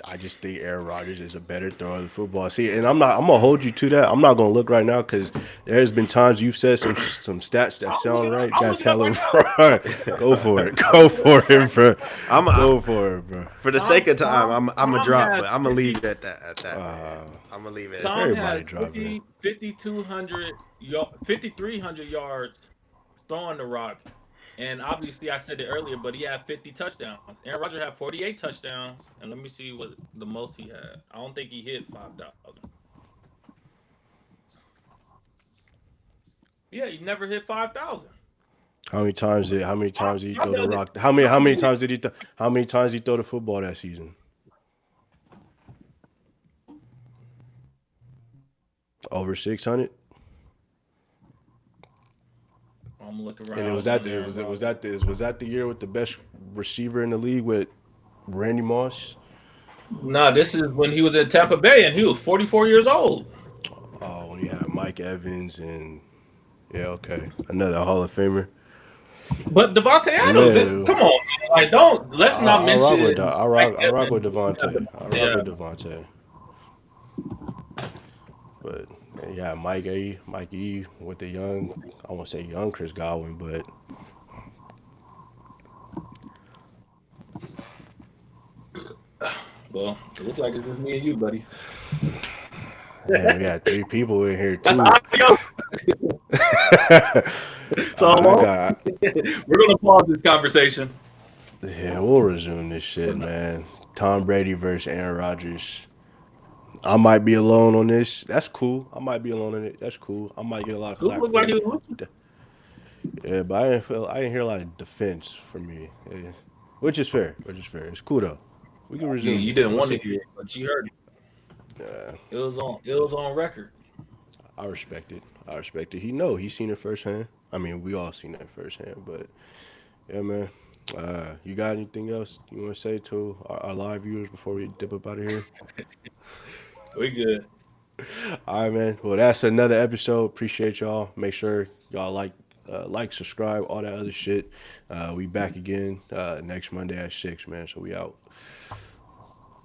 I just think Aaron Rodgers is a better thrower of the football. See, and I'm gonna hold you to that. I'm not gonna look right now because there's been times you've said some stats that sound right. I'm That's looking up hella right now. right. Go for it. Go for it, bro. I'm Go for it, bro. for the sake of time. I'm a Tom drop, has but I'm gonna 50. leave it at that, man. I'm gonna leave it at Tom that. Everybody has dropping it. 5,200, 5,300 yards throwing the rock. And obviously, I said it earlier, but he had 50 touchdowns. Aaron Rodgers had 48 touchdowns. And let me see what the most he had. I don't think he hit 5,000. Yeah, he never hit 5,000. How many times did he Tom throw the does it. rock? How Tom many did it. times did how many times did he throw the football that season? Over 600. I'm looking And it around was that on the, Aaron Rodgers. was that the year with the best receiver in the league with Randy Moss? Nah, this is when he was at Tampa Bay and he was 44 years old. Oh, when you had Mike Evans and yeah, okay, another Hall of Famer. But Devontae Adams, Yeah, come on, man. Like, don't let's not I rock with mention Mike I rock with Evans. Devontae. I rock Yeah, with Devontae. But yeah, Mike E with the young, I won't say young Chris Godwin, but well, it looks like it's just me and you, buddy. man, we got 3 people in here That's too. audio. So I got we're gonna pause this conversation. yeah, we'll resume this We're shit, not. man. Tom Brady versus Aaron Rodgers. I might be alone on this. That's cool. I might be alone in it. That's cool. I might get a lot of Who flack looked for like he it. was with Yeah, but I didn't hear a lot of defense from me, yeah. Which is fair. Which is fair. It's cool though. We can you? resume You it. didn't What's want to up? hear it, but you heard it. Yeah, It was on record. I respect it. I respect it. He's seen it firsthand. I mean, we all seen it firsthand. But yeah, man. You got anything else you want to say to our live viewers before we dip up out of here? We good. All right, man. Well, that's another episode. Appreciate y'all. Make sure y'all like, subscribe, all that other shit. We back again next Monday at 6, man. So we out.